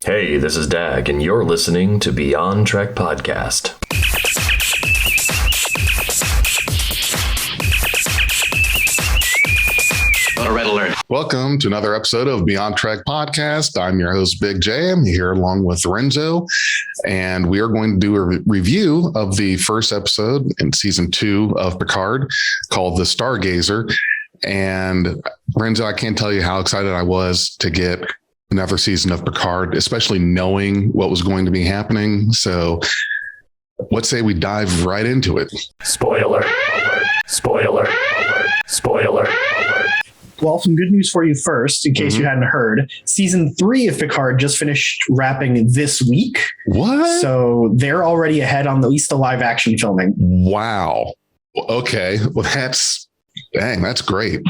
Hey, this is Dag, and you're listening to Beyond Trek Podcast. Red alert. Welcome to another episode of Beyond Trek Podcast. I'm your host, Big J. I'm here along with Renzo, and we are going to do a review of the first episode in season 2 of Picard called The Stargazer. And Renzo, I can't tell you how excited I was to get another season of Picard, especially knowing what was going to be happening. So let's say we dive right into it. Spoiler alert. Spoiler alert. Spoiler alert. Well, some good news for you first, in case you hadn't heard. Season 3 of Picard just finished wrapping this week. What? So they're already ahead on at least the live action filming. Wow. Okay. Well, that's great.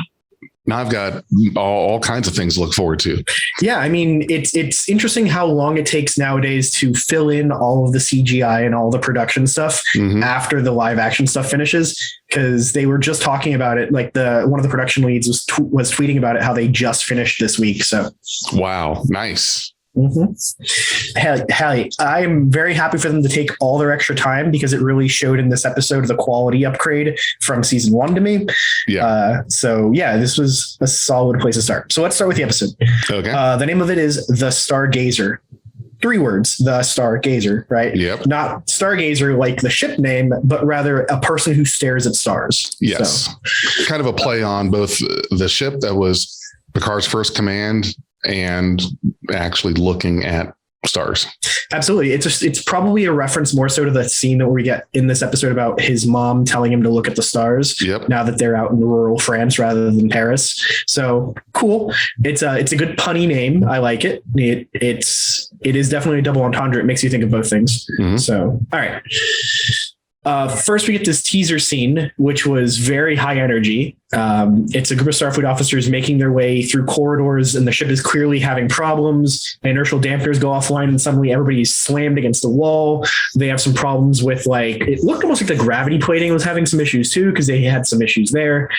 Now I've got all kinds of things to look forward to. Yeah, I mean, it's interesting how long it takes nowadays to fill in all of the CGI and all the production stuff after the live action stuff finishes, because they were just talking about it. Like one of the production leads was tweeting about it, how they just finished this week. So, wow, nice. Hell, I'm very happy for them to take all their extra time, because it really showed in this episode the quality upgrade from season 1 to me. Yeah. This was a solid place to start. So let's start with the episode. Okay. The name of it is The Stargazer. 3 words, The Stargazer, right? Yep. Not Stargazer like the ship name, but rather a person who stares at stars. Yes. So, kind of a play on both the ship that was Picard's first command and actually looking at stars. Absolutely. It's probably a reference more so to the scene that we get in this episode about his mom telling him to look at the stars. Yep. Now that they're out in rural France rather than Paris. So cool. It's a good punny name. I like it. It is definitely a double entendre. It makes you think of both things. So, all right. First, we get this teaser scene, which was very high energy. It's a group of Starfleet officers making their way through corridors, and the ship is clearly having problems. Inertial dampeners go offline, and suddenly everybody's slammed against the wall. They have some problems with, it looked almost like the gravity plating was having some issues too, because they had some issues there.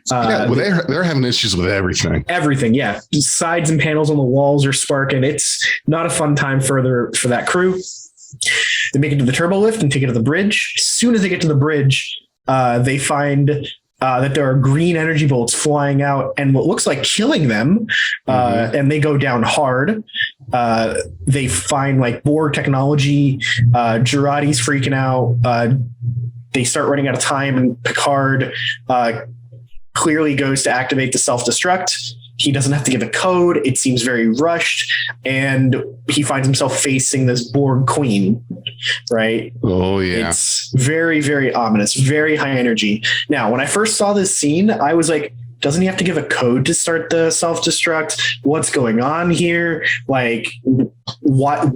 They're having issues with everything. Everything, yeah. Sides and panels on the walls are sparking. It's not a fun time for that crew. They make it to the turbo lift and take it to the bridge. As soon as they get to the bridge, they find that there are green energy bolts flying out and what looks like killing them. And they go down hard. They find Borg technology. Jurati's freaking out. They start running out of time, and Picard clearly goes to activate the self-destruct. He doesn't have to give a code. It seems very rushed, and he finds himself facing this Borg queen, right? Oh, yeah. It's very, very ominous, very high energy. Now, when I first saw this scene, I was like, doesn't he have to give a code to start the self-destruct? What's going on here? I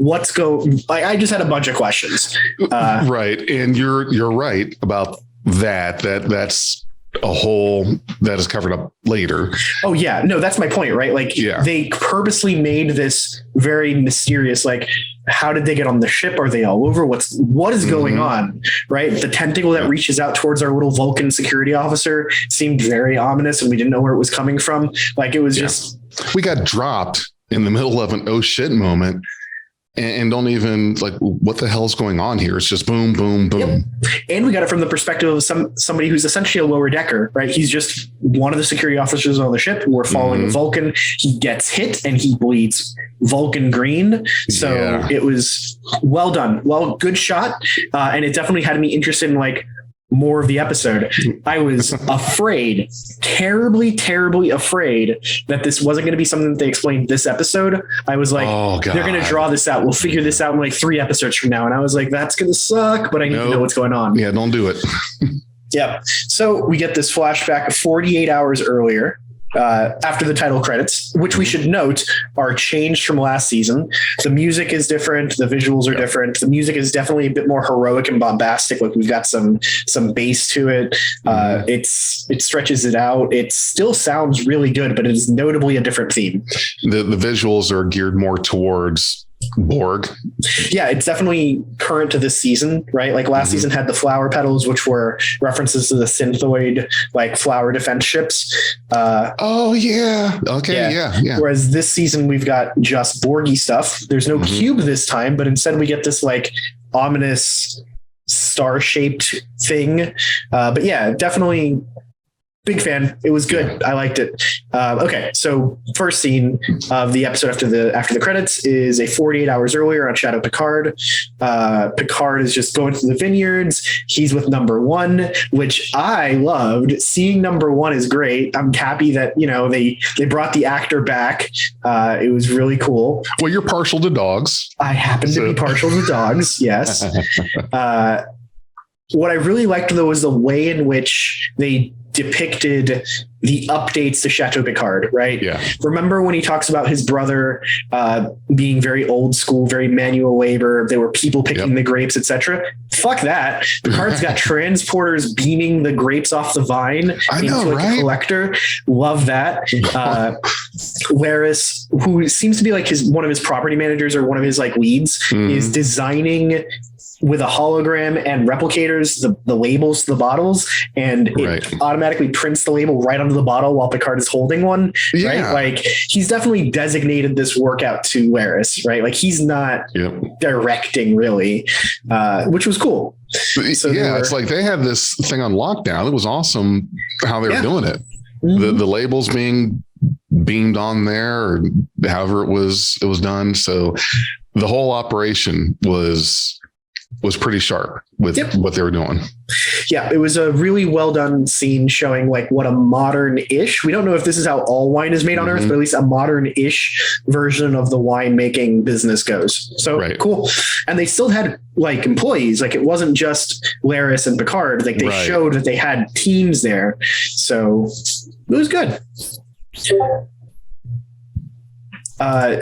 just had a bunch of questions. Right. And you're right about that. That's a hole that is covered up later. Oh yeah, no, that's my point, right? They purposely made this very mysterious. How did they get on the ship? Are they all over? What is going on? Right? The tentacle that reaches out towards our little Vulcan security officer seemed very ominous, and we didn't know where it was coming from. It was just, we got dropped in the middle of an oh shit moment. And don't even what the hell is going on here? It's just boom, boom, boom. Yep. And we got it from the perspective of somebody who's essentially a lower decker, right? He's just one of the security officers on the ship. We're following a Vulcan. He gets hit and he bleeds Vulcan green. So It was well done. Well, good shot. And it definitely had me interested in more of the episode. I was afraid, terribly, terribly afraid that this wasn't going to be something that they explained this episode. I was like, oh, God, they're going to draw this out. We'll figure this out in 3 episodes from now. And I was like, that's going to suck, but I need to know what's going on. Yeah, don't do it. Yeah. So we get this flashback of 48 hours earlier. After the title credits, which we should note are changed from last season. The music is different. The visuals are different. The music is definitely a bit more heroic and bombastic. We've got some bass to it. It stretches it out. It still sounds really good, but it is notably a different theme. The visuals are geared more towards Borg. Yeah, it's definitely current to this season, right? Like last season had the flower petals, which were references to the synthoid, like flower defense ships. Oh yeah. Okay. Yeah. Whereas this season we've got just Borgy stuff. There's no cube this time, but instead we get this like ominous star-shaped thing. But yeah, definitely big fan. It was good. I liked it. Okay, so first scene of the episode after the credits is a 48 hours earlier on Shadow Picard. Picard is just going through the vineyards. He's with number one, which I loved. Seeing number one is great. I'm happy that they brought the actor back. It was really cool. Well, you're partial to dogs. I happen to be partial to dogs. Yes. What I really liked though was the way in which they depicted the updates to Chateau Picard, right? Yeah. Remember when he talks about his brother being very old school, very manual labor, there were people picking the grapes, etc. Fuck that. Picard's got transporters beaming the grapes off the vine into a collector. Love that. Laris, who seems to be like one of his property managers or one of his like leads, is designing with a hologram and replicators the labels to the bottles, and it automatically prints the label right onto the bottle while Picard is holding one. Right? Like he's definitely designated this workout to Laris, right? Like he's not directing really, which was cool. So it's like they had this thing on lockdown. It was awesome how they were doing it. The labels being beamed on there, or however it was done. So the whole operation was pretty sharp with what they were doing. Yeah, it was a really well done scene showing like what a modern-ish, we don't know if this is how all wine is made on Earth, but at least a modern-ish version of the winemaking business goes. So cool. And they still had like employees, like it wasn't just Laris and Picard, like they showed that they had teams there. So it was good.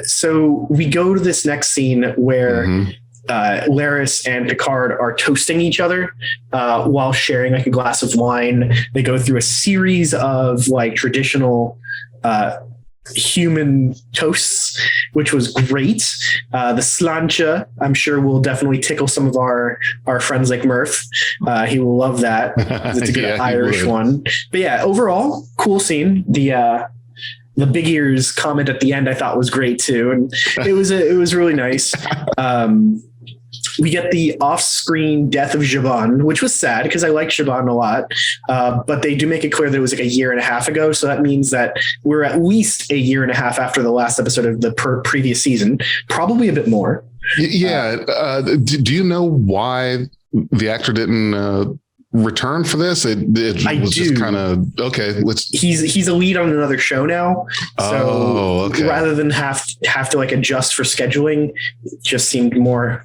So we go to this next scene where Laris and Picard are toasting each other while sharing like a glass of wine. They go through a series of like traditional human toasts, which was great. The slancha, I'm sure, will definitely tickle some of our friends like Murph. He will love that. It's a good Irish one. But yeah, overall, cool scene. The Big Ears comment at the end I thought was great too, and it was really nice. We get the off-screen death of Jabon, which was sad because I like Jabon a lot. But they do make it clear that it was like a year and a half ago. So that means that we're at least a year and a half after the last episode of the previous season, probably a bit more. Yeah. Do you know why the actor didn't return for this? It was just kind of okay. He's a lead on another show now, so rather than have to like adjust for scheduling, it just seemed more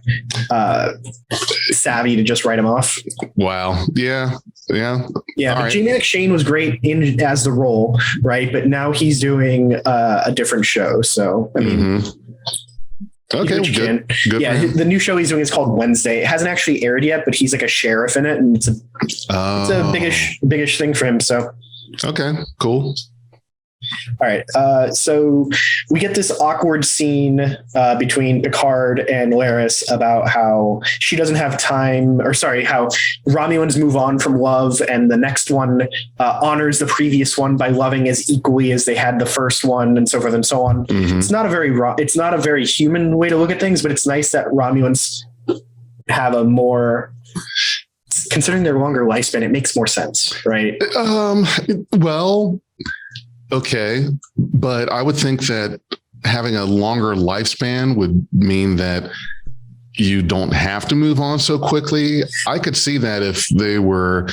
savvy to just write him off. Wow. Yeah. But Jamie McShane was great as the role, right? But now he's doing a different show, so I mean. Okay, good. Yeah, the new show he's doing is called Wednesday. It hasn't actually aired yet, but he's like a sheriff in it, and it's a biggish thing for him. So okay, cool. All right. So we get this awkward scene between Picard and Laris about how she doesn't have time, how Romulans move on from love, and the next one honors the previous one by loving as equally as they had the first one, and so forth and so on. It's not a very human way to look at things, but it's nice that Romulans have a more, considering their longer lifespan, it makes more sense, right? Well, okay, but I would think that having a longer lifespan would mean that you don't have to move on so quickly. I could see that if we're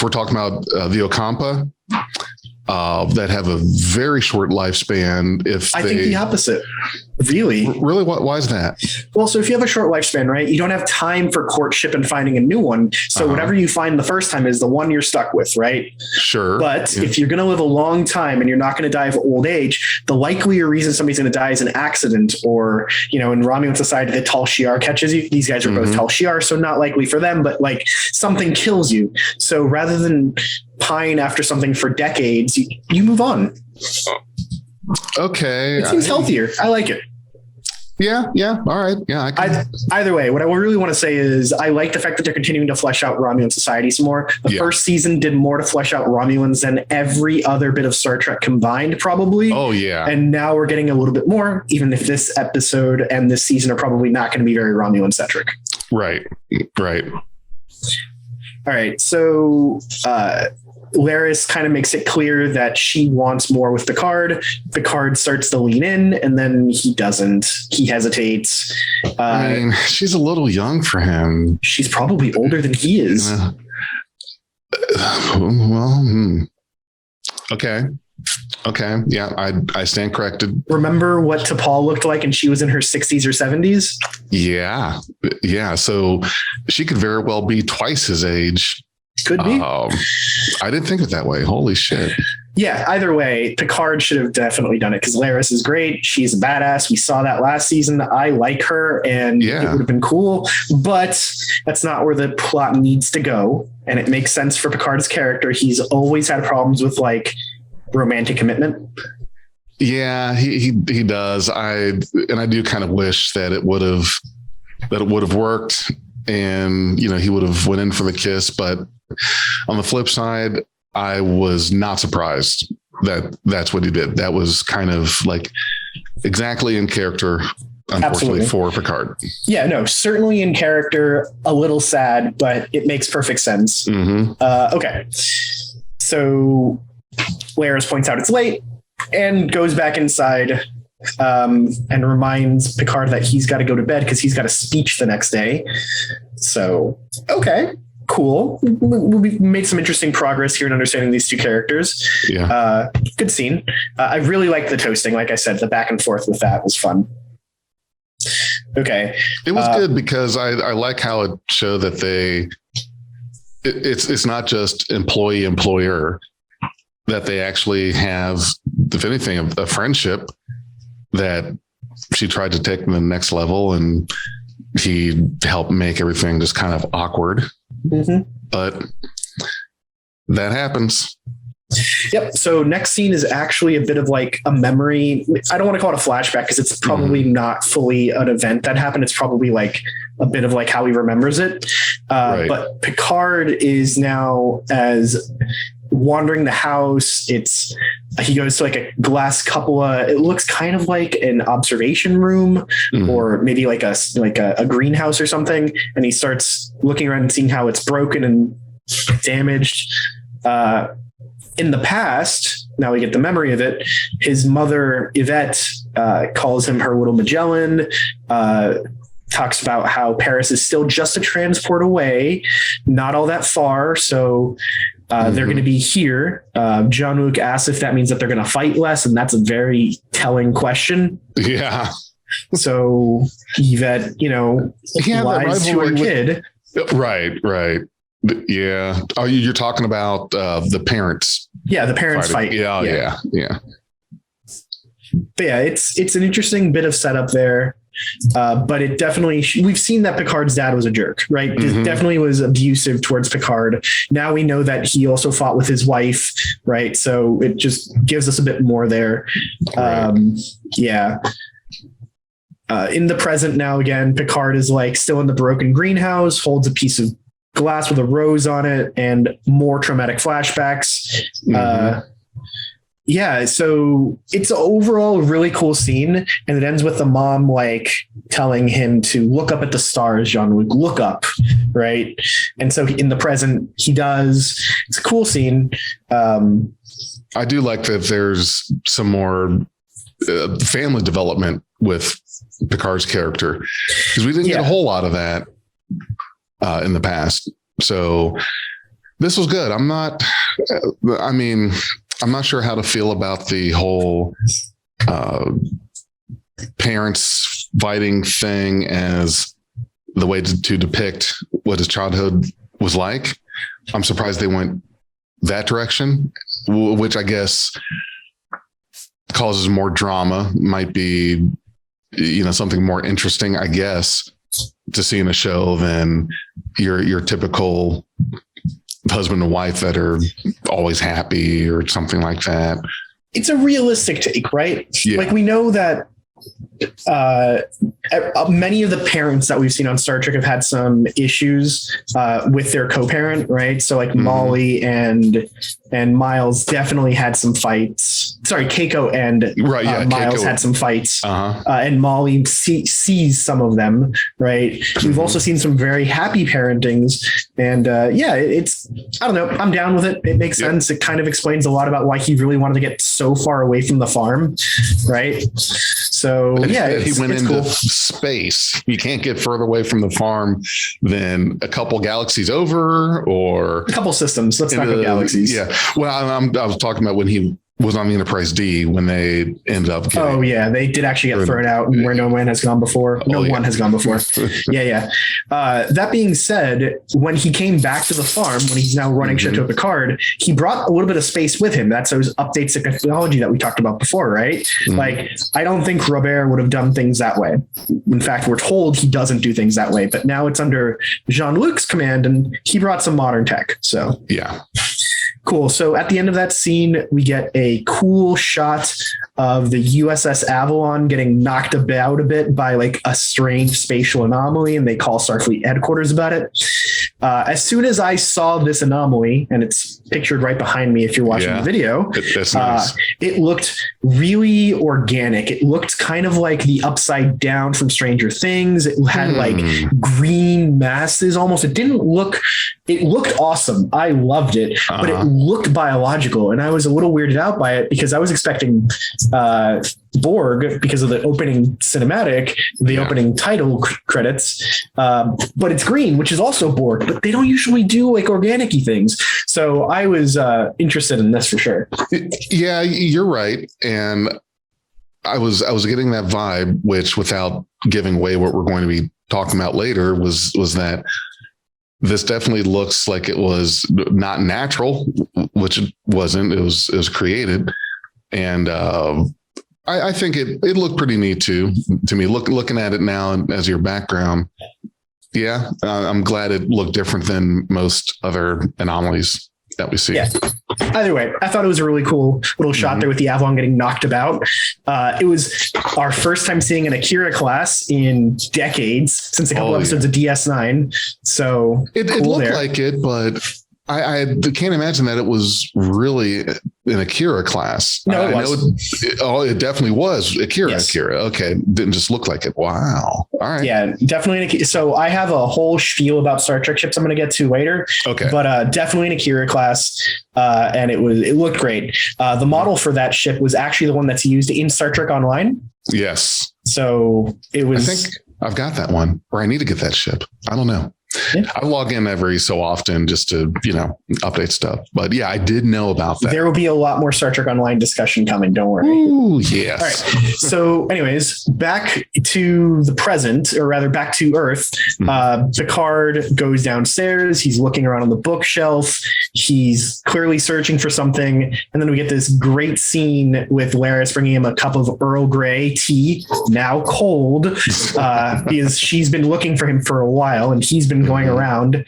talking about the Ocampa, that have a very short lifespan. I think the opposite. Really? Why is that? Well, so if you have a short lifespan, right, you don't have time for courtship and finding a new one. So whatever you find the first time is the one you're stuck with, right? Sure. But if you're going to live a long time and you're not going to die of old age, the likelier reason somebody's going to die is an accident, or, in Romulan society, the Tal Shiar catches you. These guys are both Tal Shiar, so not likely for them, but like something kills you. So rather than pine after something for decades, you move on. Okay. It seems healthier. I like it. Yeah. All right. Yeah. Either way, what I really want to say is I like the fact that they're continuing to flesh out Romulan society some more. The first season did more to flesh out Romulans than every other bit of Star Trek combined, probably. Oh, yeah. And now we're getting a little bit more, even if this episode and this season are probably not going to be very Romulan centric. Right. All right. So, Laris kind of makes it clear that she wants more with Picard. Picard starts to lean in, and then he doesn't. He hesitates. I mean, she's a little young for him. She's probably older than he is. Okay. Yeah, I stand corrected. Remember what T'Pol looked like, and she was in her 60s or 70s? Yeah. So she could very well be twice his age. Could be. I didn't think of it that way. Holy shit. Yeah, either way, Picard should have definitely done it because Laris is great. She's a badass. We saw that last season. I like her, and it would have been cool, but that's not where the plot needs to go. And it makes sense for Picard's character. He's always had problems with like romantic commitment. Yeah, he does. I do kind of wish that it would have worked, and he would have went in for the kiss, but on the flip side, I was not surprised that that's what he did. That was kind of like exactly in character, unfortunately, for Picard. Yeah, no, certainly in character, a little sad, but it makes perfect sense. Mm-hmm. Okay. So Laris points out it's late and goes back inside and reminds Picard that he's got to go to bed because he's got a speech the next day. So, okay. Cool. We made some interesting progress here in understanding these two characters. Yeah. Good scene. I really like the toasting. Like I said, the back and forth with that was fun. Okay. It was good because I like how it showed that it's not just employer, that they actually have, if anything, a friendship that she tried to take to the next level, and he helped make everything just kind of awkward. Mm-hmm. But that happens. Yep. So next scene is actually a bit of like a memory. I don't want to call it a flashback because it's probably not fully an event that happened. It's probably like a bit of like how he remembers it. Right. But Picard is now as wandering the house. He goes to like a glass cupola. It looks kind of like an observation room or maybe like a greenhouse or something. And he starts looking around and seeing how it's broken and damaged. In the past, now we get the memory of it. His mother, Yvette, calls him her little Magellan, talks about how Paris is still just a transport away, not all that far. So they're going to be here. Jean-Luc asks if that means that they're going to fight less. And that's a very telling question. Yeah. So Yvette, lies to her kid. Right. Yeah. Oh, you're talking about the parents. Yeah, the parents fight. Yeah. But yeah, it's an interesting bit of setup there. But it definitely, we've seen that Picard's dad was a jerk, right? Definitely was abusive towards Picard. Now we know that he also fought with his wife, right? So it just gives us a bit more there. Yeah. In the present now, again, Picard is like still in the broken greenhouse, holds a piece of glass with a rose on it, and more traumatic flashbacks. Yeah, so it's overall a really cool scene, and it ends with the mom like telling him to look up at the stars, Jean-Luc, look up, right? And so in the present, he does. It's a cool scene. I do like that there's some more family development with Picard's character, because we didn't get a whole lot of that in the past. So this was good. I'm not sure how to feel about the whole parents fighting thing as the way to depict what his childhood was like. I'm surprised they went that direction, which I guess causes more drama, might be, something more interesting, I guess, to see in a show than your typical husband and wife that are always happy or something like that. It's a realistic take, right? Yeah. Like we know that many of the parents that we've seen on Star Trek have had some issues with their co-parent, right? So like Molly and Miles definitely had some fights. Sorry, Keiko and Miles Keiko had some fights, and Molly sees some of them, right? We've also seen some very happy parentings, and it's I don't know. I'm down with it. It makes sense. It kind of explains a lot about why he really wanted to get so far away from the farm, right? So he went into cool. space. You can't get further away from the farm than a couple galaxies over, or a couple systems. Let's not go galaxies. Yeah. Well, I was talking about when he was on the Enterprise D, when they ended up getting, they did actually get thrown out, and where no one has gone before. One has gone before. That being said, when he came back to the farm, when he's now running ship to Picard, he brought a little bit of space with him. That's those updates to technology that we talked about before, right? Like, I don't think Robert would have done things that way. In fact, we're told he doesn't do things that way, but now it's under Jean-Luc's command, and he brought some modern tech. So cool. So at the end of that scene, we get a cool shot of the USS Avalon getting knocked about a bit by like a strange spatial anomaly, and they call Starfleet headquarters about it. As soon as I saw this anomaly, and it's pictured right behind me if you're watching the video, that's nice. It looked really organic. It looked kind of like the Upside Down from Stranger Things. It had like green masses almost. It looked awesome. I loved it, but it looked biological, and I was a little weirded out by it because I was expecting Borg because of the opening cinematic, the opening title credits, but it's green, which is also Borg, but they don't usually do like organic-y things. So I was interested in this for sure. Yeah, you're right. And I was getting that vibe, which, without giving away what we're going to be talking about later, was that this definitely looks like it was not natural, which it wasn't. It was created. And I think it looked pretty neat too, to me. Looking at it now as your background, I'm glad it looked different than most other anomalies that we see. Yeah. Either way, I thought it was a really cool little shot there with the Avalon getting knocked about. It was our first time seeing an Akira class in decades, since a couple episodes of DS9. So it looked like it, but I can't imagine that it was really an Akira class. No, it was. It definitely was Akira. Yes. Akira. Okay. Didn't just look like it. Wow. All right. Yeah, definitely. So I have a whole spiel about Star Trek ships I'm going to get to later. Okay. But definitely an Akira class. And it looked great. The model for that ship was actually the one that's used in Star Trek Online. Yes. So it was. I think I've got that one, or I need to get that ship. I don't know. Yeah. I log in every so often just to, update stuff. But yeah, I did know about that. There will be a lot more Star Trek Online discussion coming. Don't worry. Ooh, yes. All right. So anyways, back to the present, or rather back to Earth. Picard goes downstairs. He's looking around on the bookshelf. He's clearly searching for something. And then we get this great scene with Laris bringing him a cup of Earl Grey tea, now cold, because she's been looking for him for a while, and he's been going around.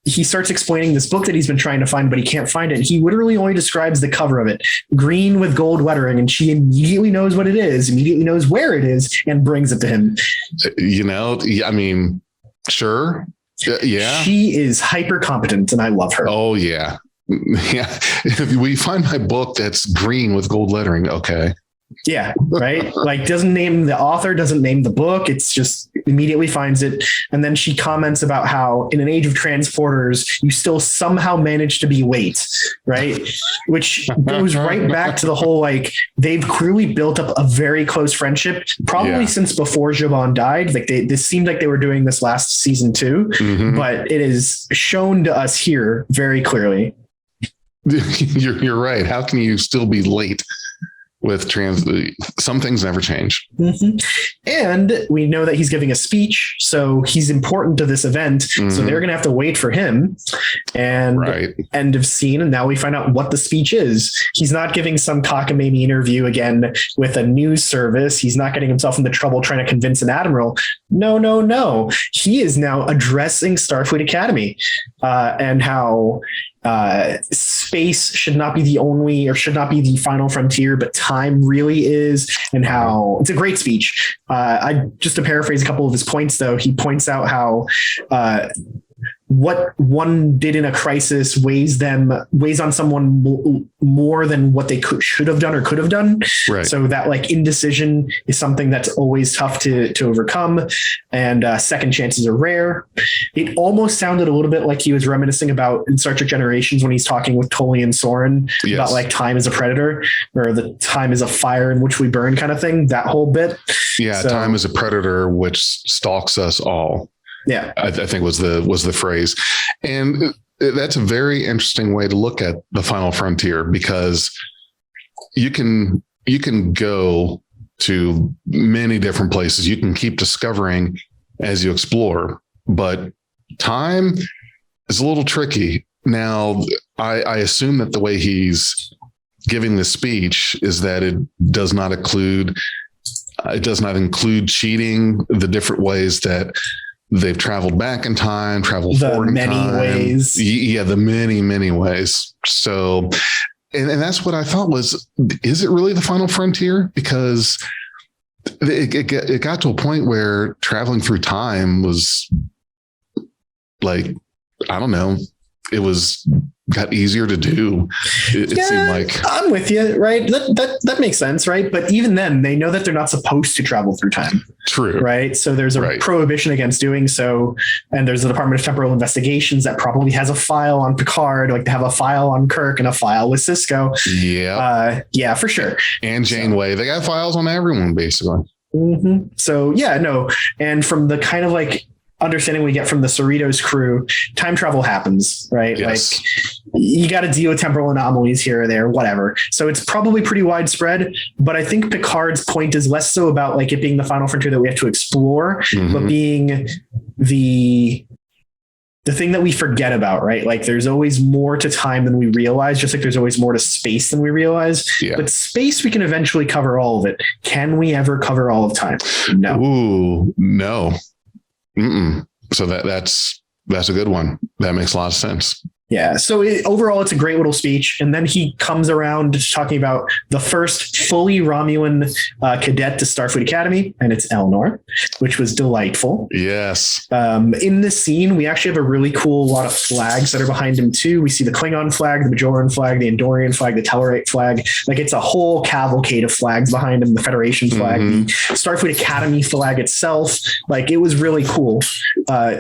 He starts explaining this book that he's been trying to find, but he can't find it. He literally only describes the cover of it, green with gold lettering, and she immediately knows what it is, immediately knows where it is, and brings it to him. I mean, sure. Yeah. She is hyper competent, and I love her. Oh, yeah. Yeah. If we find my book that's green with gold lettering, okay. Yeah, right. Like, doesn't name the author, doesn't name the book. It's just immediately finds it. And then she comments about how in an age of transporters, you still somehow manage to be late, right? Which goes right back to the whole, like, they've clearly built up a very close friendship, probably since before Jabon died. Like, this seemed like they were doing this last season too, but it is shown to us here very clearly. You're right. How can you still be late? With some things never change. And we know that he's giving a speech, so he's important to this event. So they're going to have to wait for him. And end of scene. And now we find out what the speech is. He's not giving some cockamamie interview again with a news service. He's not getting himself into trouble trying to convince an admiral. No. He is now addressing Starfleet Academy, and how space should not be the only or should not be the final frontier, but time really is, and how it's a great speech. I just to paraphrase a couple of his points, though, he points out how what one did in a crisis weighs on someone more than what they should have done or could have done. Right. So that like indecision is something that's always tough to overcome, and second chances are rare. It almost sounded a little bit like he was reminiscing about in Star Trek Generations when he's talking with Tully and Soren about like time is a predator, or the time is a fire in which we burn kind of thing. That whole bit. Yeah, so, time is a predator which stalks us all. Yeah, I think was the phrase. And that's a very interesting way to look at the final frontier, because you can go to many different places. You can keep discovering as you explore, but time is a little tricky. Now, I assume that the way he's giving this speech is that it does not include cheating, the different ways that they've traveled back in time, traveled forward in time. The many ways. Yeah, the many ways. So, and that's what I thought was, is it really the final frontier? Because it got to a point where traveling through time was like, I don't know, it got easier to do. It seemed like. I'm with you, right? That makes sense, right? But even then, they know that they're not supposed to travel through time. True. Right. So there's a prohibition against doing so. And there's the Department of Temporal Investigations that probably has a file on Picard, like they have a file on Kirk and a file with Sisko. Yeah. Yeah, for sure. And Janeway. They got files on everyone, basically. Mm-hmm. So, yeah, no. And from the kind of like understanding we get from the Cerritos crew, time travel happens, right? Yes. Like you got to deal with temporal anomalies here or there, whatever. So it's probably pretty widespread, but I think Picard's point is less so about like it being the final frontier that we have to explore, but being the thing that we forget about, right? Like there's always more to time than we realize, just like there's always more to space than we realize. Yeah. But space, we can eventually cover all of it. Can we ever cover all of time? No. Ooh, no. Mm-mm. So that's a good one. That makes a lot of sense. Yeah. So overall, it's a great little speech. And then he comes around to talking about the first fully Romulan cadet to Starfleet Academy, and it's Elnor, which was delightful. Yes. In this scene, we actually have a really cool lot of flags that are behind him too. We see the Klingon flag, the Bajoran flag, the Andorian flag, the Tellarite flag. Like it's a whole cavalcade of flags behind him, the Federation flag, the Starfleet Academy flag itself. Like it was really cool.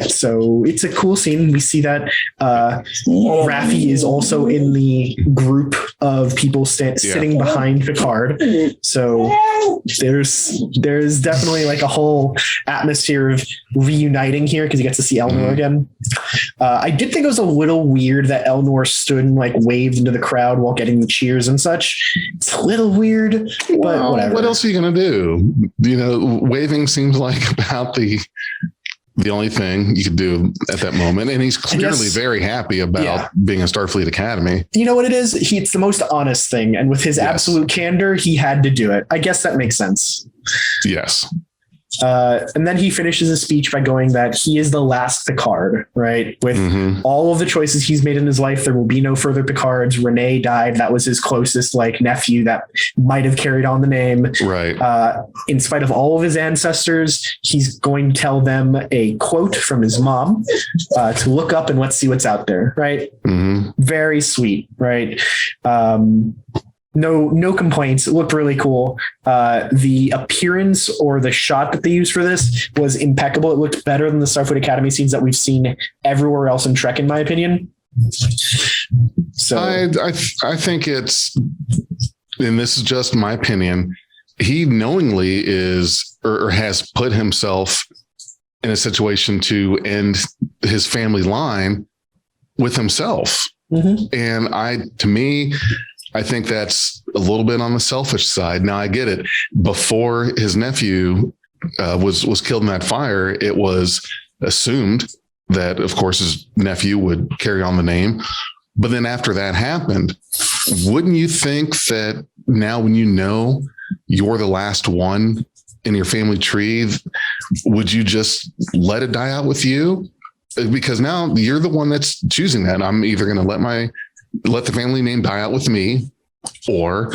So it's a cool scene. We see that Raffi is also in the group of people sitting behind Picard. So there's definitely like a whole atmosphere of reuniting here because he gets to see Elnor again. I did think it was a little weird that Elnor stood and like waved into the crowd while getting the cheers and such. It's a little weird, but whatever. What else are you going to do? You know, waving seems like about the only thing you could do at that moment. And he's clearly very happy about being in Starfleet Academy. You know what it is? It's the most honest thing. And with his absolute candor, he had to do it. I guess that makes sense. Yes. And then he finishes his speech by going that he is the last Picard, right? With all of the choices he's made in his life, there will be no further Picards. Renee died. That was his closest like nephew that might have carried on the name. Right. In spite of all of his ancestors, he's going to tell them a quote from his mom to look up and let's see what's out there. Right. Very sweet. Right. No complaints. It looked really cool. The appearance or the shot that they used for this was impeccable. It looked better than the Starfleet Academy scenes that we've seen everywhere else in Trek, in my opinion. So I think it's, and this is just my opinion, he knowingly is or has put himself in a situation to end his family line with himself. And I think that's a little bit on the selfish side. Now I get it. Before his nephew was killed in that fire, it was assumed that, of course, his nephew would carry on the name. But then after that happened, wouldn't you think that now when you know you're the last one in your family tree, would you just let it die out with you? because now you're the one that's choosing that. I'm either going to let the family name die out with me, or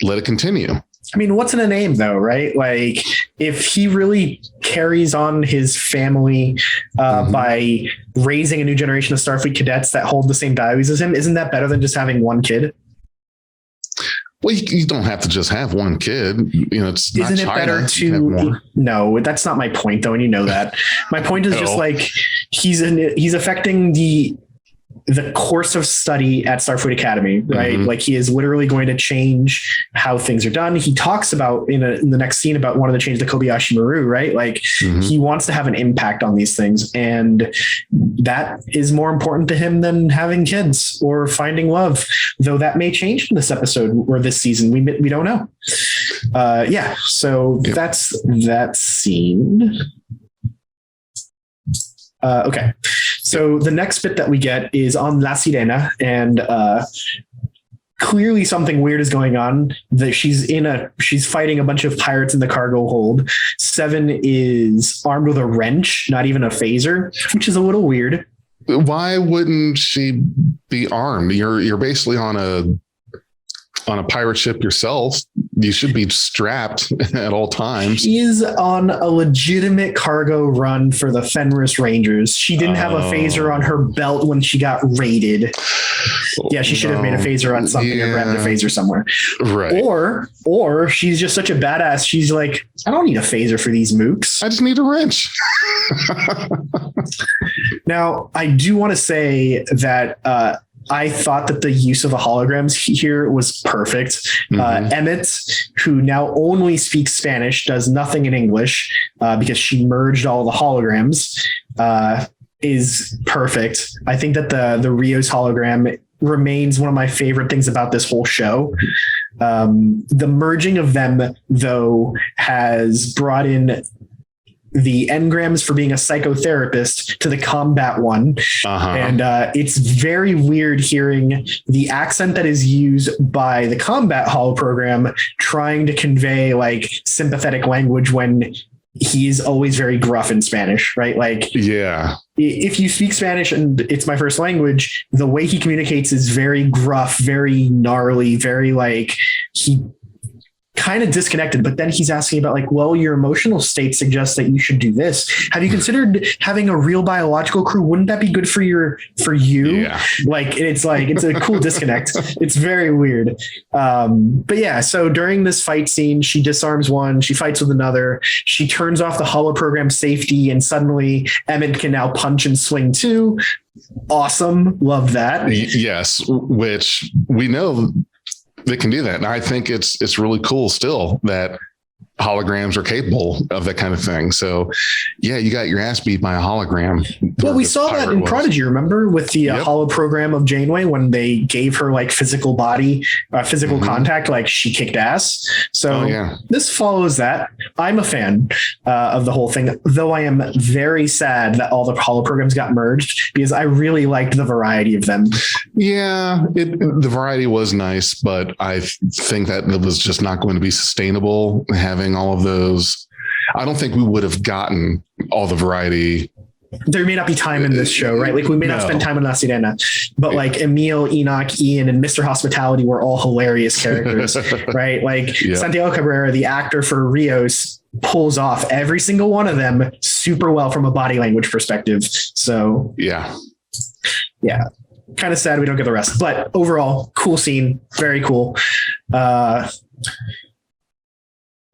let it continue. I mean, what's in a name though, right? Like if he really carries on his family by raising a new generation of Starfleet cadets that hold the same values as him, isn't that better than just having one kid? Well, you don't have to just have one kid. It's not Isn't it China. better to? No, that's not my point though, and you know that. My point is just like he's affecting the course of study at Starfleet Academy, right? Like he is literally going to change how things are done. He talks about in the next scene about one of the changes to Kobayashi Maru, right? Like he wants to have an impact on these things, and that is more important to him than having kids or finding love. Though that may change in this episode or this season, we don't know. So that's that scene. Okay. So the next bit that we get is on La Sirena, and clearly something weird is going on. That she's fighting a bunch of pirates in the cargo hold. Seven is armed with a wrench, not even a phaser, which is a little weird. Why wouldn't she be armed? You're basically on a pirate ship yourself. You should be strapped at all times. She's on a legitimate cargo run for the Fenris Rangers. She didn't have a phaser on her belt when she got raided. Yeah, she should have made a phaser on something or grabbed a phaser somewhere. Right. Or she's just such a badass. She's like, I don't need a phaser for these mooks. I just need a wrench. Now, I do want to say that I thought that the use of the holograms here was perfect. Emmett, who now only speaks Spanish, does nothing in English because she merged all the holograms, is perfect. I think that the Rios hologram remains one of my favorite things about this whole show. The merging of them, though, has brought in the engrams for being a psychotherapist to the combat one. And it's very weird hearing the accent that is used by the combat holoprogram trying to convey like sympathetic language when he is always very gruff in Spanish, right? Like, yeah, if you speak Spanish and it's my first language, the way he communicates is very gruff, very gnarly, very like he kind of disconnected, but then he's asking about like, well, your emotional state suggests that you should do this. Have you considered having a real biological crew? Wouldn't that be good for you? Yeah. Like, it's a cool disconnect. It's very weird. But yeah, so during this fight scene, she disarms one, she fights with another, she turns off the holoprogram safety, and suddenly Emmett can now punch and swing too. Awesome. Love that. Yes. Which we know they can do that. And I think it's really cool still that holograms are capable of that kind of thing. So yeah, you got your ass beat by a hologram. Well, we saw that in Prodigy, remember, with the holo program of Janeway, when they gave her like physical body, physical contact, like she kicked ass. So this follows that. I'm a fan of the whole thing, though I am very sad that all the holo programs got merged because I really liked the variety of them. Yeah, the variety was nice, but I think that it was just not going to be sustainable having all of those. I don't think we would have gotten all the variety. There may not be time in this show, right? Like we may not spend time in La Sirena, but like Emil, Enoch, Ian, and Mr. Hospitality were all hilarious characters, right? Like Santiago Cabrera, the actor for Rios, pulls off every single one of them super well from a body language perspective. So yeah. Kind of sad we don't get the rest, but overall, cool scene, very cool.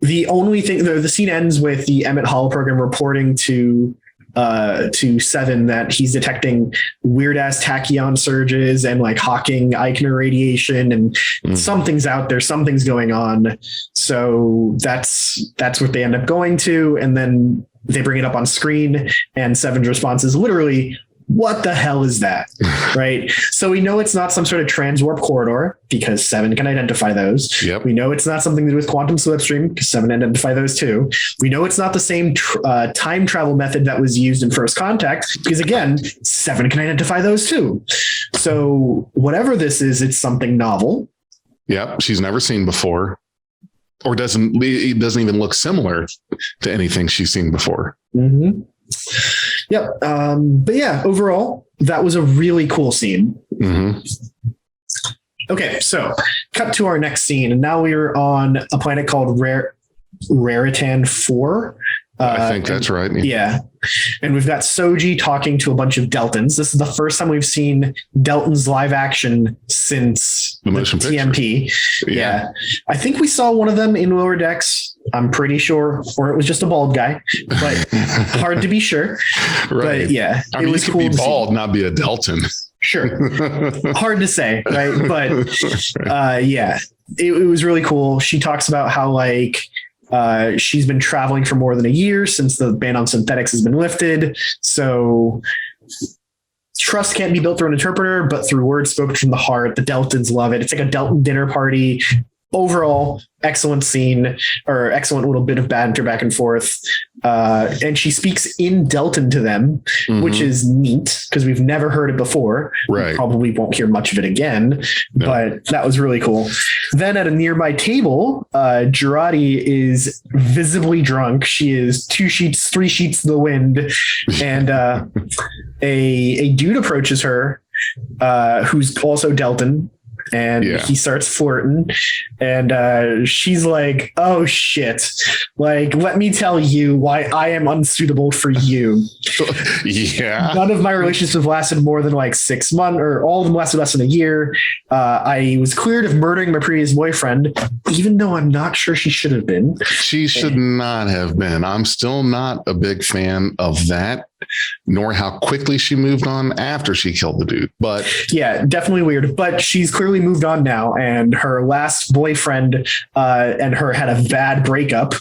The only thing, the scene ends with the Emmett holoprogram reporting to Seven that he's detecting weird ass tachyon surges and like Hawking Eichner radiation, and something's out there, something's going on. So that's what they end up going to, and then they bring it up on screen, and Seven's response is literally, what the hell is that? Right. So we know it's not some sort of transwarp corridor because Seven can identify those. Yep. We know it's not something to do with quantum slipstream because Seven identify those too. We know it's not the same time travel method that was used in First Contact because again, Seven can identify those too. So whatever this is, it's something novel. Yep. She's never seen before, or it doesn't even look similar to anything she's seen before. Yep. But yeah, overall, that was a really cool scene. Mm-hmm. Okay, so cut to our next scene, and now we're on a planet called Raritan 4. I think that's right. Yeah. And we've got Soji talking to a bunch of Deltans. This is the first time we've seen Deltans live action since the motion TMP. Yeah. I think we saw one of them in Lower Decks. I'm pretty sure, or it was just a bald guy, but hard to be sure. Right. But yeah, I mean, it was you could cool be bald, not be a Deltan. Sure. Hard to say, right? But yeah, it was really cool. She talks about how like she's been traveling for more than a year since the ban on synthetics has been lifted. So trust can't be built through an interpreter, but through words spoken from the heart. The Deltans love it. It's like a Deltan dinner party. Overall, excellent scene, or excellent little bit of banter back and forth. And she speaks in Deltan to them, which is neat because we've never heard it before. Right. We probably won't hear much of it again, but that was really cool. Then at a nearby table, Jurati is visibly drunk. She is 3 sheets to the wind. And a dude approaches her who's also Deltan. And he starts flirting, and she's like, "Oh shit! Like, let me tell you why I am unsuitable for you." Yeah. None of my relationships have lasted more than like 6 months, or all of them lasted less than a year. I was cleared of murdering my previous boyfriend, even though I'm not sure she should have been. She should not have been. I'm still not a big fan of that, nor how quickly she moved on after she killed the dude. But yeah, definitely weird. But she's clearly moved on now, and her last boyfriend and her had a bad breakup.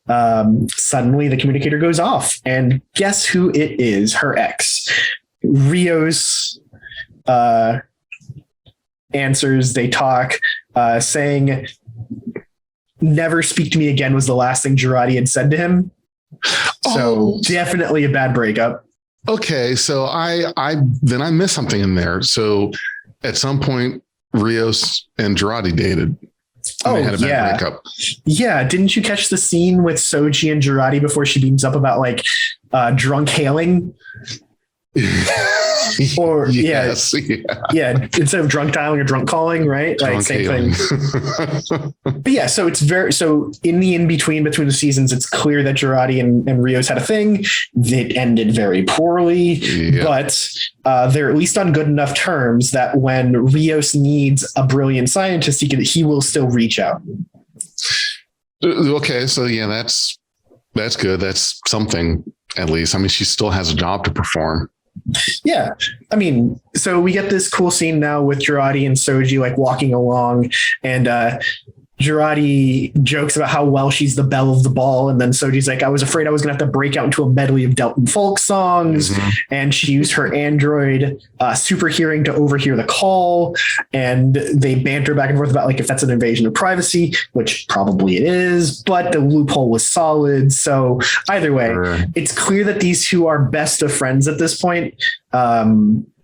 Suddenly the communicator goes off, and guess who it is? Her ex. Rios answers. They talk, saying, "Never speak to me again" was the last thing Jurati had said to him. So definitely a bad breakup. Okay, so I missed something in there. So at some point, Rios and Jurati dated. And they had a bad breakup. Yeah, didn't you catch the scene with Soji and Jurati before she beams up about like drunk hailing? Or yes, yeah, instead of drunk dialing or drunk calling, right? Like drunk same hailing. thing. But yeah, so it's in the between the seasons, it's clear that Jurati and Rios had a thing. It ended very poorly, but they're at least on good enough terms that when Rios needs a brilliant scientist, he will still reach out. Okay, so yeah, that's good. That's something at least. I mean, she still has a job to perform. Yeah. I mean, so we get this cool scene now with Jurati and Soji like walking along, and Jurati jokes about how well she's the belle of the ball. And then Soji's like, "I was afraid I was going to have to break out into a medley of Deltan folk songs." And she used her android super hearing to overhear the call. And they banter back and forth about like if that's an invasion of privacy, which probably it is, but the loophole was solid. So either way, it's clear that these two are best of friends at this point.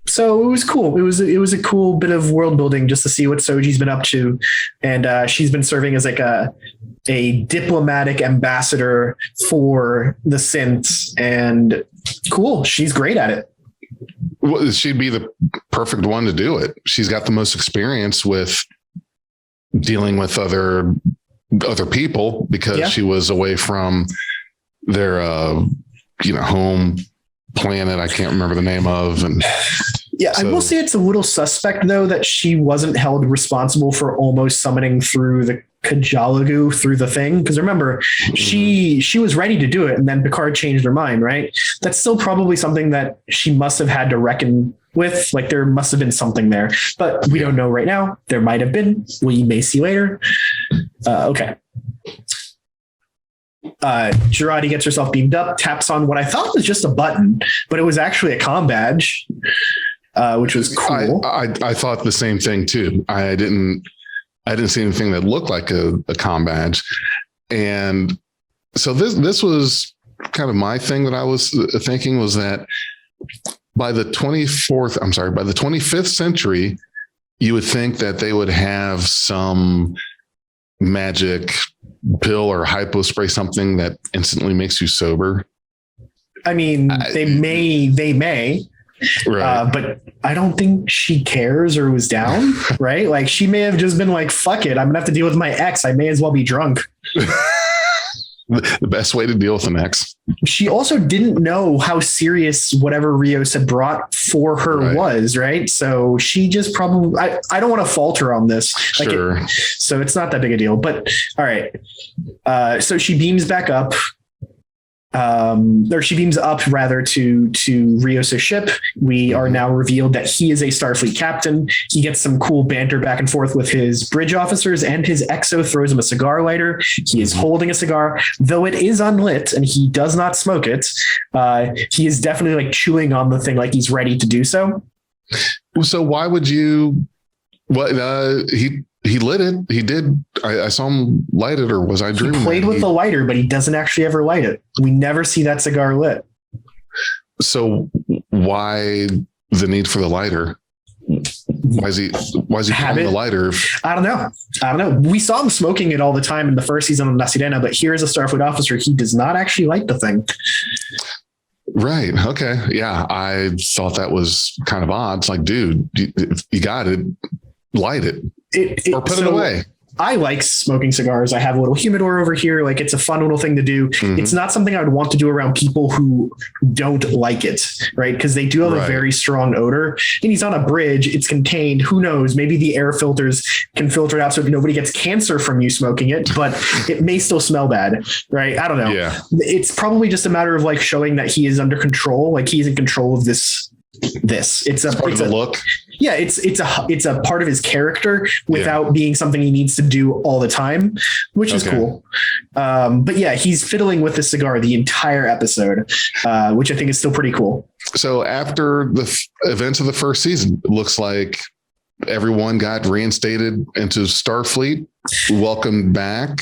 So it was cool. It was a cool bit of world building just to see what Soji's been up to. And she's been serving as like a diplomatic ambassador for the synths, and cool. She's great at it. Well, she'd be the perfect one to do it. She's got the most experience with dealing with other people because she was away from their, home planet. I can't remember the name of. And yeah, so, I will say it's a little suspect though that she wasn't held responsible for almost summoning through the Kajalagu through the thing. Because remember, she was ready to do it, and then Picard changed her mind, right? That's still probably something that she must have had to reckon with. Like there must have been something there, but we don't know right now. There might have been. We may see later. Okay. Jurati gets herself beamed up, taps on what I thought was just a button, but it was actually a comm badge, which was cool. I thought the same thing too. I didn't see anything that looked like a comm badge. And so this was kind of my thing that I was thinking was that by the 25th century, you would think that they would have some magic pill or hypo spray, something that instantly makes you sober. I mean, they may. Right. But I don't think she cares or was down, right? Like she may have just been like, fuck it, I'm gonna have to deal with my ex. I may as well be drunk. The best way to deal with an ex. She also didn't know how serious whatever Rios had brought for her was, right? So she just probably, I don't want to fault her on this. Like Sure. So it's not that big a deal, but all right. So she beams back up. Or she beams up rather to Rios' ship. We are now revealed that he is a Starfleet captain. He gets some cool banter back and forth with his bridge officers, and his XO throws him a cigar lighter. He is holding a cigar, though it is unlit and he does not smoke it. He is definitely like chewing on the thing like he's ready to do so. So why would you? What he lit it. He did. I saw him light it, or was I dreaming? He played with the lighter, but he doesn't actually ever light it. We never see that cigar lit. So why the need for the lighter? Why is he playing the lighter? I don't know. We saw him smoking it all the time in the first season of La Sirena, but here is a Starfleet officer. He does not actually light the thing. Right. Okay. Yeah. I thought that was kind of odd. It's like, dude, you got it. Light it. Or put it away. I like smoking cigars. I have a little humidor over here. Like it's a fun little thing to do. Mm-hmm. It's not something I would want to do around people who don't like it, right? Because they do have a very strong odor. And he's on a bridge. It's contained. Who knows? Maybe the air filters can filter it out so nobody gets cancer from you smoking it, but it may still smell bad, right? I don't know. Yeah. It's probably just a matter of like showing that he is under control. Like he's in control of this. It's part of the look. Yeah, it's a part of his character without being something he needs to do all the time, which is cool. But yeah, he's fiddling with the cigar the entire episode, which I think is still pretty cool. So after the events of the first season, it looks like everyone got reinstated into Starfleet, welcomed back.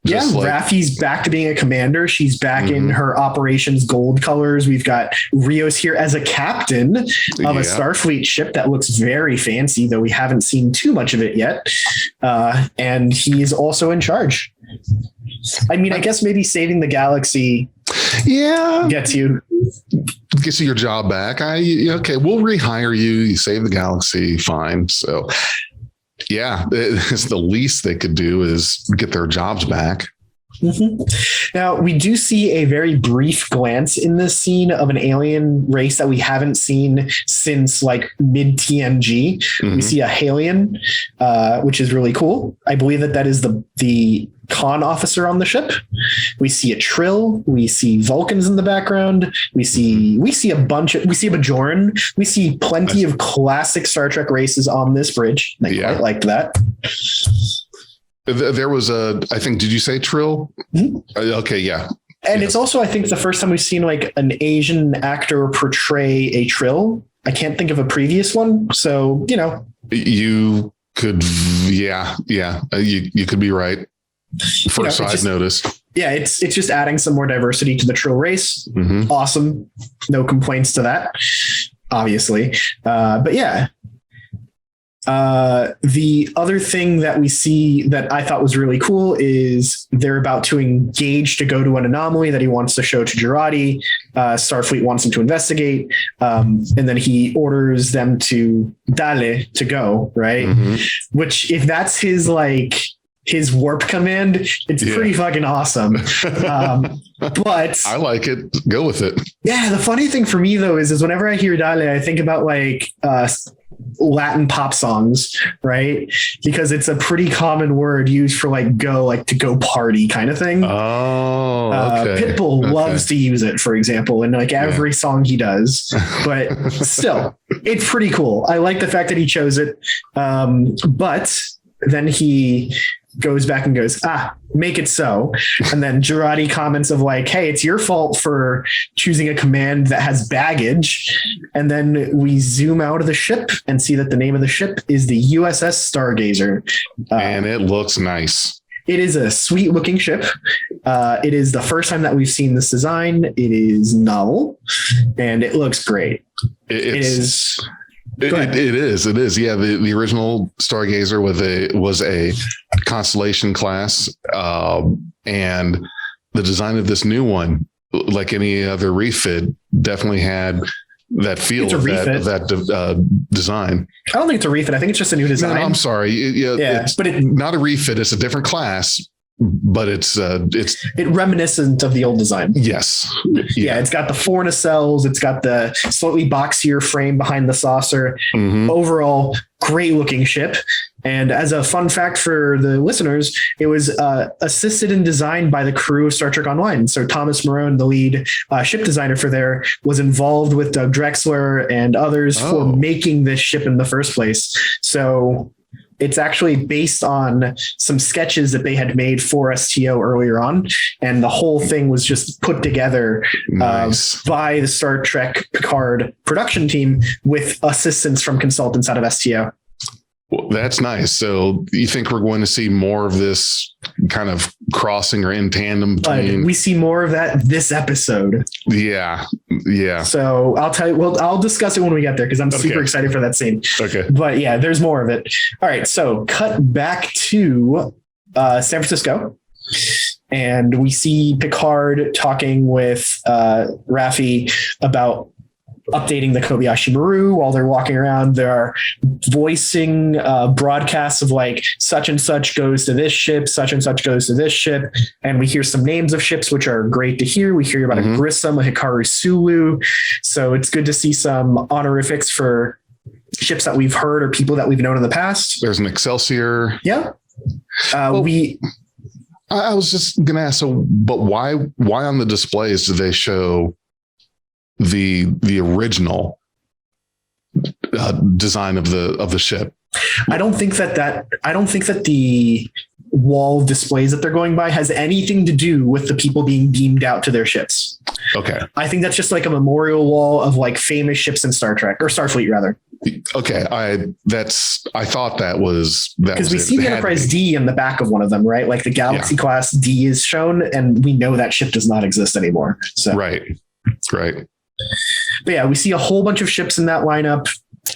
Raffi's back to being a commander. She's back in her operations gold colors. We've got Rios here as a captain of a Starfleet ship that looks very fancy, though we haven't seen too much of it yet. And he's also in charge. I mean, I guess maybe saving the galaxy gets you your job back. Okay, we'll rehire you. You save the galaxy. Fine. So it's the least they could do is get their jobs back. Mm-hmm. Now, we do see a very brief glance in this scene of an alien race that we haven't seen since like mid TNG. Mm-hmm. We see a Halion, which is really cool. I believe that is the con officer on the ship. We see a Trill. We see Vulcans in the background. We see a Bajoran. We see plenty of classic Star Trek races on this bridge. I quite liked that. There was I think, did you say Trill? Mm-hmm. Okay, yeah. And it's also, I think, the first time we've seen like an Asian actor portray a Trill. I can't think of a previous one. So, you could, you could be right. First I've noticed. Yeah, it's just adding some more diversity to the Trill race. Mm-hmm. Awesome. No complaints to that, obviously. But yeah. The other thing that we see that I thought was really cool is they're about to engage to go to an anomaly that he wants to show to Jurati. Starfleet wants him to investigate. And then he orders them to go, right? Mm-hmm. Which if that's his warp command, it's pretty fucking awesome. But I like it. Go with it. Yeah. The funny thing for me though is whenever I hear Dale, I think about Latin pop songs, right? Because it's a pretty common word used for to go party kind of thing. Oh, okay. Pitbull loves to use it, for example, in every song he does. But still, it's pretty cool. I like the fact that he chose it. But then he goes back and goes, make it so. And then Jurati comments of hey, it's your fault for choosing a command that has baggage. And then we zoom out of the ship and see that the name of the ship is the USS Stargazer. And it looks nice. It is a sweet looking ship. It is the first time that we've seen this design. It is novel and it looks great. It is. It is. Yeah. The original Stargazer was a Constellation class. And the design of this new one like any other refit, definitely had that feel It's a of refit. that design. I don't think it's a refit. I think it's just a new design. No, I'm sorry. It's but it's not a refit. It's a different class, but it's reminiscent of the old design. yes. Yeah, it's got the 4 nacelles. It's got the slightly boxier frame behind the saucer. Mhm. Overall, great looking ship. And as a fun fact for the listeners, it was assisted and designed by the crew of Star Trek Online. So Thomas Morone, the lead ship designer for there, was involved with Doug Drexler and others for making this ship in the first place. So it's actually based on some sketches that they had made for STO earlier on. And the whole thing was just put together Nice. by the Star Trek Picard production team with assistance from consultants out of STO. Well, that's nice. So you think we're going to see more of this kind of crossing or in tandem between? We see more of that this episode. Yeah. So I'll tell you, well, I'll discuss it when we get there because I'm super excited for that scene. Okay. But yeah, there's more of it. All right. So cut back to San Francisco. And we see Picard talking with Raffi about updating the Kobayashi Maru while they're walking around. They're voicing broadcasts of like such and such goes to this ship, such and such goes to this ship. And we hear some names of ships, which are great to hear. We hear about a Grissom, a Hikaru Sulu. So it's good to see some honorifics for ships that we've heard or people that we've known in the past. There's an Excelsior. Yeah. I was just going to ask, but why on the displays do they show the original design of the ship? I don't think that the wall displays that they're going by has anything to do with the people being beamed out to their ships. Okay. I think that's just like a memorial wall of like famous ships in Star Trek or Starfleet rather. Okay. I thought that was because we see the Enterprise D in the back of one of them, right? Like the Galaxy class D is shown and we know that ship does not exist anymore. So right. But yeah, we see a whole bunch of ships in that lineup.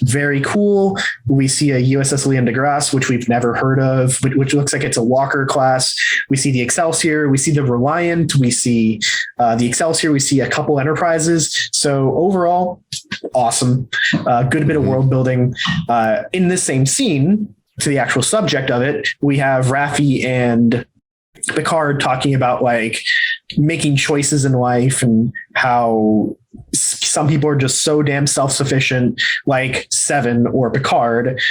Very cool. We see a USS Leon deGrasse, which we've never heard of, which looks like it's a Walker class. We see the Excelsior. We see the Reliant. We see the Excelsior. We see a couple Enterprises. So overall, awesome. Good bit of world building. In this same scene, to the actual subject of it, we have Raffi and Picard talking about like making choices in life and how some people are just so damn self-sufficient, like Seven or Picard,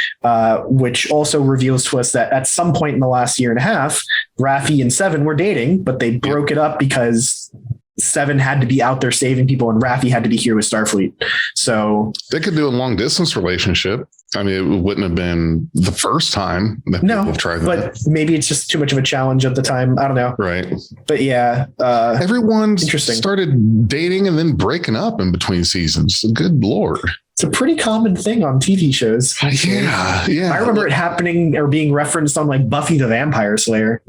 which also reveals to us that at some point in the last year and a half, Raffi and Seven were dating, but they broke it up because Seven had to be out there saving people and Raffi had to be here with Starfleet. So they could do a long distance relationship. I mean, it wouldn't have been the first time that people have tried that. But maybe it's just too much of a challenge at the time. I don't know. Right. But yeah. Everyone started dating and then breaking up in between seasons. Good Lord. It's a pretty common thing on TV shows. Yeah. I remember it happening or being referenced on like Buffy the Vampire Slayer.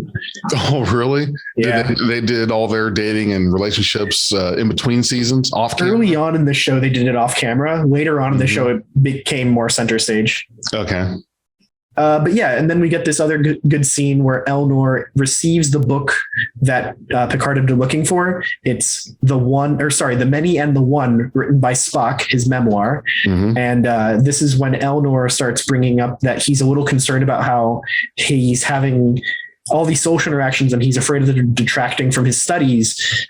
Oh, really? Yeah. They did all their dating and relationships in between seasons off camera? Early on in the show, they did it off camera. Later on in the show, it became more center stage. Okay. But yeah, and then we get this other good scene where Elnor receives the book that Picard had been looking for. It's The Many and the One, written by Spock, his memoir. And this is when Elnor starts bringing up that he's a little concerned about how he's having all these social interactions and he's afraid of them detracting from his studies.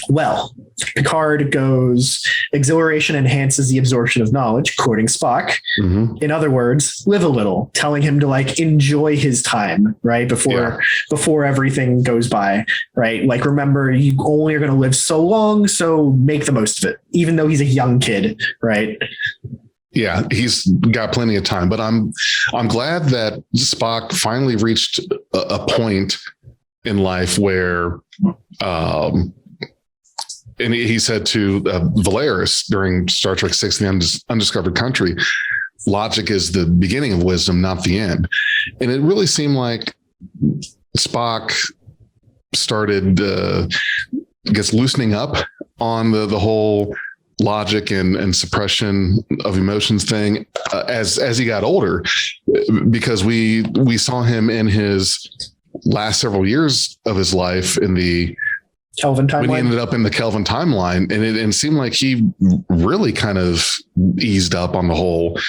Well, Picard goes, exhilaration enhances the absorption of knowledge, quoting Spock. In other words, live a little, telling him to like enjoy his time, right? Before everything goes by, right? Like, remember, you only are going to live so long, so make the most of it, even though he's a young kid, right? Yeah, he's got plenty of time, but I'm glad that Spock finally reached a point in life where, and he said to Valeris during Star Trek VI, The Undiscovered Country, logic is the beginning of wisdom, not the end. And it really seemed like Spock started, loosening up on the whole logic and suppression of emotions thing as he got older, because we saw him in his last several years of his life in the Kelvin when he timeline. ended up in the Kelvin timeline, and it seemed like he really kind of eased up on the whole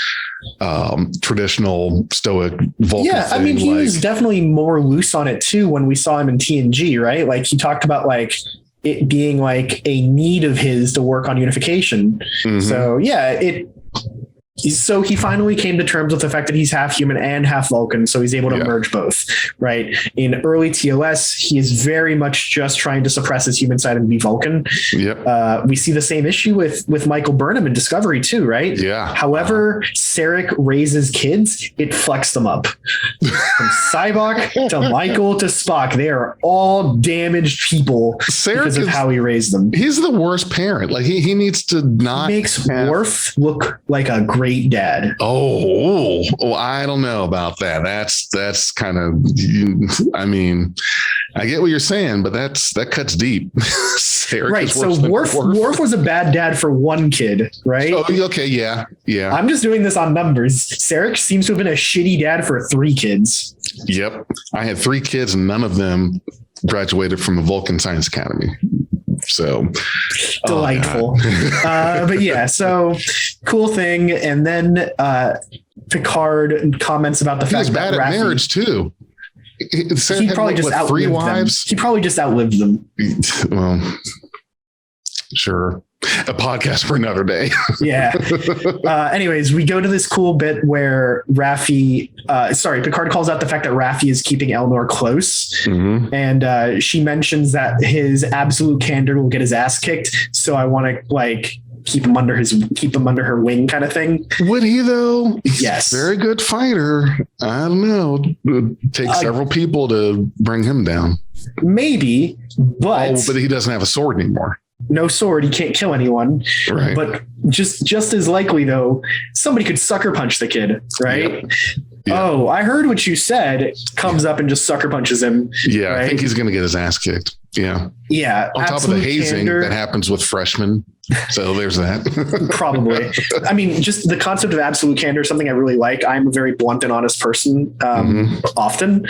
traditional stoic Vulcan Yeah, I mean, he was definitely more loose on it too when we saw him in TNG, right? Like he talked about like it being like a need of his to work on unification. So yeah, so he finally came to terms with the fact that he's half human and half Vulcan, so he's able to merge both, right? In early TOS, he is very much just trying to suppress his human side and be Vulcan. We see the same issue with Michael Burnham in Discovery too, right? Yeah. However, Sarek raises kids, it flex them up. From Cybok to Michael to Spock, they are all damaged people because of how he raised them. He's the worst parent. Like he needs to not. He makes Worf look like a great dad. Oh, I don't know about that. That's kind of. I mean, I get what you're saying, but that cuts deep. Right. So Worf was a bad dad for one kid, right? Oh, okay. Yeah. I'm just doing this on numbers. Sarek seems to have been a shitty dad for 3 kids. Yep. I had 3 kids and none of them graduated from the Vulcan Science Academy. So delightful. But yeah, so cool thing. And then Picard comments about the fact was bad that at marriage too. He probably just outlived 3 wives. He probably just outlived them. Well, sure. A podcast for another day. Yeah. Anyways, we go to this cool bit where Picard calls out the fact that Raffi is keeping Elnor close. And she mentions that his absolute candor will get his ass kicked. So I want to like keep him under her wing kind of thing. Would he though? Yes. Very good fighter. I don't know. It would take several people to bring him down. Maybe, but he doesn't have a sword anymore. No sword, he can't kill anyone. Right. But just as likely though, somebody could sucker punch the kid, right? Yep. Yeah. Oh, I heard what you said. Comes up and just sucker punches him. Yeah, right? I think he's going to get his ass kicked. Yeah. Yeah. On top of the hazing that happens with freshmen. So there's that. Probably. I mean, just the concept of absolute candor is something I really like. I'm a very blunt and honest person often.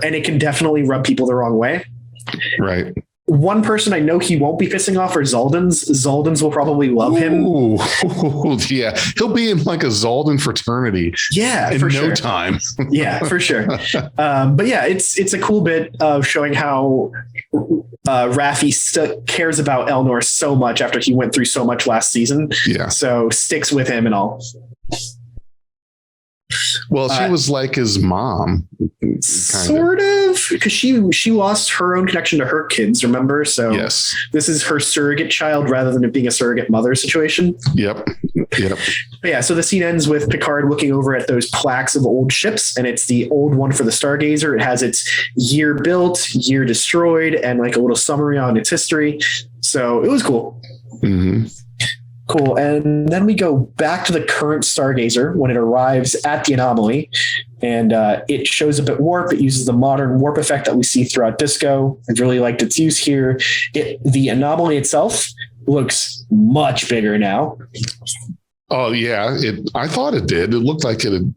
And it can definitely rub people the wrong way. Right. One person I know he won't be pissing off are Zaldans. Zaldans will probably love him. Ooh, yeah. He'll be in like a Zaldan fraternity. Yeah, in no time. Yeah, for sure. But yeah, it's a cool bit of showing how Raffi cares about Elnor so much after he went through so much last season. Yeah. So sticks with him and all. Well, she was like his mom, sort of, because she lost her own connection to her kids, remember? So yes, this is her surrogate child rather than it being a surrogate mother situation. Yep. But yeah, so the scene ends with Picard looking over at those plaques of old ships, and it's the old one for the Stargazer. It has its year built, year destroyed, and like a little summary on its history. So it was cool. Mm-hmm. Cool. And then we go back to the current Stargazer when it arrives at the anomaly, and it shows up at warp. It uses the modern warp effect that we see throughout Disco. I really liked its use here. The anomaly itself looks much bigger now. Oh yeah. I thought it did. It looked like it had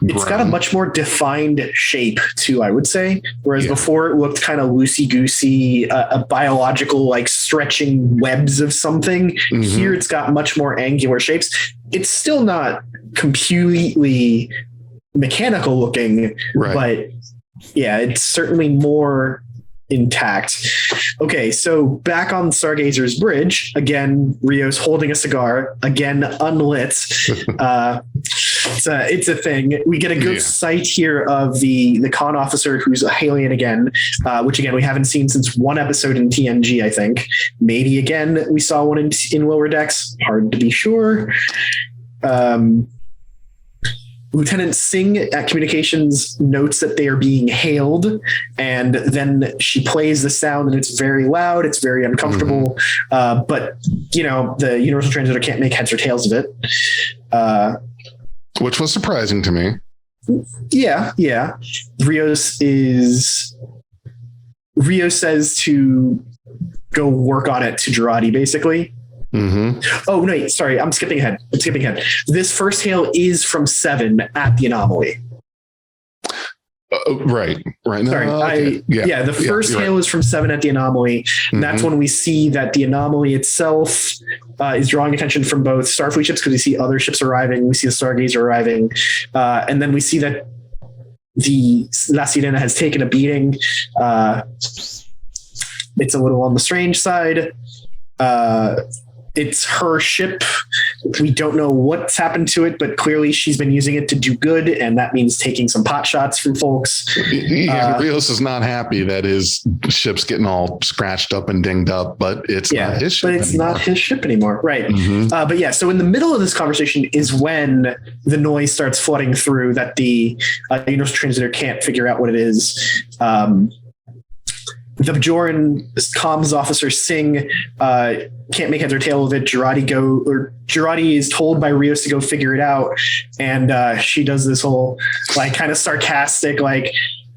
It's got a much more defined shape too, I would say. Whereas before it looked kind of loosey-goosey, a biological, like stretching webs of something. Mm-hmm. Here it's got much more angular shapes. It's still not completely mechanical looking, but yeah, it's certainly more intact. Okay, so back on Stargazer's bridge, again, Rios holding a cigar, again, unlit. It's a thing. We get a good sight here of the con officer who's a Halian again, which again, we haven't seen since one episode in TNG, I think. Maybe again, we saw one in Lower Decks. Hard to be sure. Lieutenant Singh at Communications notes that they are being hailed, and then she plays the sound, and it's very loud. It's very uncomfortable. Mm-hmm. But, you know, the Universal Translator can't make heads or tails of it. Which was surprising to me. Yeah. Rios says to go work on it to Jurati, basically. Mm-hmm. Oh, no, sorry. I'm skipping ahead. This first hail is from 7 at the anomaly. Right. No, Sorry, okay. the first hail is from 7 at the anomaly. And that's when we see that the anomaly itself is drawing attention from both Starfleet ships, because we see other ships arriving. We see the Stargazer arriving. And then we see that the La Sirena has taken a beating. It's a little on the strange side. It's her ship. We don't know what's happened to it, but clearly she's been using it to do good, and that means taking some pot shots from folks. Rios is not happy that his ship's getting all scratched up and dinged up, but it's not his ship. But it's not his ship anymore, right? But so in the middle of this conversation is when the noise starts flooding through that the universal transmitter can't figure out what it is. The Bajoran comms officer Singh can't make heads or tail of it. Jurati is told by Rios to go figure it out, and she does this whole like kind of sarcastic like,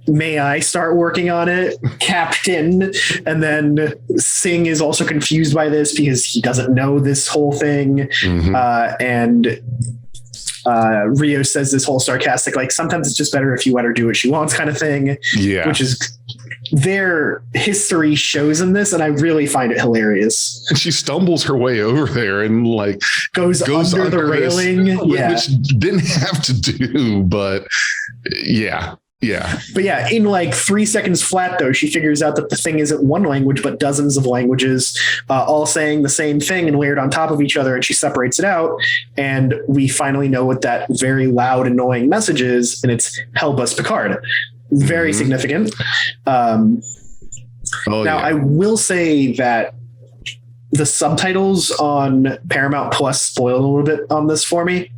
"May I start working on it, Captain?" And then Singh is also confused by this because he doesn't know this whole thing, and Rios says this whole sarcastic like, "Sometimes it's just better if you let her do what she wants," kind of thing. Yeah, which is. Their history shows in this, and I really find it hilarious. And she stumbles her way over there and like goes under the railing, which didn't have to do, but yeah. But in like 3 seconds flat, though, she figures out that the thing isn't one language, but dozens of languages, all saying the same thing and layered on top of each other. And she separates it out. And we finally know what that very loud, annoying message is. And it's "Help us, Picard." Very significant. I will say that the subtitles on Paramount Plus spoiled a little bit on this for me.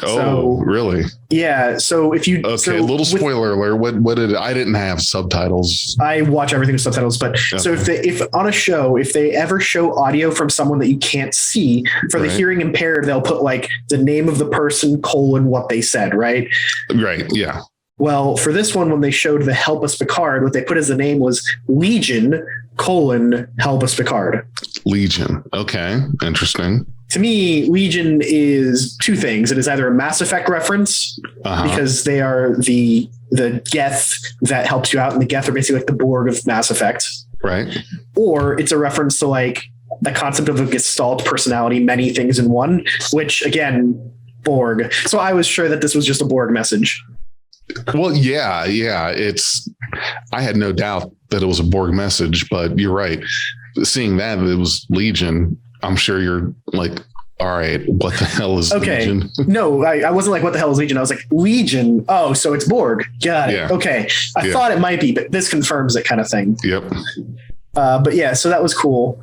Really? Yeah. So if you a little spoiler alert. What did I didn't have subtitles? I watch everything with subtitles, but so if on a show, if they ever show audio from someone that you can't see, for the hearing impaired, they'll put like the name of the person : what they said. Right. Right. Yeah. Well, for this one, when they showed the "Help us, Picard," what they put as the name was Legion : Help us, Picard. Legion. Okay. Interesting. To me, Legion is two things. It is either a Mass Effect reference, because they are the Geth that helps you out, and the Geth are basically like the Borg of Mass Effect. Right. Or it's a reference to like the concept of a Gestalt personality, many things in one, which again, Borg. So I was sure that this was just a Borg message. Well, yeah. I had no doubt that it was a Borg message, but you're right. Seeing that it was Legion, I'm sure you're like, all right, what the hell is Legion? No, I wasn't like, what the hell is Legion? I was like, Legion. Oh, so it's Borg. Got it. Yeah. Okay. I thought it might be, but this confirms it, kind of thing. Yep. So that was cool.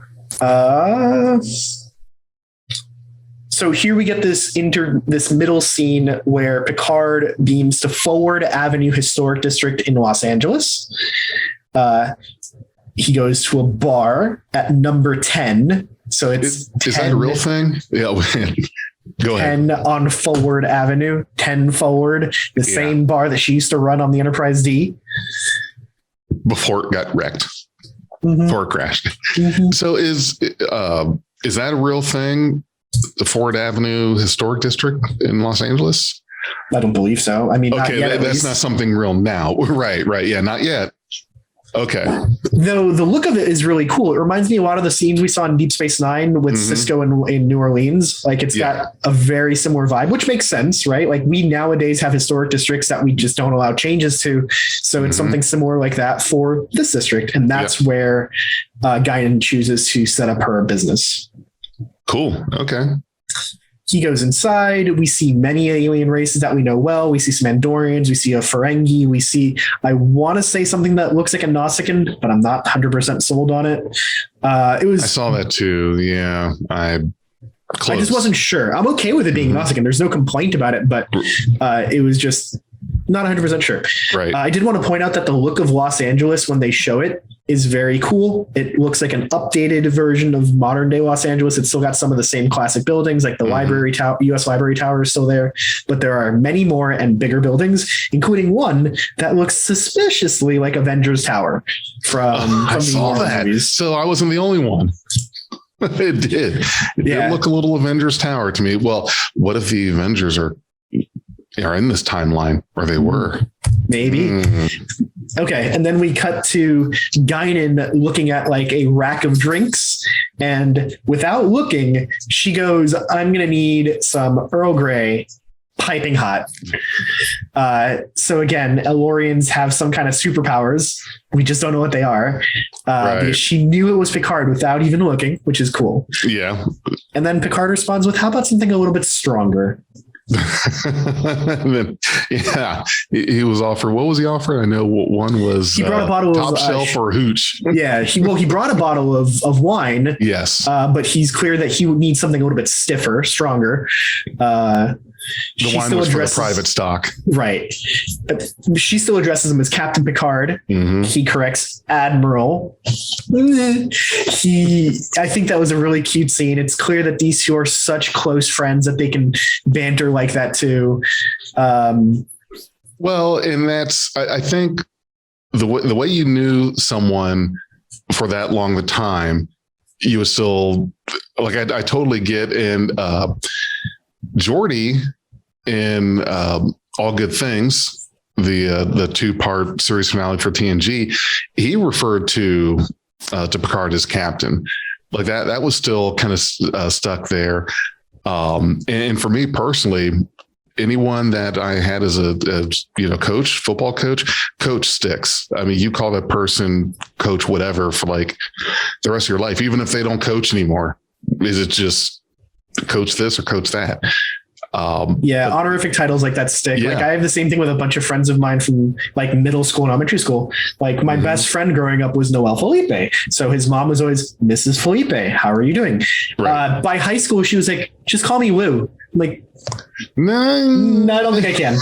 So here we get this middle scene where Picard beams to Forward Avenue Historic District in Los Angeles. He goes to a bar at number 10. So it's is that a real thing? Yeah. Go ahead. 10 on Forward Avenue, 10 Forward, the same bar that she used to run on the Enterprise D. Before it got wrecked. Before it crashed. So is that a real thing? The Forward Avenue Historic District in Los Angeles? I don't believe so. I mean, okay, that's not something real now. Right. Yeah, not yet. Okay. Though the look of it is really cool. It reminds me a lot of the scenes we saw in Deep Space Nine with Cisco in New Orleans. Like it's got a very similar vibe, which makes sense, right? Like we nowadays have historic districts that we just don't allow changes to. So it's something similar like that for this district. And that's where Guinan chooses to set up her business. Cool. Okay. He goes inside. We see many alien races that we know well. We see some Andorians. We see a Ferengi. We see, I want to say something that looks like a Nausicaan, but I'm not 100% sold on it. I saw that too. Yeah. I just wasn't sure. I'm okay with it being Nausicaan. There's no complaint about it, but it was just not 100% sure. Right. I did want to point out that the look of Los Angeles when they show it is very cool. It looks like an updated version of modern day Los Angeles. It's still got some of the same classic buildings, like the library tower, US Library Tower is still there, but there are many more and bigger buildings, including one that looks suspiciously like Avengers Tower from I saw that. Movies. So I wasn't the only one. It did. It did look a little Avengers Tower to me. Well, what if the Avengers are are in this timeline, or they were. Maybe. Okay. And then we cut to Guinan looking at like a rack of drinks. And without looking, she goes, I'm going to need some Earl Grey piping hot. So again, Elorians have some kind of superpowers. We just don't know what they are. Because she knew it was Picard without even looking, which is cool. Yeah. And then Picard responds with, how about something a little bit stronger? Then, yeah, he was offered. What was he offered? I know one was he brought a bottle top of shelf or hooch. Yeah, he brought a bottle of wine. Yes, but he's clear that he would need something a little bit stiffer, stronger. The wine was for the private stock, right? She still addresses him as Captain Picard. Mm-hmm. He corrects Admiral. I think that was a really cute scene. It's clear that these two are such close friends that they can banter like that too. Well, and that's I think the way you knew someone for that long the time, you was still like I totally get. And Jurati in All Good Things, the 2-part series finale for TNG, he referred to Picard as captain. Like that was still kind of stuck there. And for me personally, anyone that I had as a coach, football coach sticks. I mean, you call that person coach whatever for like the rest of your life, even if they don't coach anymore. Is it just coach this or coach that? Honorific titles like that stick. Yeah. Like I have the same thing with a bunch of friends of mine from like middle school and elementary school. Like my best friend growing up was Noelle Felipe. So his mom was always Mrs. Felipe. How are you doing? Right. By high school, she was like, just call me Lou. I'm like, no, I don't think I can.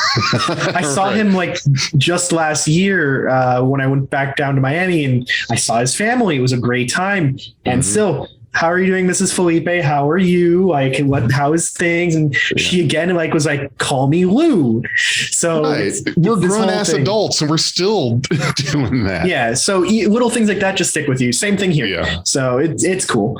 I saw him like just last year when I went back down to Miami and I saw his family. It was a great time. And still, how are you doing, Mrs. Felipe? How are you? Like, how is things? And she again, like, was like, call me Lou. So we're grown ass adults and we're still doing that. Yeah. So little things like that just stick with you. Same thing here. Yeah. So it's cool.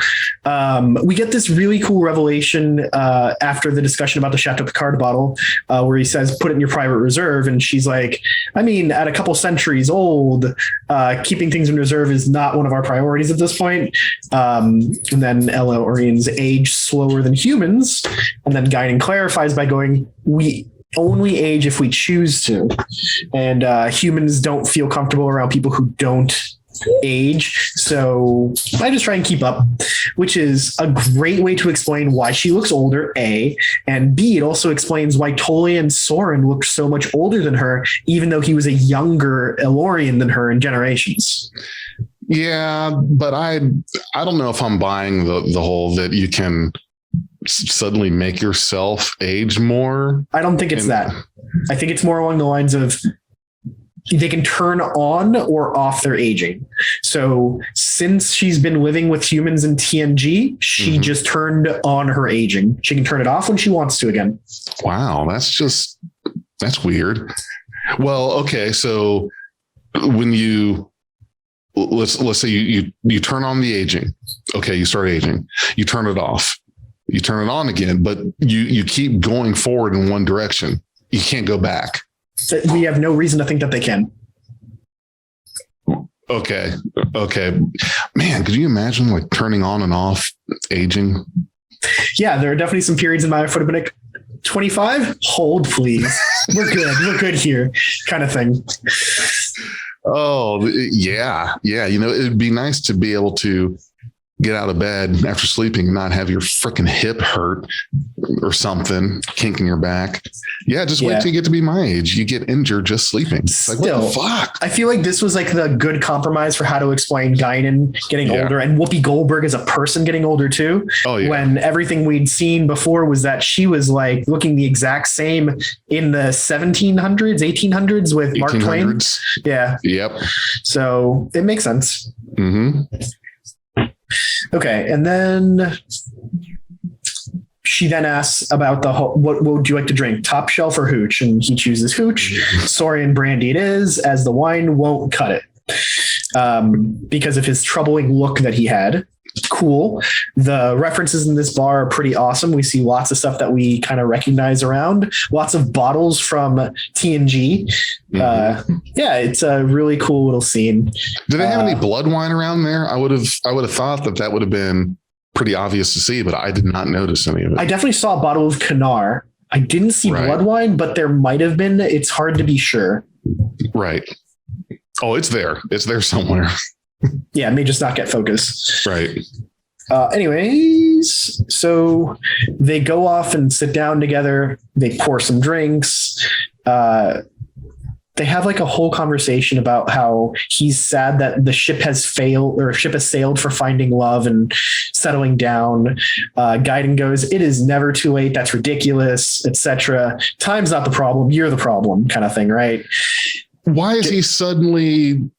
We get this really cool revelation after the discussion about the Chateau Picard bottle, where he says, put it in your private reserve. And she's like, I mean, at a couple centuries old, keeping things in reserve is not one of our priorities at this point. And then Elorians age slower than humans. And then Guinan clarifies by going, we only age if we choose to. And humans don't feel comfortable around people who don't age. So I just try and keep up, which is a great way to explain why she looks older, A, and B, it also explains why Toli and Soren look so much older than her, even though he was a younger Elorian than her in generations. Yeah, but I don't know if I'm buying the whole that you can suddenly make yourself age more. I don't think it's that. I think it's more along the lines of they can turn on or off their aging. So since she's been living with humans in TNG, she just turned on her aging. She can turn it off when she wants to again. Wow, that's weird. Well, okay, so when you let's say you turn on the aging. Okay, you start aging. You turn it off. You turn it on again, but you keep going forward in one direction. You can't go back. We have no reason to think that they can. Okay. Man, could you imagine like turning on and off aging? Yeah, there are definitely some periods in my life would have been like 25. Hold, please. We're good. We're good here, kind of thing. Oh, yeah. It'd be nice to be able to get out of bed after sleeping and not have your freaking hip hurt or something, kink in your back. Yeah, just wait till you get to be my age. You get injured just sleeping. It's like, what the fuck? I feel like this was like the good compromise for how to explain Guinan getting older and Whoopi Goldberg as a person getting older too. Oh, yeah. When everything we'd seen before was that she was like looking the exact same in the 1700s, 1800s with Mark Twain. Yeah. Yep. So it makes sense. Mm-hmm. Okay, and then she then asks about what would you like to drink, top shelf or hooch? And he chooses hooch. Saurian brandy it is, as the wine won't cut it because of his troubling look that he had. cool. The references in this bar are pretty awesome. We see lots of stuff that we kind of recognize around, lots of bottles from TNG. Yeah, it's a really cool little scene. Do they have any blood wine around there? I would have thought that would have been pretty obvious to see, but I did not notice any of it. I definitely saw a bottle of Canar. I didn't see blood wine, but there might have been. It's hard to be sure. Right. Oh, it's there. It's there somewhere. Yeah, it may just not get focused. Right. Anyways, so they go off and sit down together. They pour some drinks. They have like a whole conversation about how he's sad that the ship has failed, or ship has sailed for finding love and settling down. Gaiden goes, "It is never too late. That's ridiculous," etc. Time's not the problem. You're the problem, kind of thing, right? Why is he suddenly?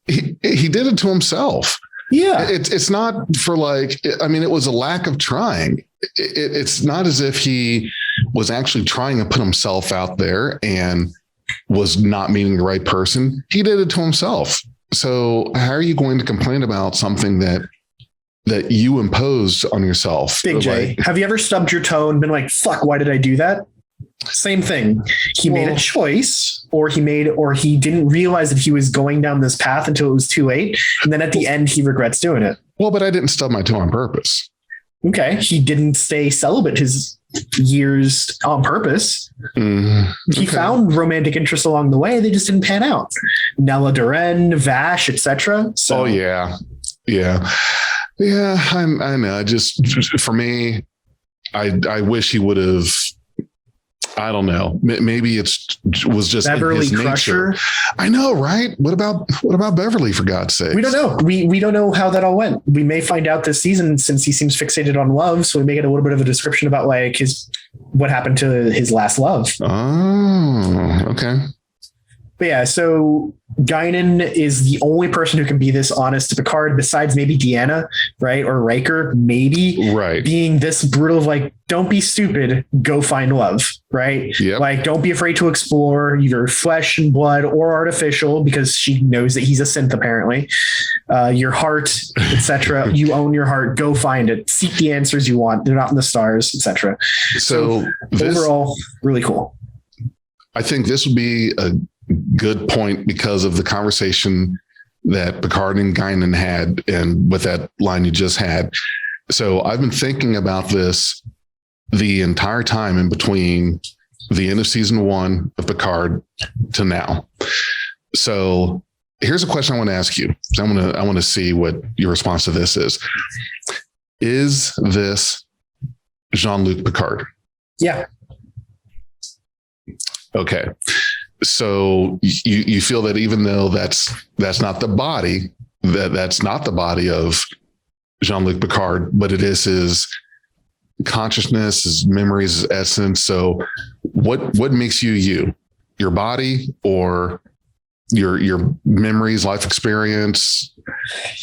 He did it to himself. Yeah, it's not for like. I mean, it was a lack of trying. It's not as if he was actually trying to put himself out there and was not meeting the right person. He did it to himself. So how are you going to complain about something that you imposed on yourself? Big J, have you ever stubbed your toe and been like, "Fuck, why did I do that?" Same thing. He made a choice, or he didn't realize that he was going down this path until it was too late. And then at the end, he regrets doing it. Well, but I didn't stub my toe on purpose. Okay. He didn't stay celibate his years on purpose. He found romantic interests along the way. They just didn't pan out. Nella Duren, Vash, etc. So, oh yeah. I know. Just for me, I wish he would have. I don't know. Maybe was just Beverly in his Crusher. Nature. I know, right? What about Beverly, for God's sake? We don't know. We don't know how that all went. We may find out this season, since he seems fixated on love. So we may get a little bit of a description about like what happened to his last love. Oh, okay. But yeah, so Guinan is the only person who can be this honest to Picard, besides maybe Deanna, right? Or Riker, maybe. Right. Being this brutal of like, don't be stupid, go find love, right? Yep. Like, don't be afraid to explore either flesh and blood or artificial, because she knows that he's a synth, apparently. Your heart, etc. You own your heart, go find it. Seek the answers you want. They're not in the stars, etc. So overall, really cool. I think this would be a good point because of the conversation that Picard and Guinan had, and with that line you just had. So I've been thinking about this the entire time in between the end of season 1 of Picard to now. So here's a question I want to ask you. I want to see what your response to this is. Is this Jean-Luc Picard? Yeah. Okay. So you feel that even though that's not the body, that's not the body of Jean-Luc Picard, but it is his consciousness, his memories, his essence. So what makes you? Your body or your memories, life experience?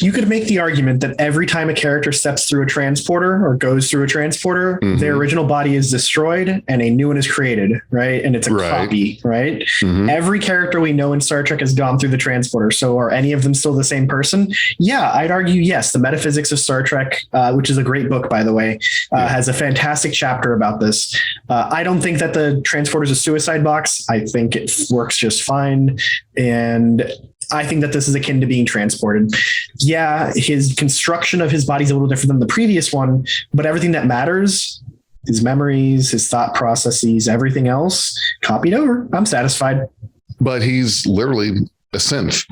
You could make the argument that every time a character steps through a transporter or goes through a transporter, their original body is destroyed and a new one is created, right? And it's a copy, right? Every character we know in Star Trek has gone through the transporter. So are any of them still the same person? Yeah, I'd argue yes. The Metaphysics of Star Trek, which is a great book, by the way, has a fantastic chapter about this. I don't think that the transporter is a suicide box. I think it works just fine. And I think that this is akin to being transported. Yeah, his construction of his body is a little different than the previous one, but everything that matters, his memories, his thought processes, everything else, copied over. I'm satisfied. But he's literally a synth.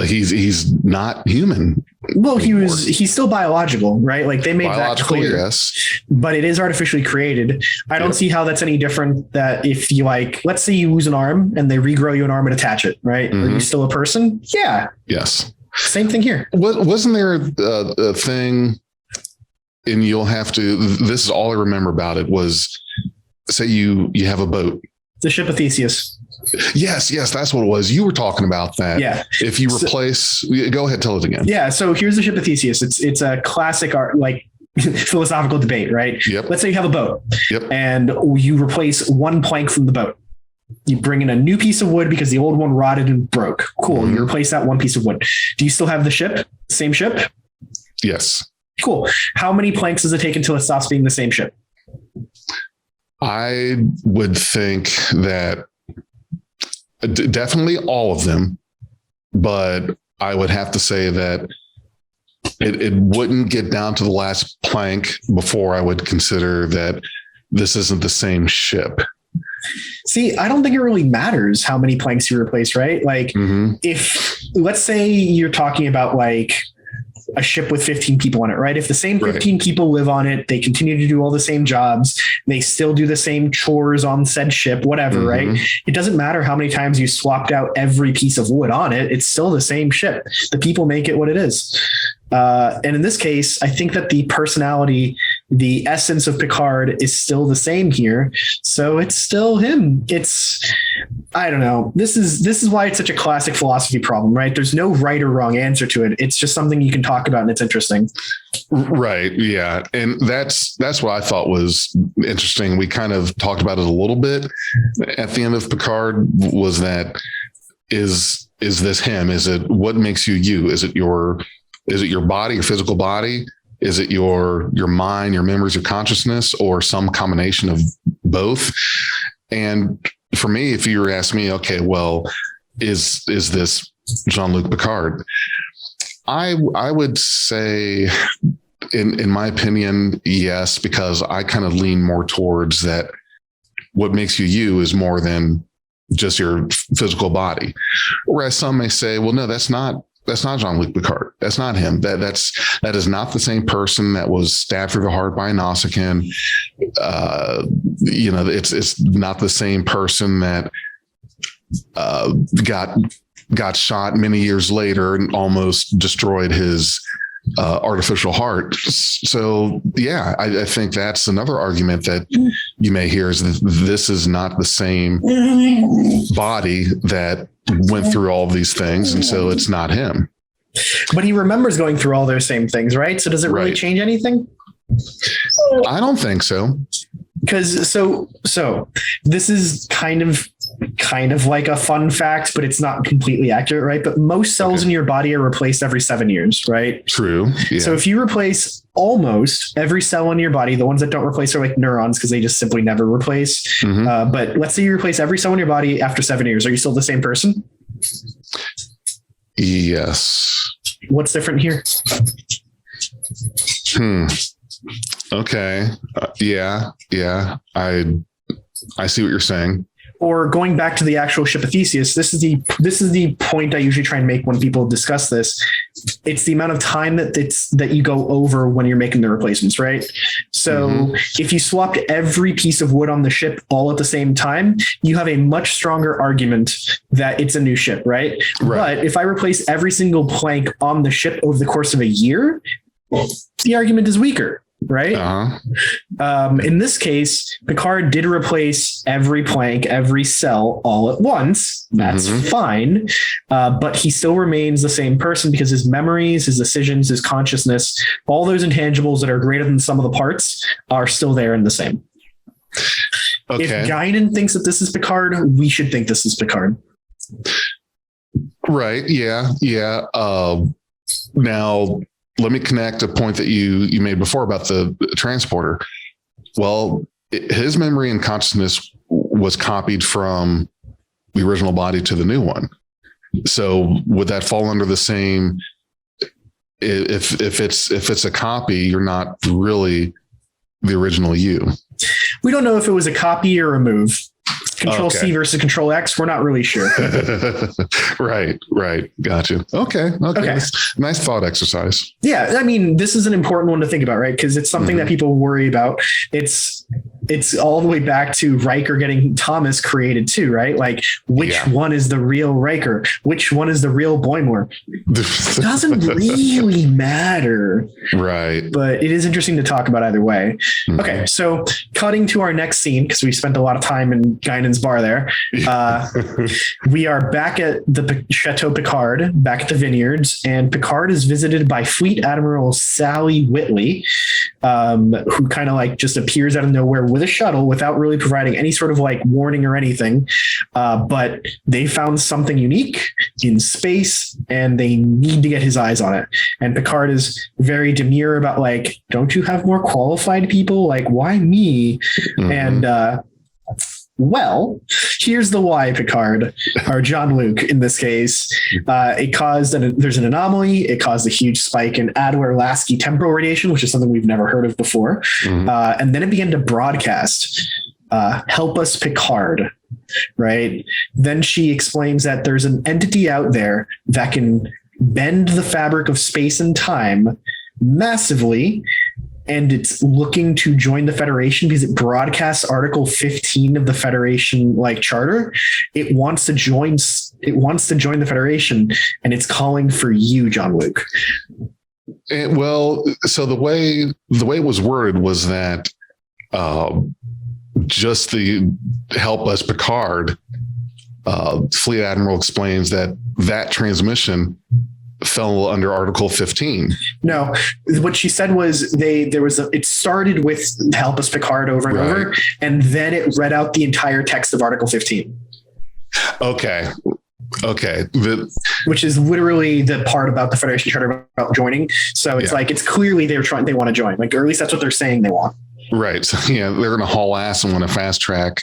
He's not human. Well, he's still biological, right? Like they made that clear. Yes. But it is artificially created. I don't see how that's any different that if you let's say you lose an arm and they regrow you an arm and attach it, right? Are you still a person? Yeah. Yes. Same thing here. Wasn't there a thing, and you'll have to, this is all I remember about it, was say you have a boat. The ship of Theseus. Yes, that's what it was. You were talking about that. Yeah. If you replace, go ahead, tell it again. Yeah. So here's the ship of Theseus. It's a classic art, philosophical debate, right? Yep. Let's say you have a boat. Yep. And you replace one plank from the boat. You bring in a new piece of wood because the old one rotted and broke. Cool. You replace that one piece of wood. Do you still have the ship? Same ship? Yes. Cool. How many planks does it take until it stops being the same ship? I would think that definitely all of them, but I would have to say that it wouldn't get down to the last plank before I would consider that this isn't the same ship. See, I don't think it really matters how many planks you replace, right? Like if, let's say you're talking about like a ship with 15 people on it, right? If the same 15 people live on it, they continue to do all the same jobs, they still do the same chores on said ship, whatever, right? It doesn't matter how many times you swapped out every piece of wood on it. It's still the same ship. The people make it what it is. And in this case, I think that the personality, the essence of Picard is still the same here. So it's still him. I don't know. This is why it's such a classic philosophy problem, right? There's no right or wrong answer to it. It's just something you can talk about and it's interesting. Right. Yeah. And that's what I thought was interesting. We kind of talked about it a little bit at the end of Picard, was that is this him? Is it what makes you you? Is it your body, your physical body? Is it your mind, your memories, your consciousness, or some combination of both? And for me, if you were to ask me, okay, well, is this Jean-Luc Picard? I would say, in my opinion, yes, because I kind of lean more towards that. What makes you you is more than just your physical body. Whereas some may say, well, no, that's not Jean-Luc Picard. That's not him. That is not the same person that was stabbed through the heart by a Nausicaan. It's not the same person that got shot many years later and almost destroyed his artificial heart. So yeah, I think that's another argument that you may hear, is that this is not the same body that went through all of these things, and so it's not him. But he remembers going through all those same things, right? So does it really change anything? I don't think so. Because so this is kind of like a fun fact, but it's not completely accurate, right? But most cells in your body are replaced every 7 years, right? True. Yeah. So if you replace almost every cell in your body, the ones that don't replace are like neurons, because they just simply never replace. But let's say you replace every cell in your body after 7 years. Are you still the same person? Yes. What's different here? Okay. Yeah. I see what you're saying. Or going back to the actual ship of Theseus, this is the point I usually try and make when people discuss this. It's the amount of time that you go over when you're making the replacements, right? So if you swapped every piece of wood on the ship all at the same time, you have a much stronger argument that it's a new ship, right? But if I replace every single plank on the ship over the course of a year, the argument is weaker. Right. In this case, Picard did replace every plank, every cell all at once. That's fine. But he still remains the same person, because his memories, his decisions, his consciousness, all those intangibles that are greater than the sum of the parts are still there and the same. Okay. If Guinan thinks that this is Picard, we should think this is Picard. Right. Yeah. Now, let me connect a point that you made before about the transporter. Well, his memory and consciousness was copied from the original body to the new one. So would that fall under the same? If it's a copy, you're not really the original you. We don't know if it was a copy or a move. Control C versus Control X. We're not really sure. Right. Gotcha. Okay. Nice thought exercise. Yeah. I mean, this is an important one to think about, right? Because it's something that people worry about. It's all the way back to Riker getting Thomas created too, right? Like, which one is the real Riker? Which one is the real Boimler? Doesn't really matter. Right. But it is interesting to talk about either way. Okay. So cutting to our next scene, because we spent a lot of time in Guinan's bar there. We are back at the Chateau Picard, back at the vineyards, and Picard is visited by Fleet Admiral Sally Whitley. who kind of like just appears out of nowhere with a shuttle without really providing any sort of like warning or anything. But they found something unique in space and they need to get his eyes on it. And Picard is very demure about like, don't you have more qualified people? Like, why me? Mm-hmm. And, well, here's the why, Picard, or Jean-Luc in this case. There's an anomaly. It caused a huge spike in Adler-Lasky temporal radiation, which is something we've never heard of before. Mm-hmm. And then it began to broadcast, help us, Picard, right? Then she explains that there's an entity out there that can bend the fabric of space and time massively, and it's looking to join the Federation because it broadcasts Article 15 of the Federation like charter. It wants to join the Federation, and it's calling for you, Jean-Luc. Well, so the way it was worded was that just the help us Picard, Fleet Admiral explains that transmission fell under Article 15. No, what she said was it started with help us Picard over and over, and then it read out the entire text of Article 15. Okay. Which is literally the part about the Federation Charter about joining. So it's like, it's clearly they want to join, like, or at least that's what they're saying they want. Right. So yeah, they're going to haul ass and want to fast track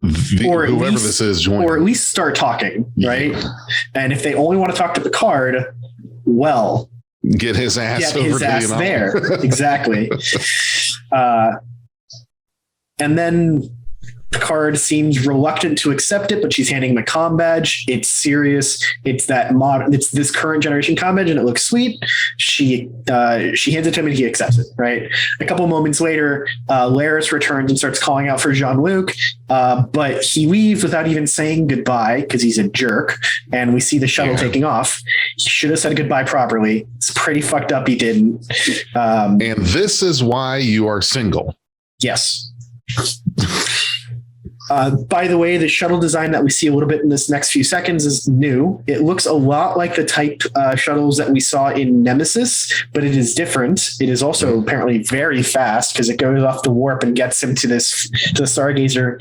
whoever this is joining. Or at least start talking, right? Yeah. And if they only want to talk to Picard, well, get his ass there. Exactly. And then Picard seems reluctant to accept it, but she's handing him a comm badge. It's serious. It's this current generation comm badge, and it looks sweet. She hands it to him, and he accepts it. Right. A couple moments later, Laris returns and starts calling out for Jean-Luc, but he leaves without even saying goodbye because he's a jerk. And we see the shuttle taking off. He should have said goodbye properly. It's pretty fucked up. He didn't. And this is why you are single. Yes. By the way, the shuttle design that we see a little bit in this next few seconds is new. It looks a lot like the type shuttles that we saw in Nemesis, but it is different. It is also apparently very fast because it goes off the warp and gets him to the Stargazer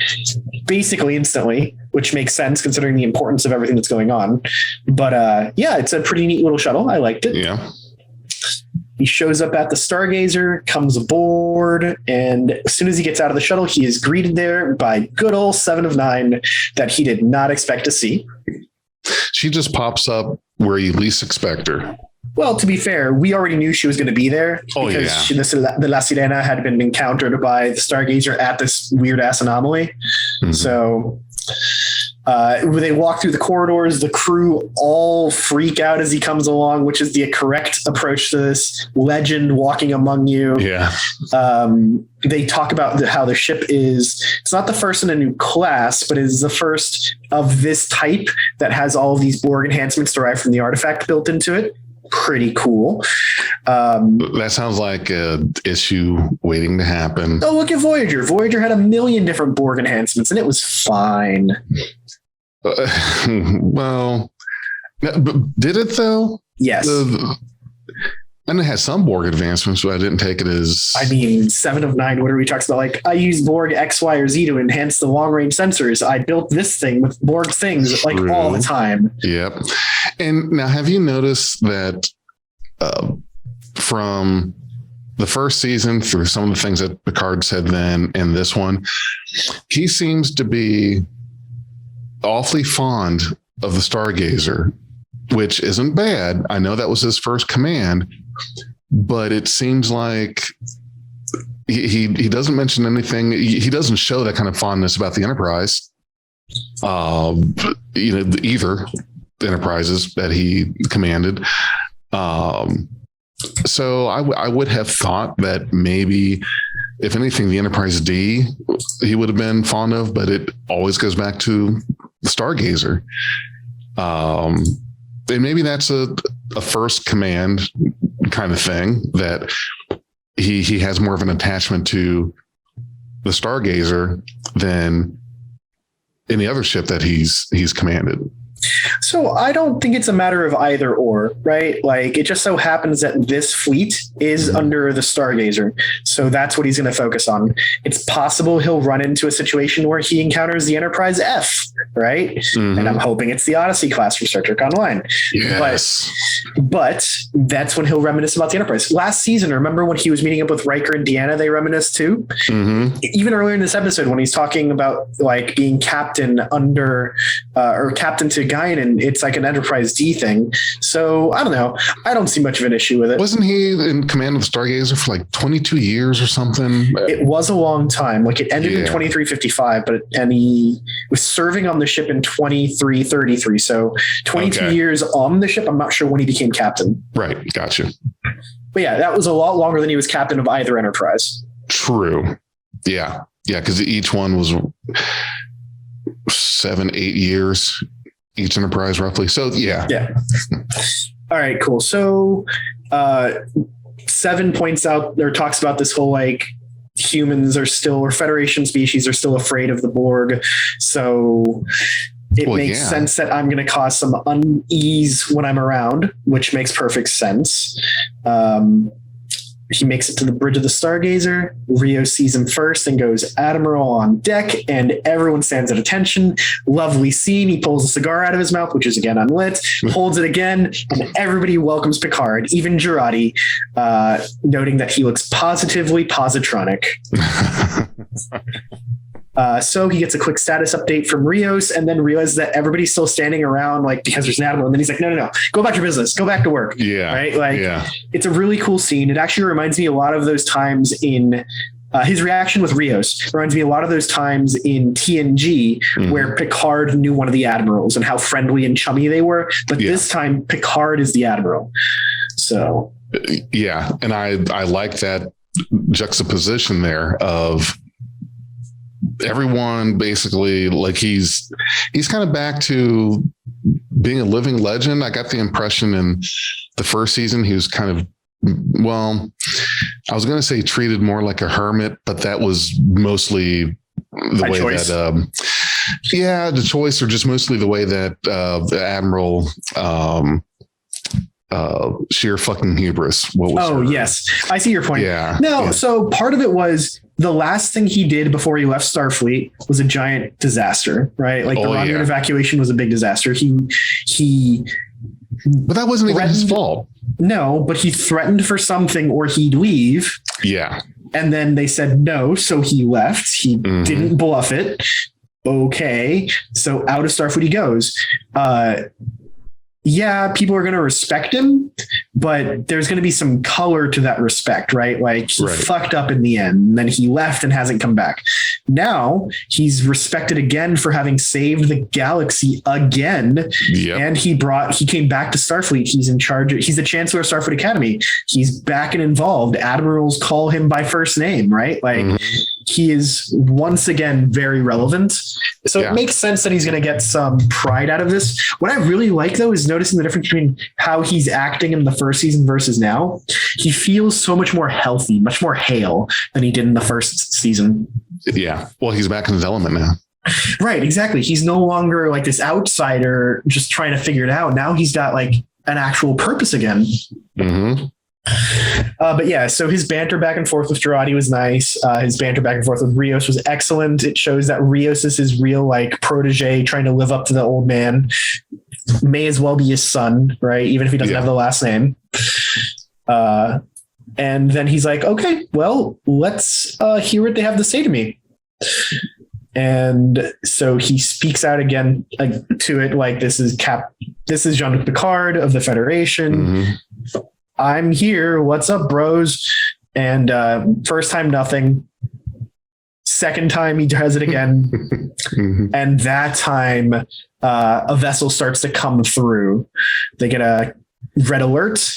basically instantly, which makes sense considering the importance of everything that's going on. But yeah, it's a pretty neat little shuttle. I liked it. Yeah. He shows up at the Stargazer, comes aboard, and as soon as he gets out of the shuttle, he is greeted there by good old 7 of 9 that he did not expect to see. She just pops up where you least expect her. Well, to be fair, we already knew she was going to be there because the La Sirena had been encountered by the Stargazer at this weird-ass anomaly. Mm-hmm. So when they walk through the corridors, the crew all freak out as he comes along, which is the correct approach to this legend walking among you. Yeah. They talk about how the ship it's not the first in a new class, but it is the first of this type that has all of these Borg enhancements derived from the artifact built into it. Pretty cool. That sounds like an issue waiting to happen. Oh, look at Voyager. Voyager had a million different Borg enhancements, and it was fine. Well, did it though? Yes. And it has some Borg advancements, but I didn't take it as... I mean, 7 of 9, whatever he talks about, like, I use Borg X, Y, or Z to enhance the long-range sensors. I built this thing with Borg things, like, all the time. Yep. And now, have you noticed that from the first season through some of the things that Picard said then and this one, he seems to be awfully fond of the Stargazer, which isn't bad. I know that was his first command, but it seems like he doesn't mention anything. He doesn't show that kind of fondness about the Enterprise. Either Enterprises that he commanded. So I would have thought that maybe, if anything, the Enterprise D he would have been fond of, but it always goes back to the Stargazer. And maybe that's a first command kind of thing, that he has more of an attachment to the Stargazer than any other ship that he's commanded. So I don't think it's a matter of either or, right? Like it just so happens that this fleet is under the Stargazer. So that's what he's going to focus on. It's possible he'll run into a situation where he encounters the Enterprise F, right? Mm-hmm. And I'm hoping it's the Odyssey class from Star Trek Online. Yes. But that's when he'll reminisce about the Enterprise. Last season, remember when he was meeting up with Riker and Deanna, they reminisced too? Mm-hmm. Even earlier in this episode, when he's talking about like being captain under or captain to Guinan, it's like an Enterprise D thing. So I don't know. I don't see much of an issue with it. Wasn't he in command of the Stargazer for like 22 years or something? It was a long time. Like it ended in 2355, and he was serving on the ship in 2333. So 22 years on the ship. I'm not sure when he became captain. Right. Gotcha. But yeah, that was a lot longer than he was captain of either Enterprise. True. Yeah. Yeah. Because each one was 7-8 years. Each Enterprise roughly. So yeah. All right, cool. So 7 points out or talks about this whole like humans are still, or Federation species are still afraid of the Borg. So it makes sense that I'm going to cause some unease when I'm around, which makes perfect sense. He makes it to the bridge of the Stargazer. Rios sees him first and goes, "Admiral on deck," and everyone stands at attention. Lovely scene. He pulls a cigar out of his mouth, which is again unlit, holds it again, and everybody welcomes Picard, even Jurati, noting that he looks positively positronic. So he gets a quick status update from Rios and then realizes that everybody's still standing around like because there's an admiral. And then he's like, no, go about your business. Go back to work. Yeah. Right. Like it's a really cool scene. It actually reminds me a lot of those times in his reaction with Rios reminds me a lot of those times in TNG where Picard knew one of the admirals and how friendly and chummy they were. But this time Picard is the admiral. So. Yeah. And I like that juxtaposition there of everyone basically like he's kind of back to being a living legend. I got the impression in the first season he was kind of, well, I was going to say treated more like a hermit, but that was mostly the way choice. The choice, or just mostly the way that the Admiral sheer fucking hubris. Yes. I see your point. Yeah. So part of it was the last thing he did before he left Starfleet was a giant disaster, right? Like the Romulan evacuation was a big disaster. But that wasn't even his fault. No, but he threatened for something or he'd leave. Yeah. And then they said no, so he left. He didn't bluff it. Okay. So out of Starfleet he goes. People are going to respect him, but there's going to be some color to that respect, right? Like he fucked up in the end, and then he left and hasn't come back. Now he's respected again for having saved the galaxy again. Yep. And he came back to Starfleet. He's in charge. He's the Chancellor of Starfleet Academy. He's back and involved. Admirals call him by first name, right? Like he is once again very relevant. So it makes sense that he's going to get some pride out of this. What I really like though is noticing the difference between how he's acting in the first season versus now. He feels so much more healthy, much more hale than he did in the first season. Yeah. Well, he's back in his element now. Right. Exactly. He's no longer like this outsider just trying to figure it out. Now he's got like an actual purpose again. So his banter back and forth with Jurati was nice. His banter back and forth with Rios was excellent. It shows that Rios is his real like protege trying to live up to the old man. May as well be his son, right? Even if he doesn't have the last name. And then he's like, okay, well, let's hear what they have to say to me. And so he speaks out again to it like this is Jean-Luc Picard of the Federation. I'm here. What's up, bros? And first time, nothing. Second time, he does it again. And that time, a vessel starts to come through. They get a red alert,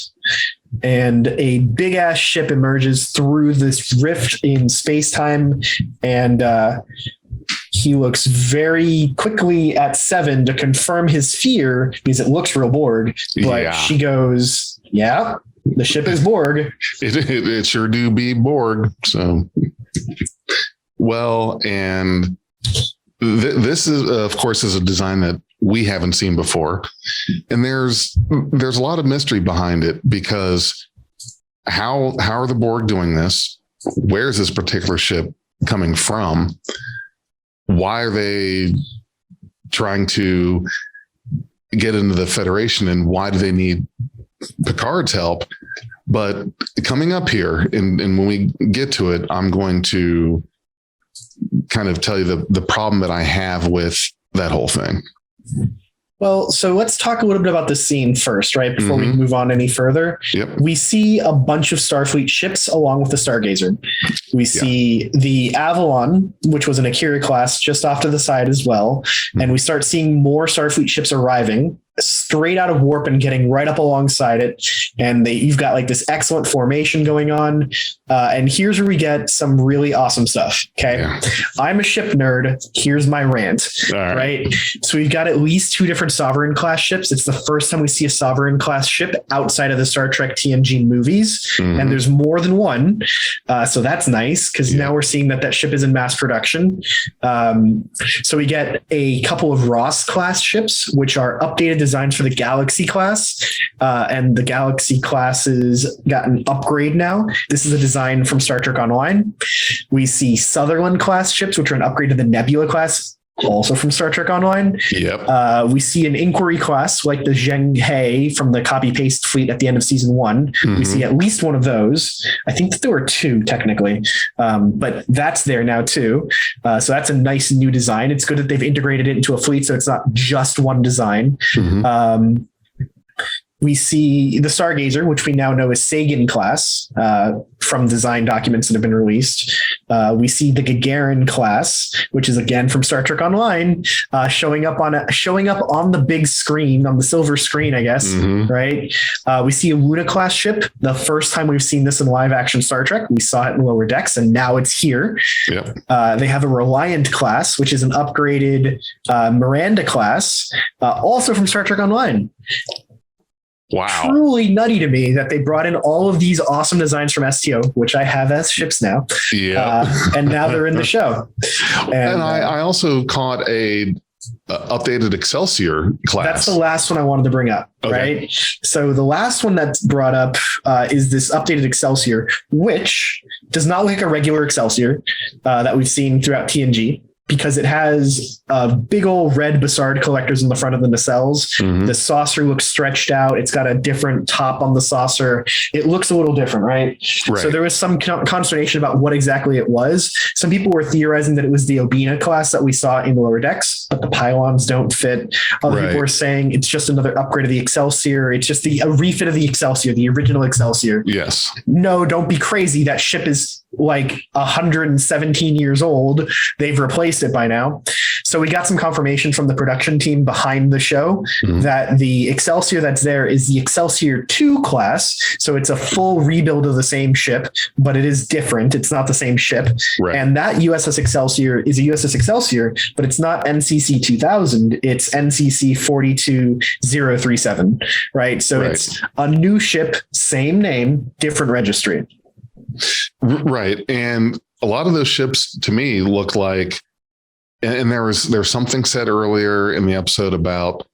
and a big ass ship emerges through this rift in space-time. And he looks very quickly at Seven to confirm his fear because it looks real Borg. But she goes, yeah. The ship is Borg. It sure do be Borg. So, well, and this is, of course, is a design that we haven't seen before. And there's a lot of mystery behind it, because how are the Borg doing this? Where is this particular ship coming from? Why are they trying to get into the Federation, and why do they need Picard's help? But coming up here, and when we get to it, I'm going to kind of tell you the problem that I have with that whole thing. Well, so let's talk a little bit about the scene first, right? Before we move on any further. Yep. We see a bunch of Starfleet ships along with the Stargazer. We see the Avalon, which was an Akira class, just off to the side as well. And we start seeing more Starfleet ships arriving straight out of warp and getting right up alongside it. And you've got like this excellent formation going on. And here's where we get some really awesome stuff. Okay. Yeah. I'm a ship nerd. Here's my rant. Right. So we've got at least 2 different Sovereign class ships. It's the first time we see a Sovereign class ship outside of the Star Trek TNG movies. And there's more than one. So that's nice, because now we're seeing that ship is in mass production. So we get a couple of Ross class ships, which are updated designs for the Galaxy class. And the Galaxy class has got an upgrade now. This is a design from Star Trek Online. We see Sutherland class ships, which are an upgrade to the Nebula class, also from Star Trek Online. Yep. We see an Inquiry class like the Zheng He from the copy paste fleet at the end of season 1. We see at least one of those. I think that there were 2 technically, but that's there now too. So that's a nice new design. It's good that they've integrated it into a fleet, so it's not just one design. We see the Stargazer, which we now know is Sagan class from design documents that have been released. We see the Gagarin class, which is again from Star Trek Online, showing up on the big screen, on the silver screen, I guess. Right. We see a Luna class ship. The first time we've seen this in live action Star Trek, we saw it in Lower Decks, and now it's here. Yep. They have a Reliant class, which is an upgraded Miranda class, also from Star Trek Online. Wow. Truly nutty to me that they brought in all of these awesome designs from STO, which I have as ships now. Yeah. And now they're in the show. And I also caught a updated Excelsior class. That's the last one I wanted to bring up. Okay. Right. So the last one that's brought up is this updated Excelsior, which does not look like a regular Excelsior that we've seen throughout TNG, because it has big old red Bassard collectors in the front of the nacelles. The saucer looks stretched out. It's got a different top on the saucer. It looks a little different, right? So there was some consternation about what exactly it was. Some people were theorizing that it was the Obina class that we saw in the Lower Decks, but the pylons don't fit. Other people were saying it's just another upgrade of the Excelsior. It's just a refit of the Excelsior, the original Excelsior. Yes. No, don't be crazy. That ship is like 117 years old. They've replaced it by now. So we got some confirmation from the production team behind the show that the Excelsior that's there is the Excelsior 2 class. So it's a full rebuild of the same ship, but it is different. It's not the same ship. And that USS Excelsior is a USS Excelsior, but it's not NCC 2000. It's NCC 42037, right? So it's a new ship, same name, different registry. Right. And a lot of those ships to me look like, and there's something said earlier in the episode about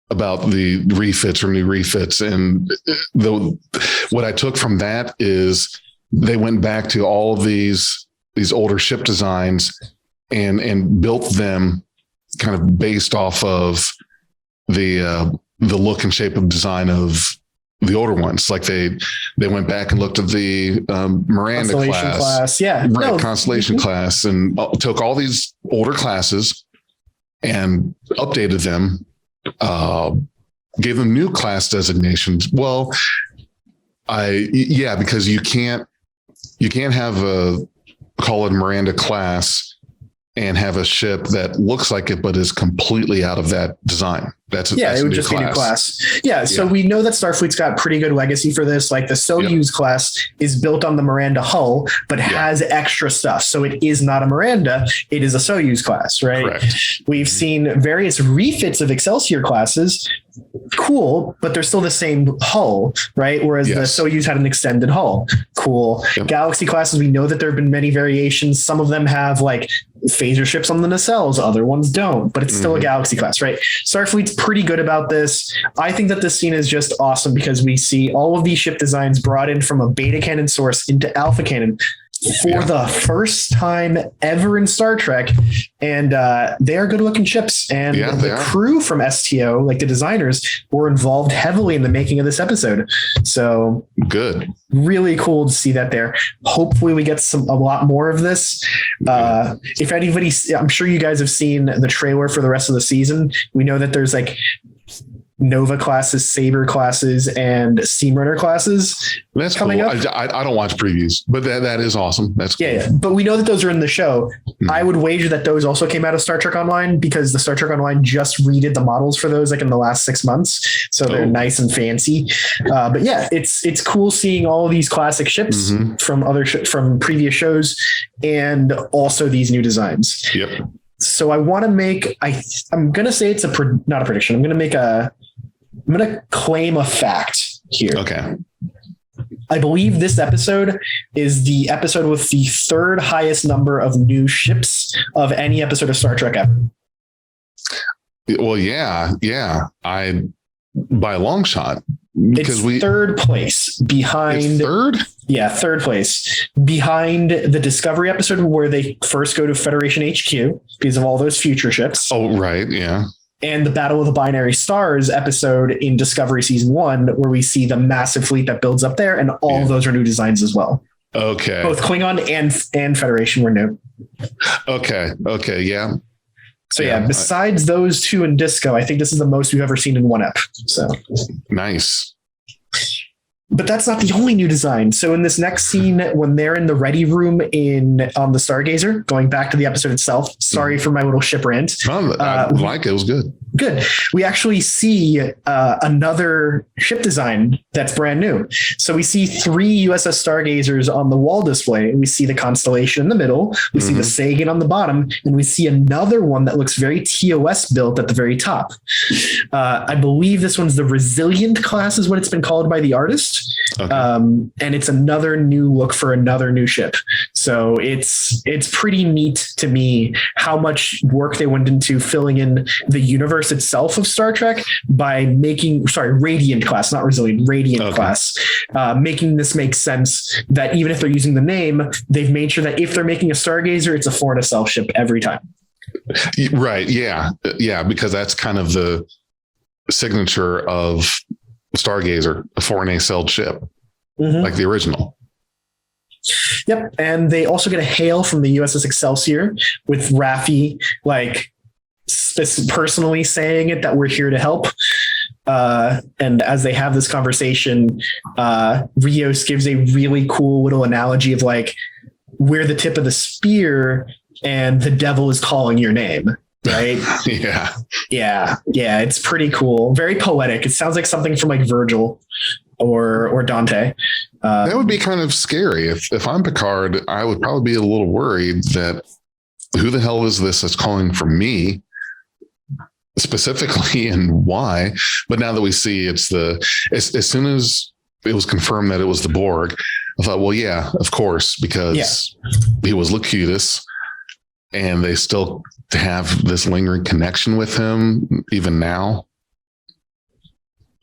the refits or new refits. And what I took from that is they went back to all of these older ship designs and built them kind of based off of the look and shape of design of the older ones. Like they went back and looked at the Miranda class. Constellation class, and took all these older classes and updated them, gave them new class designations. Well, because you can't have call it Miranda class and have a ship that looks like it, but is completely out of that design. It would just be a new class. So we know that Starfleet's got pretty good legacy for this. Like the Soyuz class is built on the Miranda hull, but has extra stuff. So it is not a Miranda. It is a Soyuz class, right? Correct. We've seen various refits of Excelsior classes. Cool, but they're still the same hull, right? Whereas the Soyuz had an extended hull. Cool. Galaxy classes, we know that there have been many variations. Some of them have like phaser ships on the nacelles, other ones don't, but it's still a Galaxy class, right? Starfleet's pretty good about this. I think that this scene is just awesome because we see all of these ship designs brought in from a beta canon source into alpha canon for the first time ever in Star Trek. And they are good looking ships. And the crew from STO, like the designers, were involved heavily in the making of this episode. So good. Really cool to see that there. Hopefully we get a lot more of this. If anybody, I'm sure you guys have seen the trailer for the rest of the season. We know that there's like Nova classes, Saber classes, and Steamrunner classes. That's coming cool. Up. I don't watch previews, but that is awesome. That's cool. Yeah. But we know that those are in the show. I would wager that those also came out of Star Trek Online because the Star Trek Online just redid the models for those like in the last 6 months, so they're nice and fancy. But yeah, it's cool seeing all of these classic ships from previous shows and also these new designs. Yep. So I want to make. I'm gonna say it's not a prediction. I'm gonna claim a fact here. Okay. I believe this episode is the episode with the third highest number of new ships of any episode of Star Trek ever. Well, yeah. By a long shot. Because it's third place behind third? Yeah, third place behind the Discovery episode where they first go to Federation HQ because of all those future ships. Oh, right. Yeah. And the Battle of the Binary Stars episode in Discovery Season 1, where we see the massive fleet that builds up there. And all of those are new designs as well. Okay. Both Klingon and Federation were new. Okay. Yeah. So besides those two in Disco, I think this is the most we've ever seen in one ep. So nice. But that's not the only new design. So in this next scene, when they're in the ready room on the Stargazer, going back to the episode itself, sorry for my little ship rant. I like it. It was good. Good. We actually see another ship design that's brand new. So we see 3 USS Stargazers on the wall display. We see the Constellation in the middle. We see the Sagan on the bottom. And we see another one that looks very TOS built at the very top. I believe this one's the Resilient class is what it's been called by the artist. Okay. And it's another new look for another new ship. So it's pretty neat to me how much work they went into filling in the universe itself of Star Trek by Radiant class, not Resilient, Radiant class, making this make sense that even if they're using the name, they've made sure that if they're making a Stargazer, it's a foreign nacelle ship every time. Right. Yeah. Yeah. Because that's kind of the signature of Stargazer, a foreign nacelle ship, like the original. Yep. And they also get a hail from the USS Excelsior with Raffi, like personally saying it, that we're here to help. And as they have this conversation, Rios gives a really cool little analogy of like, we're the tip of the spear and the devil is calling your name. Right. Yeah. It's pretty cool. Very poetic. It sounds like something from like Virgil or Dante. That would be kind of scary. If I'm Picard, I would probably be a little worried that who the hell is this that's calling for me specifically and why? But now that we see as soon as it was confirmed that it was the Borg, I thought, well, yeah, of course, because he was Locutus and they still have this lingering connection with him even now.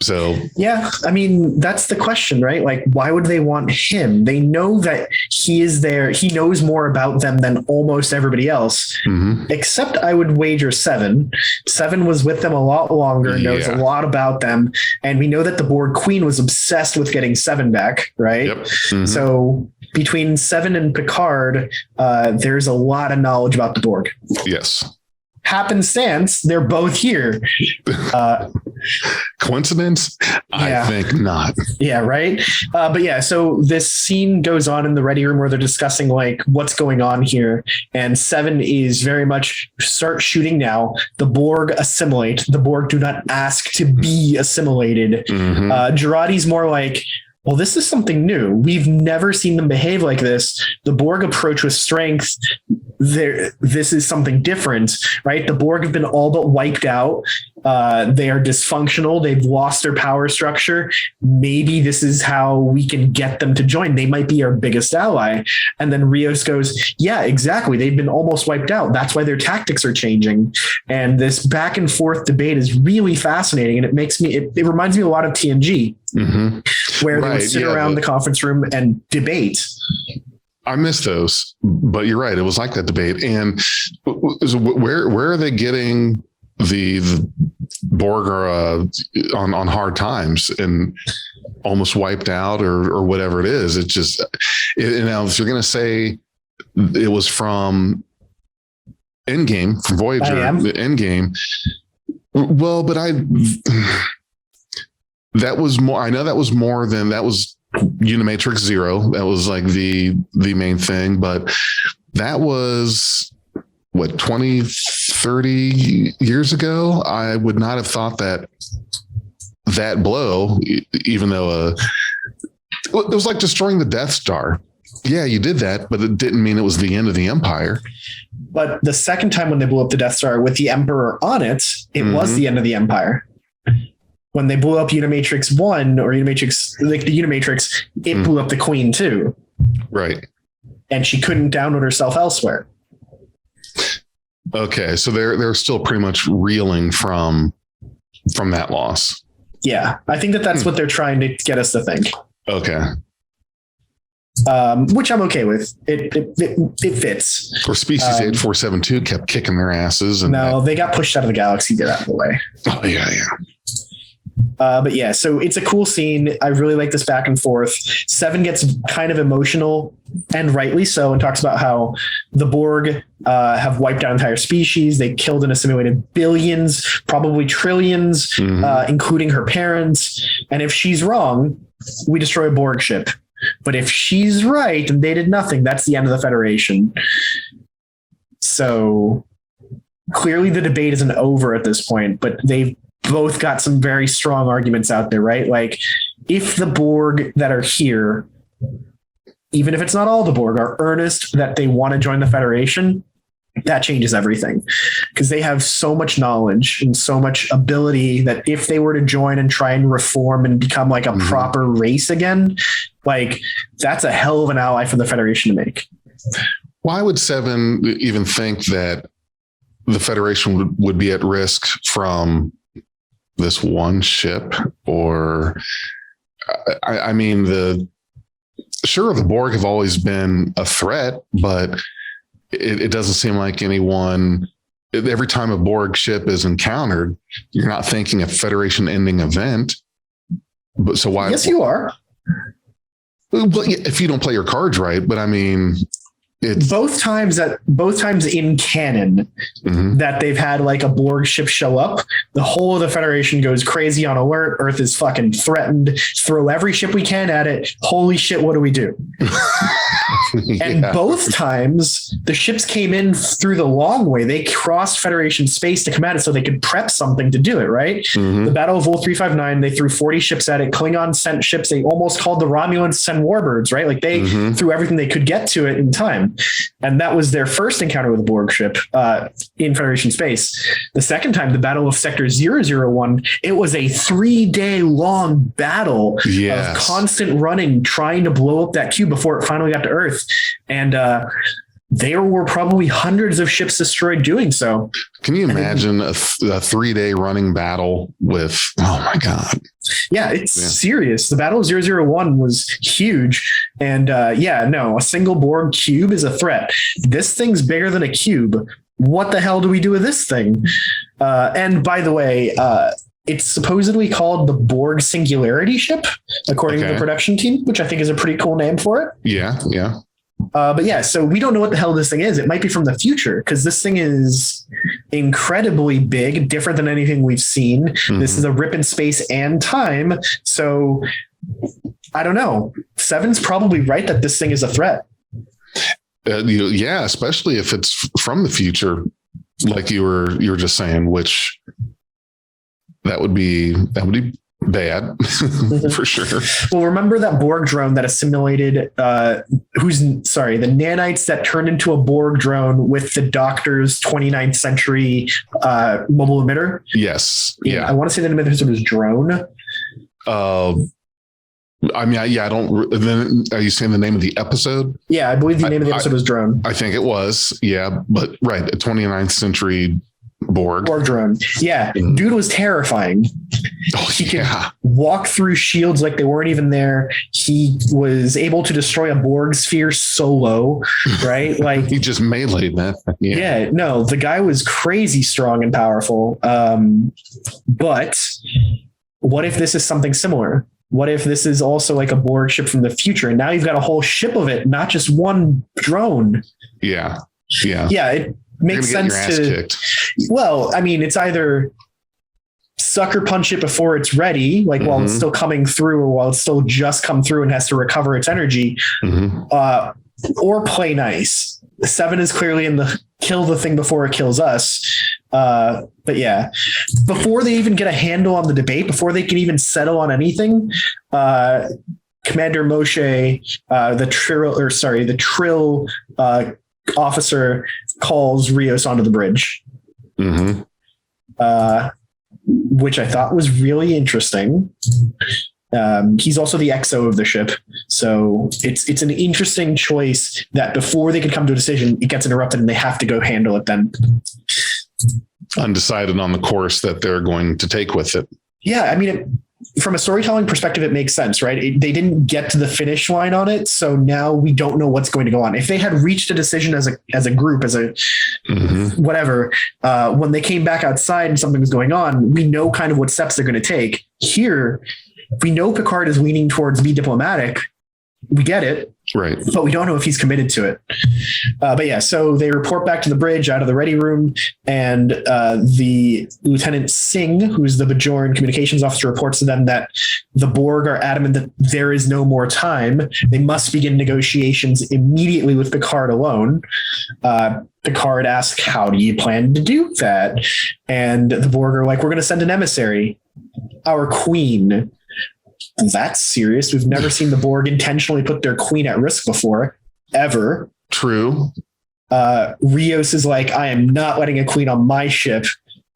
So yeah, I mean, that's the question, right? Like, why would they want him? They know that he is there. He knows more about them than almost everybody else, except I would wager Seven. Seven was with them a lot longer, knows a lot about them. And we know that the Borg Queen was obsessed with getting Seven back, right? Yep. So between Seven and Picard, there's a lot of knowledge about the Borg. Yes. Happenstance, they're both here. Coincidence? I think not. Yeah, right. But yeah, so this scene goes on in the ready room where they're discussing like what's going on here. And Seven is very much start shooting now. The Borg assimilate. The Borg do not ask to be assimilated. Jurati's more like, well, this is something new. We've never seen them behave like this. The Borg approach with strength. this is something different, right? The Borg have been all but wiped out. They are dysfunctional. They've lost their power structure. Maybe this is how we can get them to join. They might be our biggest ally. And then Rios goes, yeah, exactly. They've been almost wiped out. That's why their tactics are changing. And this back and forth debate is really fascinating. And it reminds me a lot of TNG, where they would sit around the conference room and debate. I miss those, but you're right. It was like that debate. And where are they getting the Borg on hard times and almost wiped out or whatever it is? It's just, now if you're going to say it was from Endgame, from Voyager, Endgame, well, but that was more, I know that was more than that was Unimatrix Zero. That was like the main thing, but that was what, 20, 30 years ago. I would not have thought that blow, even though it was like destroying the Death Star. Yeah, you did that, but it didn't mean it was the end of the Empire. But the second time when they blew up the Death Star with the Emperor on it, it was the end of the Empire. When they blew up Unimatrix 1 or Unimatrix, like the Unimatrix, it blew up the Queen too. Right. And she couldn't download herself elsewhere. Okay. So they're still pretty much reeling from that loss. Yeah. I think that's what they're trying to get us to think. Okay. Which I'm okay with. It fits. Or Species 8472 kept kicking their asses. And they got pushed out of the galaxy. Get out of the way. Oh, yeah. But yeah, so it's a cool scene. I really like this back and forth. Seven gets kind of emotional, and rightly so, and talks about how the Borg have wiped out entire species. They killed and assimilated billions, probably trillions, including her parents. And if she's wrong, we destroy a Borg ship. But if she's right and they did nothing, that's the end of the Federation. So clearly the debate isn't over at this point, but they've both got some very strong arguments out there, right? Like, if the Borg that are here, even if it's not all the Borg, are earnest that they want to join the Federation, that changes everything, because they have so much knowledge and so much ability that if they were to join and try and reform and become like a proper race again, like, that's a hell of an ally for the Federation to make. Why would Seven even think that the Federation would be at risk from this one ship? Or I mean, the Borg have always been a threat, but it doesn't seem like anyone, every time a Borg ship is encountered, you're not thinking a Federation ending event. But so why? Yes, you are. Well, if you don't play your cards right, but I mean, it's both times in canon that they've had like a Borg ship show up, the whole of the Federation goes crazy on alert. Earth is fucking threatened. Throw every ship we can at it. Holy shit, what do we do? And both times the ships came in through the long way. They crossed Federation space to come at it so they could prep something to do it, right? The Battle of Vol 359, they threw 40 ships at it. Klingon sent ships. They almost called the Romulans send warbirds, right? Like, they threw everything they could get to it in time. And that was their first encounter with a Borg ship in Federation space. The second time, the Battle of Sector 001, it was a 3-day long battle of constant running, trying to blow up that cube before it finally got to Earth. And there were probably hundreds of ships destroyed doing so. Can you imagine a 3-day running battle with, oh my God. Yeah, it's serious. The Battle of 001 was huge. And a single Borg cube is a threat. This thing's bigger than a cube. What the hell do we do with this thing? And by the way, it's supposedly called the Borg Singularity Ship, according to the production team, which I think is a pretty cool name for it. Yeah. But yeah, so we don't know what the hell this thing is. It might be from the future, because this thing is incredibly big, different than anything we've seen. This is a rip in space and time. So I don't know. Seven's probably right that this thing is a threat. Especially if it's from the future, like you were just saying, which that would be bad for sure. Well, remember that Borg drone that assimilated, the nanites that turned into a Borg drone with the Doctor's 29th century mobile emitter? Yes. Yeah. I want to say the name of it was drone. I mean, I don't. Then are you saying the name of the episode? Yeah, I believe the name of the episode was drone. I think it was. Yeah, but right, a 29th century Borg drone. Yeah, dude was terrifying. He could walk through shields like they weren't even there. He was able to destroy a Borg sphere solo, right? Like he just meleeed that. Yeah, no, the guy was crazy strong and powerful. But what if this is something similar? What if this is also like a Borg ship from the future? And now you've got a whole ship of it, not just one drone. Yeah. It makes sense kicked. Well, I mean, it's either sucker punch it before it's ready, like while it's still coming through, or while it's still just come through and has to recover its energy, or play nice. 7 is clearly in the kill the thing before it kills us. But yeah, before they even get a handle on the debate, before they can even settle on anything, Commander Moshe, the Trill officer, calls Rios onto the bridge, which I thought was really interesting. He's also the XO of the ship, so it's an interesting choice that before they could come to a decision, it gets interrupted and they have to go handle it then. Undecided on the course that they're going to take with it. Yeah, I mean, from a storytelling perspective, it makes sense, right? They didn't get to the finish line on it, so now we don't know what's going to go on. If they had reached a decision as a group, as a whatever, when they came back outside and something was going on, we know kind of what steps they're going to take. Here, we know Picard is leaning towards be diplomatic. We get it. Right. But we don't know if he's committed to it. But yeah, so they report back to the bridge out of the ready room, and the Lieutenant Singh, who's the Bajoran communications officer, reports to them that the Borg are adamant that there is no more time. They must begin negotiations immediately with Picard alone. Picard asks, how do you plan to do that? And the Borg are like, we're going to send an emissary, our queen. That's serious. We've never seen the Borg intentionally put their queen at risk before, ever. True. Rios is like, I am not letting a queen on my ship,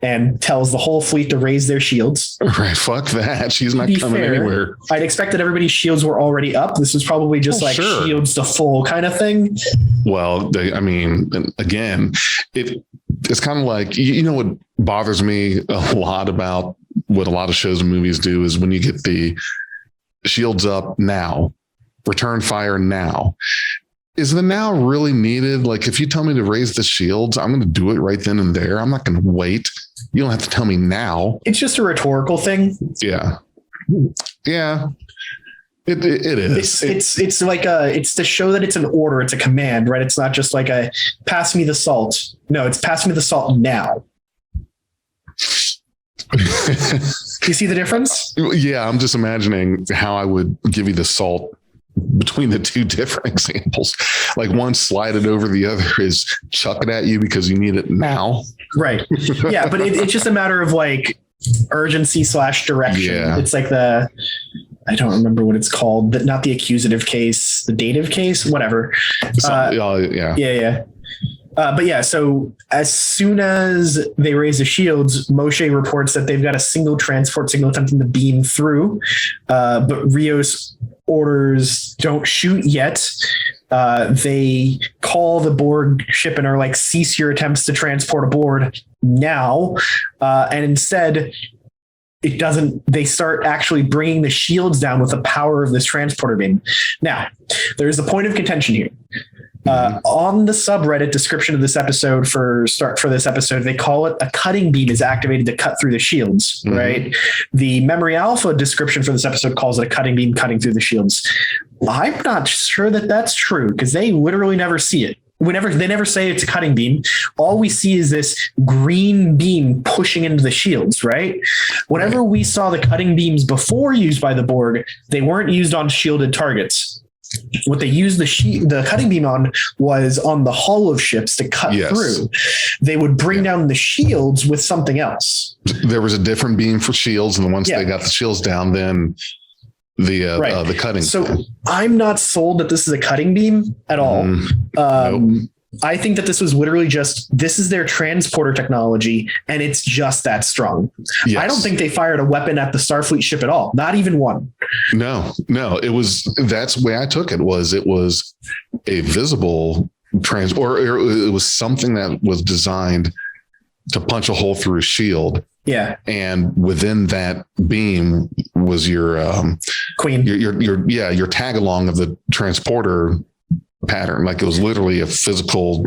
and tells the whole fleet to raise their shields. Right. Fuck that. She's not coming anywhere. I'd expect that everybody's shields were already up. This was probably just shields to full kind of thing. Well, again, it's kind of like, what bothers me a lot about what a lot of shows and movies do is when you get the shields up now, return fire now. Is the now really needed? Like, if you tell me to raise the shields, I'm going to do it right then and there. I'm not going to wait. You don't have to tell me now. It's just a rhetorical thing. Yeah. Yeah. It is. It's like it's to show that it's an order. It's a command, right? It's not just like a pass me the salt. No, it's pass me the salt now. You see the difference? Yeah, I'm just imagining how I would give you the salt between the two different examples. Like one slide it over, the other is chuck it at you because you need it now. Right. Yeah, but it's just a matter of like urgency / direction. Yeah. It's like I don't remember what it's called, not the accusative case, the dative case, whatever. Yeah. But yeah, so as soon as they raise the shields, Moshe reports that they've got a single transport signal attempting to beam through, but Rios orders don't shoot yet. They call the Borg ship and are like, cease your attempts to transport aboard now. And instead, it doesn't. They start actually bringing the shields down with the power of this transporter beam. Now, there's a point of contention here. On the subreddit description of this episode for this episode, they call it a cutting beam is activated to cut through the shields, right? The Memory Alpha description for this episode calls it a cutting beam cutting through the shields. I'm not sure that that's true because they literally never see it. They never say it's a cutting beam. All we see is this green beam pushing into the shields, right? Whenever we saw the cutting beams before used by the Borg, they weren't used on shielded targets. What they used the cutting beam on was on the hull of ships to cut through. They would bring down the shields with something else. There was a different beam for shields, and once they got the shields down, then the cutting. So I'm not sold that this is a cutting beam at all. Nope. I think that this was literally this is their transporter technology, and it's just that strong. Yes. I don't think they fired a weapon at the Starfleet ship at all. Not even one. No, that's the way I took it. It was a visible or it was something that was designed to punch a hole through a shield. Yeah. And within that beam was your queen, your tag along of the transporter pattern. Like it was literally a physical,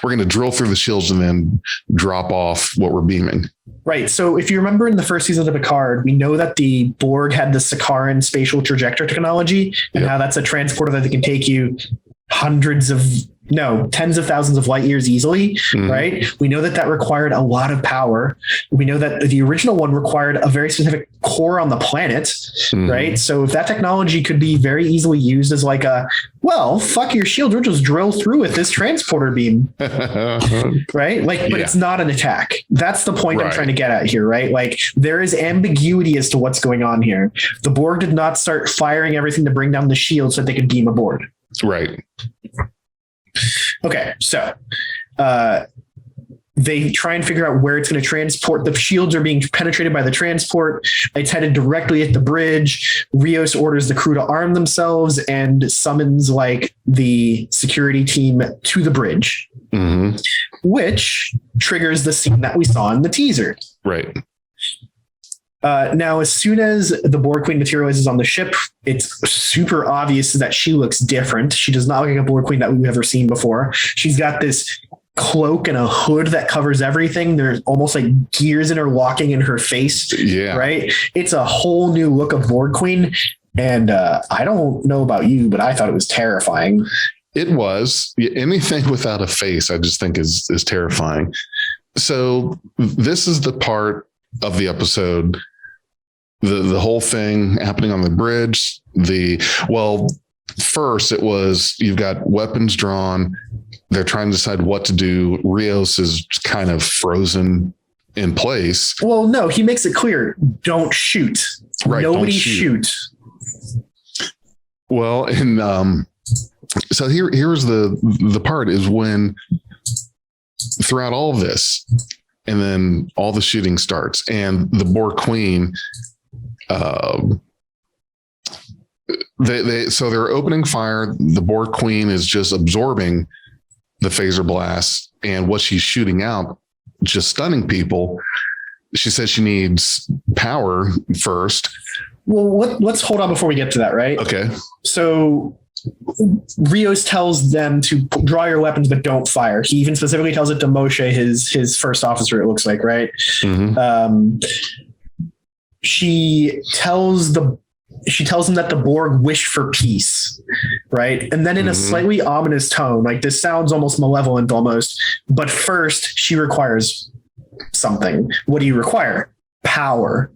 we're going to drill through the shields and then drop off what we're beaming. Right. So if you remember in the first season of Picard, we know that the Borg had the Sakaran spatial trajector technology and how that's a transporter that can take you tens of thousands of light years easily, right? We know that required a lot of power. We know that the original one required a very specific core on the planet, right? So if that technology could be very easily used as like fuck your shield, we'll just drill through with this transporter beam, right? But it's not an attack. That's the point I'm trying to get at here, right? Like there is ambiguity as to what's going on here. The Borg did not start firing everything to bring down the shield so that they could beam aboard. Right. Okay, so they try and figure out where it's going to transport. The shields are being penetrated by the transport. It's headed directly at the bridge. Rios orders the crew to arm themselves and summons the security team to the bridge, which triggers the scene that we saw in the teaser. Right. Now, as soon as the Borg Queen materializes on the ship, it's super obvious that she looks different. She does not look like a Borg Queen that we've ever seen before. She's got this cloak and a hood that covers everything. There's almost like gears interlocking in her face. Yeah. Right. It's a whole new look of Borg Queen. And I don't know about you, but I thought it was terrifying. It was. Anything without a face, I just think is terrifying. So this is the part of the episode, the whole thing happening on the bridge. First it was, you've got weapons drawn. They're trying to decide what to do. Rios is kind of frozen in place. Well, no, he makes it clear. Don't shoot. Right. Nobody shoot. Well, and so here's the part is when throughout all of this, and then all the shooting starts, and the Borg Queen, they're opening fire. The Borg Queen is just absorbing the phaser blast, and what she's shooting out, just stunning people. She says she needs power first. Well, let's hold on before we get to that, right? Okay. So Rios tells them to draw your weapons, but don't fire. He even specifically tells it to Moshe, his first officer, it looks like, right? She tells him that the Borg wish for peace, right? And then in a slightly ominous tone, like this sounds almost malevolent almost, but first she requires something. What do you require? Power.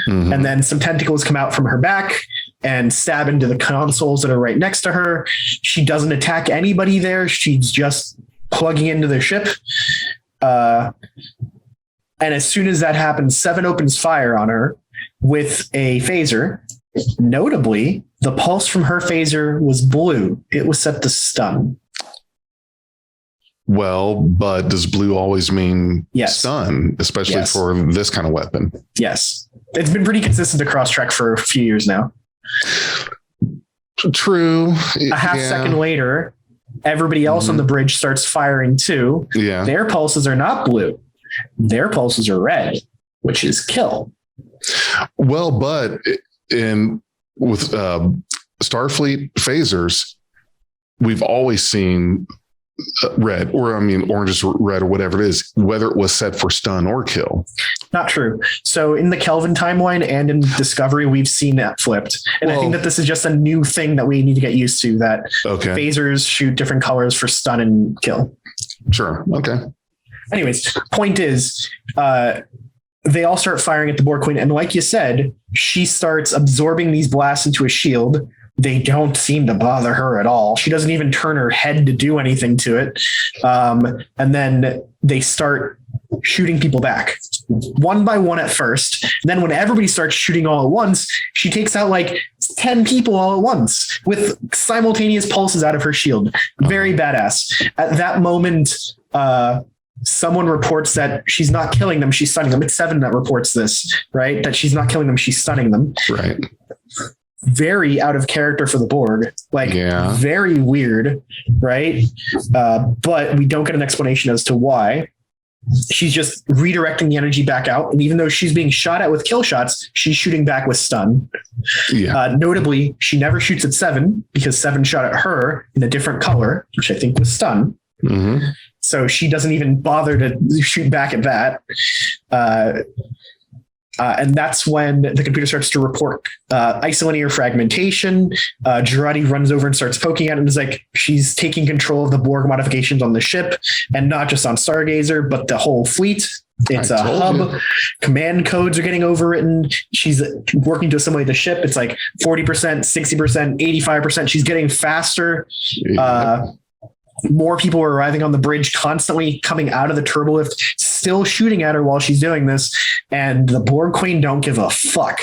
And then some tentacles come out from her back and stab into the consoles that are right next to her. She doesn't attack anybody there. She's just plugging into the ship. And as soon as that happens, Seven opens fire on her with a phaser. Notably, the pulse from her phaser was blue. It was set to stun. Well, but does blue always mean stun, especially for this kind of weapon? Yes. It's been pretty consistent across Trek for a few years now. True. A half second later, everybody else on the bridge starts firing too. Yeah. Their pulses are not blue. Their pulses are red, which is kill. Well, but with Starfleet phasers, we've always seen red, orange is red or whatever it is, whether it was set for stun or kill. Not true. So in the Kelvin timeline and in Discovery, we've seen that flipped. And I think that this is just a new thing that we need to get used to, that phasers shoot different colors for stun and kill. Sure. Okay. Anyways, point is, they all start firing at the Borg Queen. And like you said, she starts absorbing these blasts into a shield. they don't seem to bother her at all. She doesn't even turn her head to do anything to it. And then they start shooting people back one by one at first. And then when everybody starts shooting all at once, she takes out like 10 people all at once with simultaneous pulses out of her shield. Very badass. At that moment, someone reports that she's not killing them, she's stunning them. It's Seven that reports this, right? That she's not killing them, she's stunning them. Right. Very out of character for the Borg, like very weird, right? But we don't get an explanation as to why. She's just redirecting the energy back out, and even though she's being shot at with kill shots, she's shooting back with stun. Notably, she never shoots at Seven because Seven shot at her in a different color, which I think was stun. So she doesn't even bother to shoot back at that. And that's when the computer starts to report isolinear fragmentation. Jurati runs over and starts poking at it and is like, she's taking control of the Borg modifications on the ship, and not just on Stargazer, but the whole fleet. It's a hub. Command codes are getting overwritten. She's working to assimilate the ship. It's like 40%, 60%, 85%. She's getting faster. More people are arriving on the bridge, constantly coming out of the turbolift, still shooting at her while she's doing this. And the Borg Queen don't give a fuck.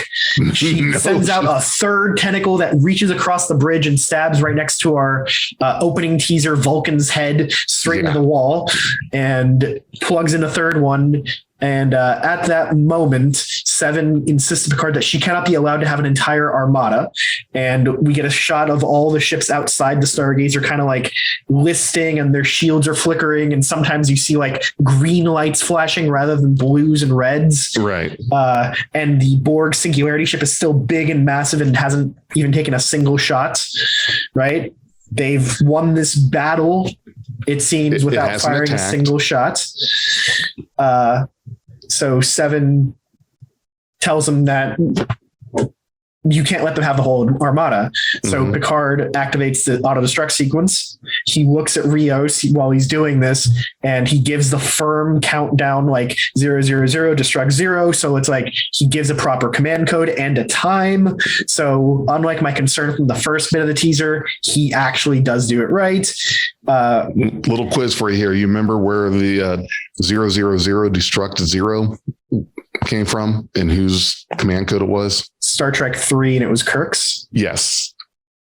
She sends out a third tentacle that reaches across the bridge and stabs right next to our opening teaser, Vulcan's head, straight into the wall, and plugs in a third one. And at that moment, Seven insists to Picard that she cannot be allowed to have an entire armada. And we get a shot of all the ships outside the Stargazer kind of like listing, and their shields are flickering. And sometimes you see like green lights flashing rather than blues and reds. Right. And the Borg Singularity ship is still big and massive and hasn't even taken a single shot. Right. They've won this battle, it seems, without firing a single shot. So Seven tells him that you can't let them have the whole armada. So Picard activates the auto-destruct sequence. He looks at Rios while he's doing this, and he gives the firm countdown, like 000, destruct 0. So it's like he gives a proper command code and a time. So unlike my concern from the first bit of the teaser, he actually does do it right. Little quiz for you here. You remember where the 000 destruct 0 came from and whose command code it was? Star Trek 3, and it was Kirk's. Yes.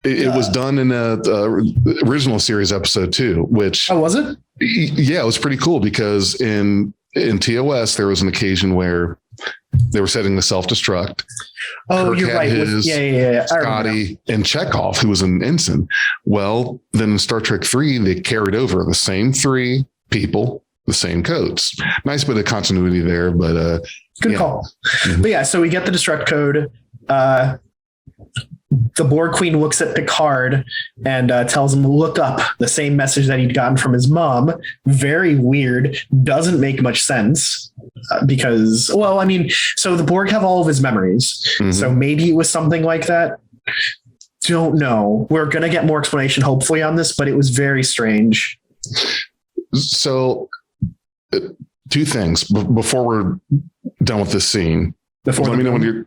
It was done in a original series episode too, which... Oh, was it? Yeah, it was pretty cool because in TOS, there was an occasion where they were setting the self-destruct. Oh, Kirk you're right. Yeah. Scotty and Chekhov, who was an ensign. Well, then in Star Trek 3, they carried over the same 3 people, the same codes. Nice bit of continuity there, but... Good call. But yeah, so we get the destruct code. The Borg Queen looks at Picard and tells him to look up the same message that he'd gotten from his mom. Very weird. Doesn't make much sense because, well, I mean, so the Borg have all of his memories. So maybe it was something like that. Don't know. We're going to get more explanation hopefully on this, but it was very strange. So 2 things before we're done with this scene. Let me know when you're...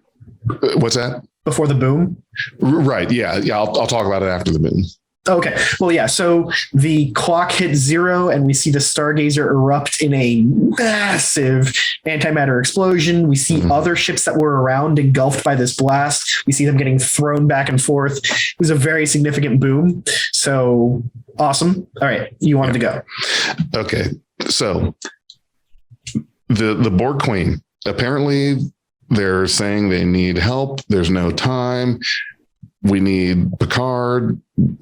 What's that? Before the boom? Right. Yeah. I'll talk about it after the boom. Okay. Well, yeah. So the clock hits 0 and we see the Stargazer erupt in a massive antimatter explosion. We see other ships that were around engulfed by this blast. We see them getting thrown back and forth. It was a very significant boom. So awesome. All right. You wanted to go. Okay. So the Borg Queen, apparently they're saying they need help. There's no time. We need Picard,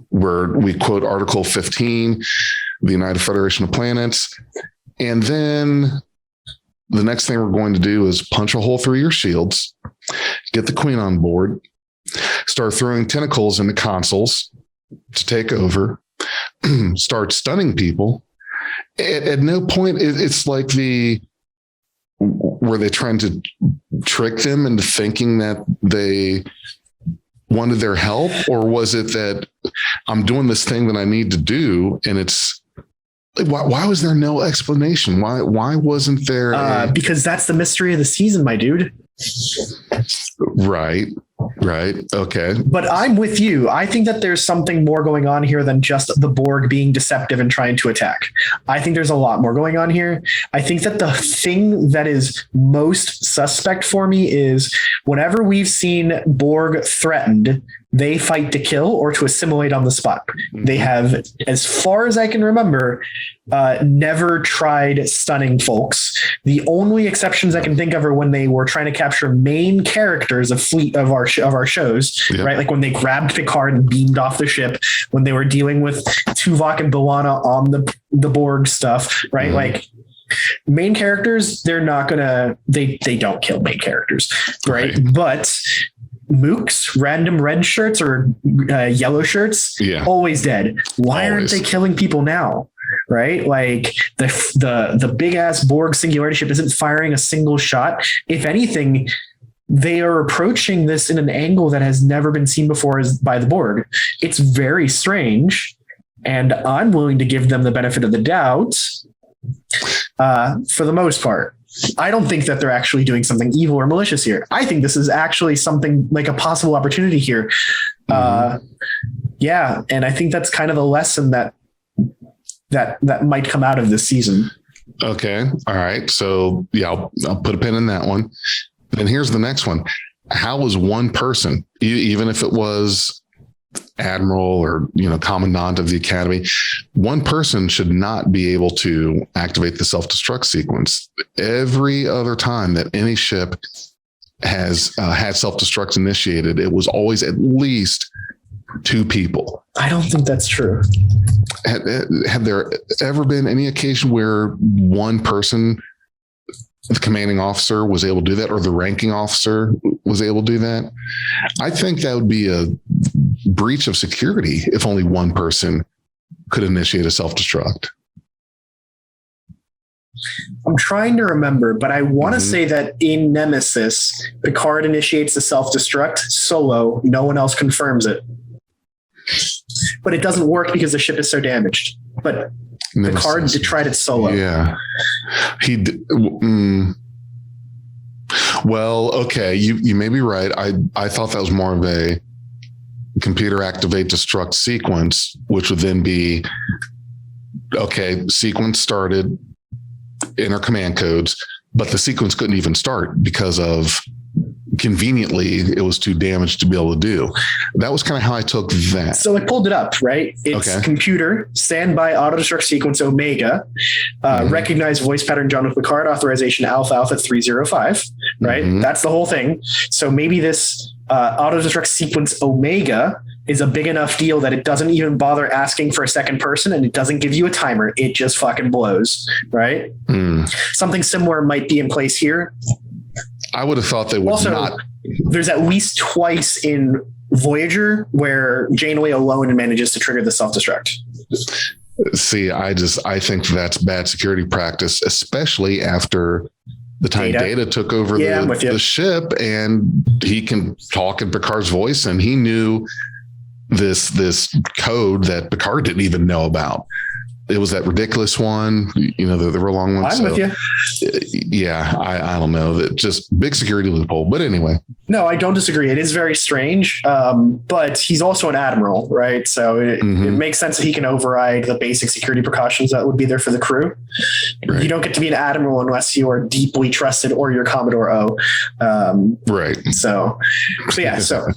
where we quote Article 15, the United Federation of Planets. And then the next thing we're going to do is punch a hole through your shields, get the Queen on board, start throwing tentacles into consoles to take over, start stunning people. At no point, it's like were they trying to trick them into thinking that they wanted their help, or was it that I'm doing this thing that I need to do, and it's why was there no explanation? Why wasn't there? Because that's the mystery of the season, my dude. Right. Right. Okay. But I'm with you. I think that there's something more going on here than just the Borg being deceptive and trying to attack. I think there's a lot more going on here. I think that the thing that is most suspect for me is whenever we've seen Borg threatened, they fight to kill or to assimilate on the spot. They have, as far as I can remember, never tried stunning folks. The only exceptions I can think of are when they were trying to capture main characters of our shows, yep. Right? Like when they grabbed Picard and beamed off the ship, when they were dealing with Tuvok and B'Elanna on the Borg stuff, right? Mm-hmm. Like main characters, they're not gonna, they don't kill main characters, right? But mooks, random red shirts or yellow shirts, always dead. Why aren't they killing people now? Right? Like the big ass Borg singularity ship isn't firing a single shot. If anything, they are approaching this in an angle that has never been seen before by the Borg. It's very strange, and I'm willing to give them the benefit of the doubt for the most part. I don't think that they're actually doing something evil or malicious here. I think this is actually something like a possible opportunity here. Yeah. And I think that's kind of the lesson that might come out of this season. Okay. All right. So yeah, I'll put a pin in that one. Then here's the next one. How was one person, even if it was admiral or, commandant of the academy, one person should not be able to activate the self-destruct sequence. Every other time that any ship has had self-destruct initiated, it was always at least two people. I don't think that's true. Have there ever been any occasion where one person, the commanding officer, was able to do that, or the ranking officer was able to do that? I think that would be a breach of security if only one person could initiate a self-destruct. I'm trying to remember, but I want to say that in Nemesis, Picard initiates the self-destruct solo. No one else confirms it. But it doesn't work because the ship is so damaged. But Picard tried it solo. Yeah. Well, okay. You may be right. I thought that was more of a computer activate destruct sequence, which would then be, okay, sequence started, enter command codes, but the sequence couldn't even start because of, conveniently, it was too damaged to be able to do. That was kind of how I took that. So I pulled it up, right? It's computer, standby auto destruct sequence Omega, recognize voice pattern Jean-Luc Picard, authorization Alpha 305, right? That's the whole thing. So maybe this auto destruct sequence Omega is a big enough deal that it doesn't even bother asking for a second person, and it doesn't give you a timer. It just fucking blows, right? Something similar might be in place here. I would have thought they would not. There's at least twice in Voyager where Janeway alone manages to trigger the self-destruct. See, I think that's bad security practice, especially after the time Data took over the ship, and he can talk in Picard's voice, and he knew this code that Picard didn't even know about. It was that ridiculous one, the real long one. I'm with you. Yeah, I don't know. That just big security loophole. But anyway. No, I don't disagree. It is very strange, but he's also an admiral, right? So it makes sense that he can override the basic security precautions that would be there for the crew. Right. You don't get to be an admiral unless you are deeply trusted or you're Commodore O. Right. So yeah. So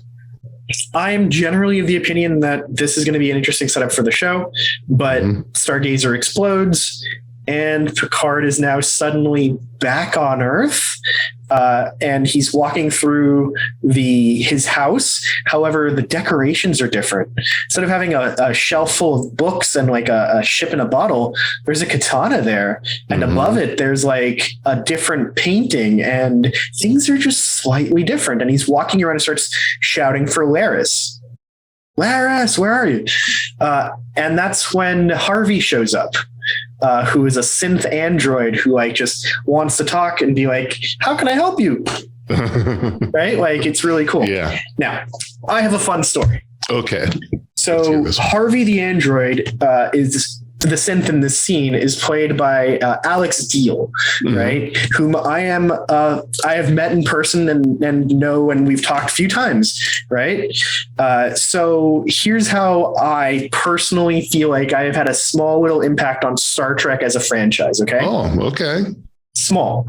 I am generally of the opinion that this is going to be an interesting setup for the show, but Stargazer explodes and Picard is now suddenly back on Earth. And he's walking through his house. However, the decorations are different. Instead of having a shelf full of books and like a ship in a bottle, there's a katana there. And above it, there's like a different painting, and things are just slightly different. And he's walking around and starts shouting for Laris. Laris, where are you? And that's when Harvey shows up. Who is a synth android who like just wants to talk and be like, how can I help you? Right? Like, it's really cool. Yeah. Now, I have a fun story. Okay. So Harvey the android is the synth in this scene is played by Alex Deal, right? Whom I have met in person and know, and we've talked a few times, right? So here's how I personally feel like I have had a small little impact on Star Trek as a franchise. Okay. Oh, okay. Small.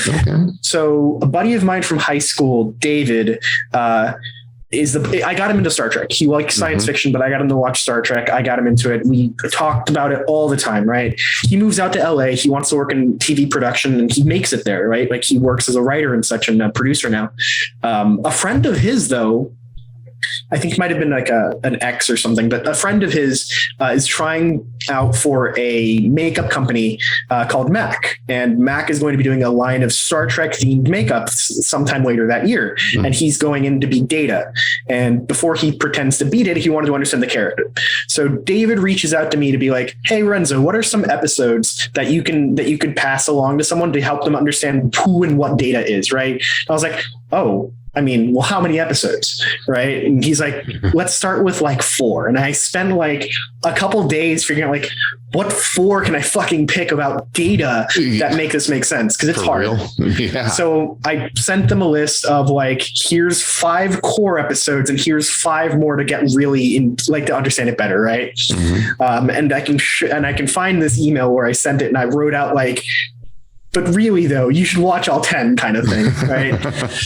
Okay. So a buddy of mine from high school, David, I got him into Star Trek. He liked science fiction, but I got him to watch Star Trek. I got him into it. We talked about it all the time, right? He moves out to LA. He wants to work in TV production and he makes it there, right? Like he works as a writer and such and a producer now. A friend of his, though, I think it might have been like an ex or something, but a friend of his is trying out for a makeup company called MAC. And MAC is going to be doing a line of Star Trek themed makeup sometime later that year. And he's going in to be Data. And before he pretends to be Data, he wanted to understand the character. So David reaches out to me to be like, hey, Renzo, what are some episodes that you could pass along to someone to help them understand who and what Data is, right? I was like, oh, I mean, well, how many episodes? Right. And he's like, let's start with like 4. And I spent like a couple days figuring out like, what 4 can I fucking pick about Data that make this make sense? Cause it's For hard. real? Yeah. So I sent them a list of like, here's 5 core episodes and here's 5 more to get really in, like to understand it better. Right. And I can find this email where I sent it and I wrote out like, but really, though, you should watch all 10 kind of thing, right?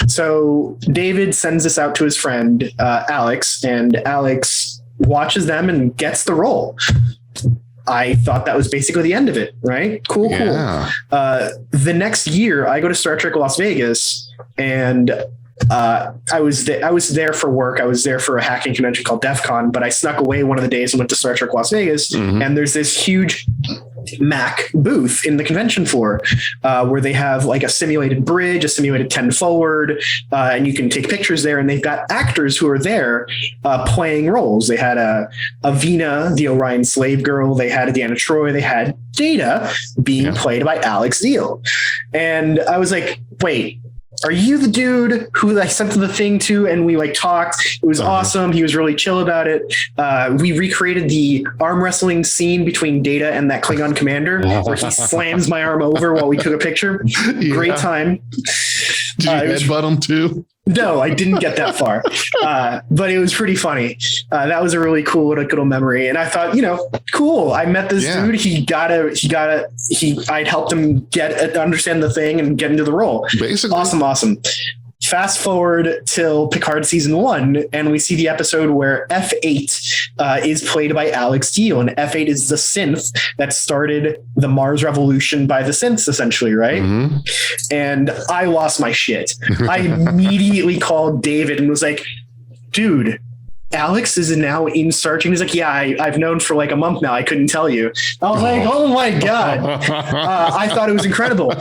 So David sends this out to his friend, Alex, and Alex watches them and gets the role. I thought that was basically the end of it, right? Cool. The next year, I go to Star Trek Las Vegas, and I was there for work. I was there for a hacking convention called DEF CON, but I snuck away one of the days and went to Star Trek Las Vegas, and there's this huge Mac booth in the convention floor where they have like a simulated bridge, a simulated 10 forward, and you can take pictures there, and they've got actors who are there playing roles. They had a Vina, the Orion slave girl. They had Deanna Troi. They had Data being played by Alex Deal. And I was like, wait, are you the dude who I sent the thing to and we like talked? It was awesome. He was really chill about it. We recreated the arm wrestling scene between Data and that Klingon commander where he slams my arm over while we took a picture. Great time. Did you headbutt him too? No, I didn't get that far, but it was pretty funny. That was a really cool little memory. And I thought, cool. I met this dude. I'd helped him understand the thing and get into the role. Basically. Awesome. Fast forward till Picard season 1, and we see the episode where F8 is played by Alex Deal, and F8 is the synth that started the Mars revolution by the synths, essentially, right? And I lost my shit. I immediately called David and was like, dude, Alex is now in Star Trek. He's like, yeah, I've known for like a month now. I couldn't tell you. I was like, oh my God. I thought it was incredible.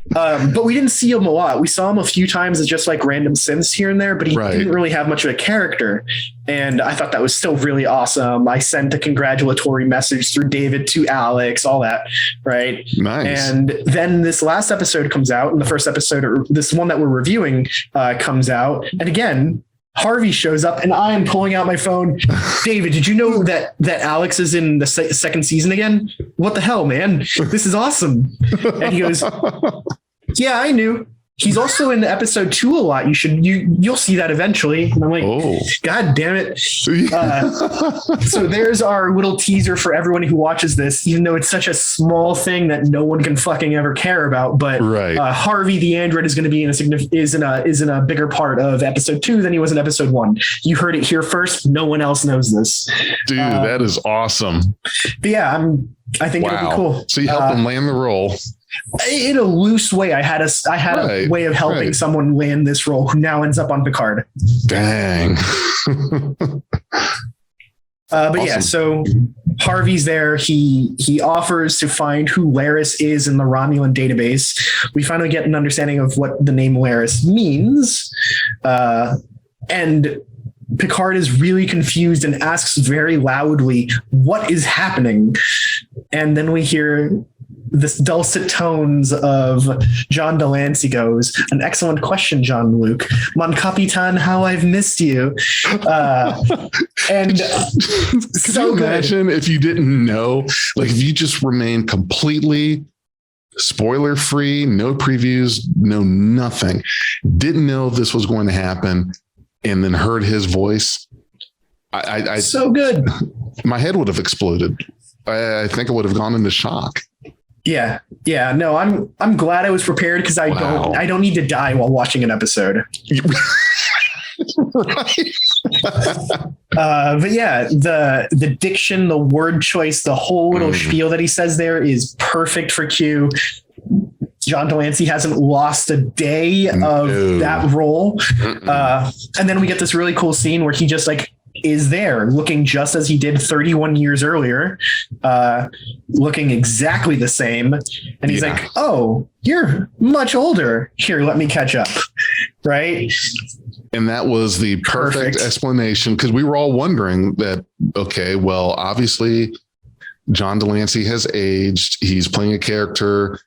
But we didn't see him a lot. We saw him a few times as just like random synths here and there, but he didn't really have much of a character. And I thought that was still really awesome. I sent a congratulatory message through David to Alex, all that. Right. Nice. And then this last episode comes out, and the first episode, or this one that we're reviewing, comes out. And again, Harvey shows up and I am pulling out my phone. David, did you know that Alex is in the second season again? What the hell, man? This is awesome. And he goes, yeah, I knew. He's also in episode 2 a lot. You'll see that eventually. And I'm like, God damn it. So there's our little teaser for everyone who watches this, even though it's such a small thing that no one can fucking ever care about. But Harvey the android is going to be is in a bigger part of episode 2 than he was in episode 1. You heard it here first. No one else knows this. Dude, that is awesome. But yeah, I think it'll be cool. So you helped him land the role. In a loose way. I had a way of helping someone land this role who now ends up on Picard. Dang. But yeah, so Harvey's there. He offers to find who Laris is in the Romulan database. We finally get an understanding of what the name Laris means. And Picard is really confused and asks very loudly, what is happening? And then we hear this dulcet tones of John Delancey goes, "An excellent question, Jean-Luc. Mon Capitan, how I've missed you." And could you imagine if you didn't know, like if you just remained completely spoiler free, no previews, no nothing, didn't know this was going to happen, and then heard his voice? I so good. My head would have exploded. I think I would have gone into shock. Yeah. No, I'm glad I was prepared because I don't need to die while watching an episode. Right. But yeah, the diction, the word choice, the whole little spiel that he says there is perfect for Q. John Delancey hasn't lost a day of that role. And then we get this really cool scene where he just like is there looking just as he did 31 years earlier, looking exactly the same. And he's like, "Oh, you're much older. Here, let me catch up." Right. And that was the perfect explanation, because we were all wondering that, okay, well, obviously John Delancey has aged. He's playing a character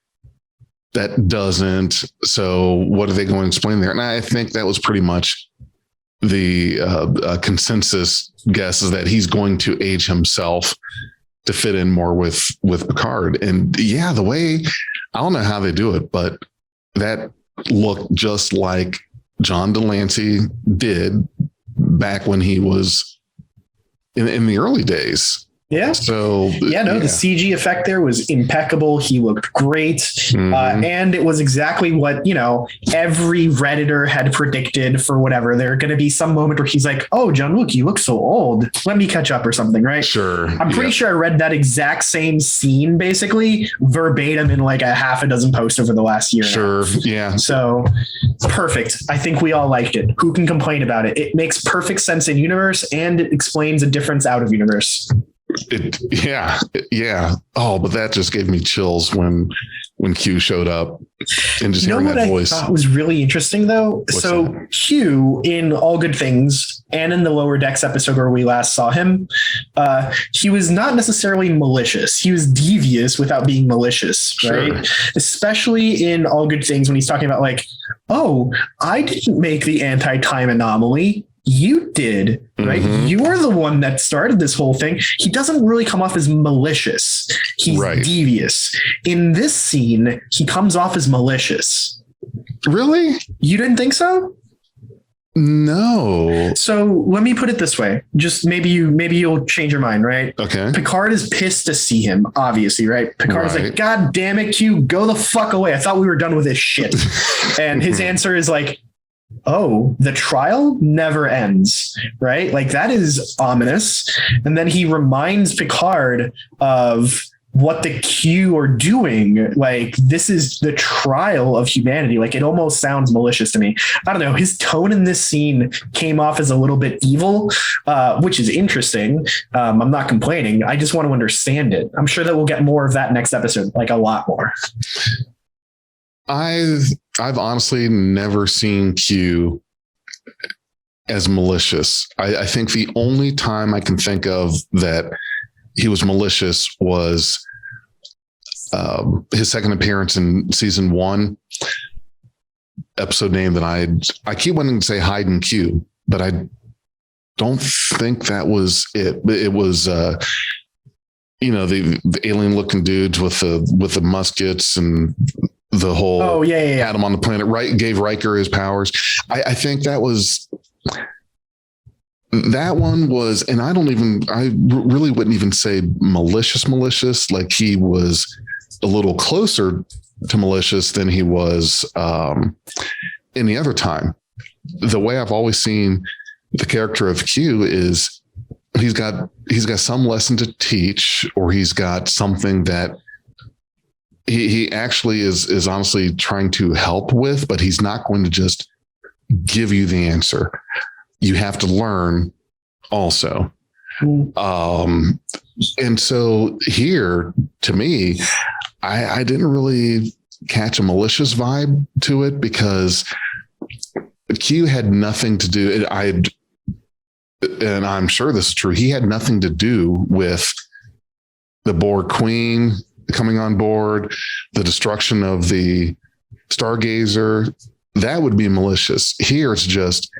that doesn't. So what are they going to explain there? And I think that was pretty much the consensus guess, is that he's going to age himself to fit in more with Picard. And yeah, the way, I don't know how they do it, but that looked just like John Delancey did back when he was in the early days. Yeah. So the CG effect there was impeccable. He looked great. And it was exactly what, every Redditor had predicted for whatever. There are going to be some moment where he's like, "Oh, Jean-Luc, you look so old. Let me catch up," or something, right? Sure. I'm pretty sure I read that exact same scene basically verbatim in like a half a dozen posts over the last year. Sure. Yeah. So perfect. I think we all liked it. Who can complain about it? It makes perfect sense in universe, and it explains a difference out of universe. Yeah. Oh, but that just gave me chills when Q showed up, and just hearing that voice. I thought was really interesting though. That? Q in All Good Things and in the Lower Decks episode where we last saw him, he was not necessarily malicious. He was devious without being malicious, right? Sure. Especially in All Good Things when he's talking about like, "Oh, I didn't make the anti-time anomaly. You did," right? You are the one that started this whole thing. He doesn't really come off as malicious. He's devious. In this scene, he comes off as malicious. Really? You didn't think so? No. So let me put it this way. Just maybe you'll change your mind, right? Okay. Picard is pissed to see him, obviously, right? Picard's like, "God damn it, Q, go the fuck away. I thought we were done with this shit." And his answer is like, "Oh, the trial never ends," right? Like that is ominous. And then he reminds Picard of what the Q are doing. Like, this is the trial of humanity. Like, it almost sounds malicious to me. I don't know. His tone in this scene came off as a little bit evil, which is interesting. I'm not complaining. I just want to understand it. I'm sure that we'll get more of that next episode, like a lot more. I've honestly never seen Q as malicious. I think the only time I can think of that he was malicious was his second appearance in season 1, episode name that I keep wanting to say Hyde and Q, but I don't think that was it. It was the alien looking dudes with the muskets and the whole had him on the planet, right? Gave Riker his powers. I think that one was, and I really wouldn't even say malicious. Like he was a little closer to malicious than he was any other time. The way I've always seen the character of Q is he's got some lesson to teach, or he's got something that he actually is honestly trying to help with, but he's not going to just give you the answer. You have to learn also. And so here, to me, I didn't really catch a malicious vibe to it, because Q had nothing to do. And I'm sure this is true. He had nothing to do with the Borg Queen coming on board, the destruction of the Stargazer, that would be malicious. Here it's just,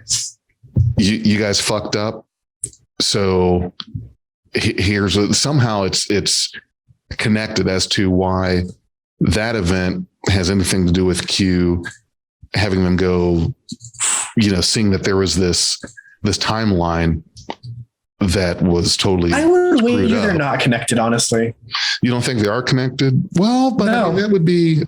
you guys fucked up. So somehow it's connected as to why that event has anything to do with Q having them go, seeing that there was this timeline that was totally. I would wager they're not connected, honestly. You don't think they are connected? Well, but no. I mean, that would be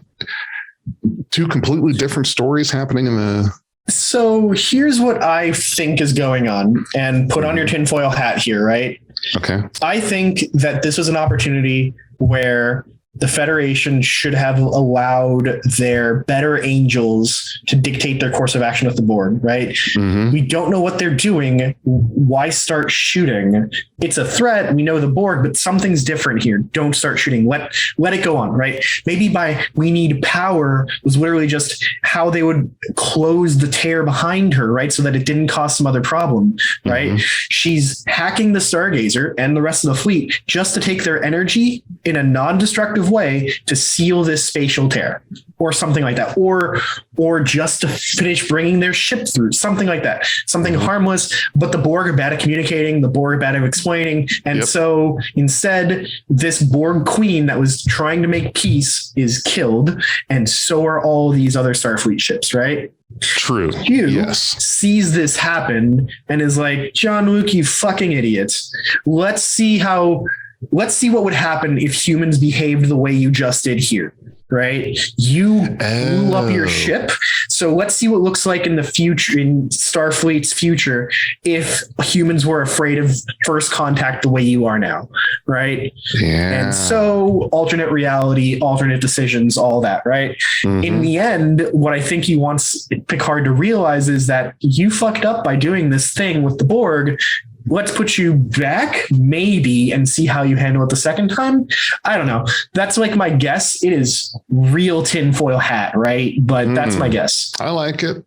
two completely different stories happening in the. So here's what I think is going on, and put on your tinfoil hat here, right? Okay. I think that this was an opportunity where the Federation should have allowed their better angels to dictate their course of action with the Borg, right? Mm-hmm. We don't know what they're doing. Why start shooting? It's a threat. We know the Borg, but something's different here. Don't start shooting. Let it go on, right? Maybe we need power was literally just how they would close the tear behind her, right? So that it didn't cause some other problem, right? Mm-hmm. She's hacking the Stargazer and the rest of the fleet just to take their energy in a non-destructive way to seal this spatial tear or something like that, or just to finish bringing their ship through, something like that, something harmless. But the Borg are bad at communicating, the Borg are bad at explaining, and so instead this Borg queen that was trying to make peace is killed, and so are all these other Starfleet ships, right? True. Q sees this happen and is like, Jean-Luc, you fucking idiots. Let's see what would happen if humans behaved the way you just did here, right? You blew up your ship. So let's see what it looks like in the future, in Starfleet's future, if humans were afraid of first contact the way you are now, right? Yeah. And so alternate reality, alternate decisions, all that, right? Mm-hmm. In the end, what I think he wants Picard to realize is that you fucked up by doing this thing with the Borg. Let's put you back, maybe, and see how you handle it the second time. I don't know. That's like my guess. It is real tinfoil hat, right? But that's my guess. I like it.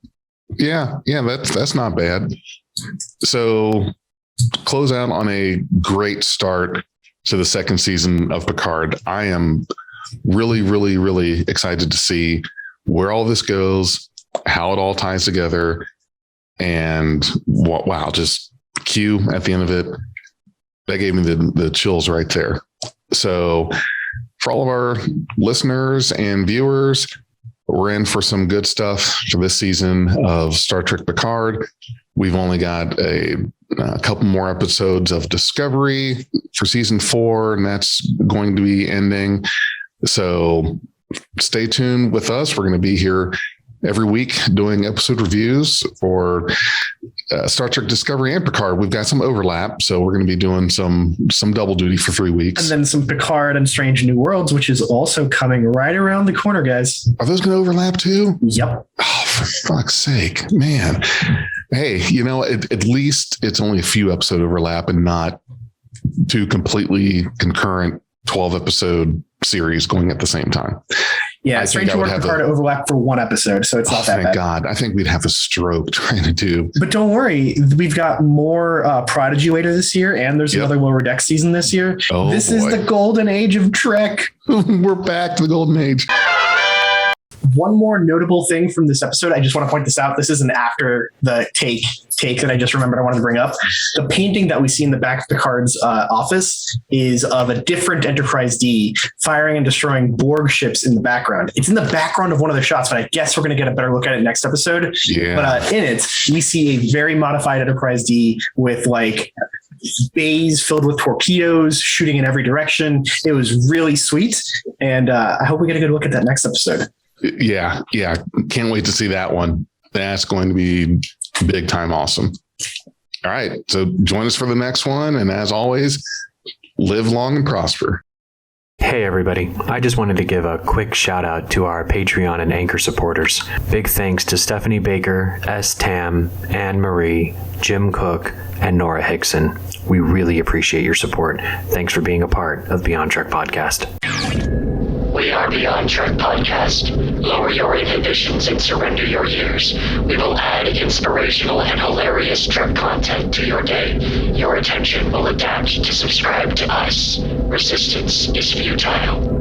Yeah, that's not bad. So close out on a great start to the second season of Picard. I am really, really, really excited to see where all this goes, how it all ties together, and just Q at the end of it, that gave me the chills right there. So for all of our listeners and viewers, we're in for some good stuff for this season of Star Trek Picard. We've only got a couple more episodes of Discovery for season 4, and that's going to be ending. So stay tuned with us. We're going to be here every week doing episode reviews for Star Trek Discovery and Picard. We've got some overlap, so we're going to be doing some double duty for 3 weeks. And then some Picard and Strange New Worlds, which is also coming right around the corner, guys. Are those going to overlap too? Yep. Oh, for fuck's sake, man. Hey, at least it's only a few episode overlap and not two completely concurrent 12 episode series going at the same time. Yeah, Strange New Worlds and Picard overlap for one episode, so it's not that bad. Thank God. I think we'd have a stroke trying to do. But don't worry, we've got more Prodigy later this year, and there's another Lower Deck season this year. Oh, this is the golden age of Trek. We're back to the golden age. One more notable thing from this episode, I just want to point this out. This isn't after the take that I just remembered I wanted to bring up. The painting that we see in the back of Picard's office is of a different Enterprise D firing and destroying Borg ships in the background. It's in the background of one of the shots, but I guess we're going to get a better look at it next episode. Yeah. But in it, we see a very modified Enterprise D with like bays filled with torpedoes shooting in every direction. It was really sweet. And I hope we get a good look at that next episode. Yeah. Can't wait to see that one. That's going to be big time awesome. All right. So join us for the next one. And as always, live long and prosper. Hey everybody, I just wanted to give a quick shout out to our Patreon and Anchor supporters. Big thanks to Stephanie Baker, S. Tam, Anne Marie, Jim Cook, and Nora Hickson. We really appreciate your support. Thanks for being a part of Beyond Trek Podcast. We are Beyond Trek Podcast. Lower your inhibitions and surrender your years. We will add inspirational and hilarious Trek content to your day. Your attention will adapt to subscribe to us. Resistance is futile.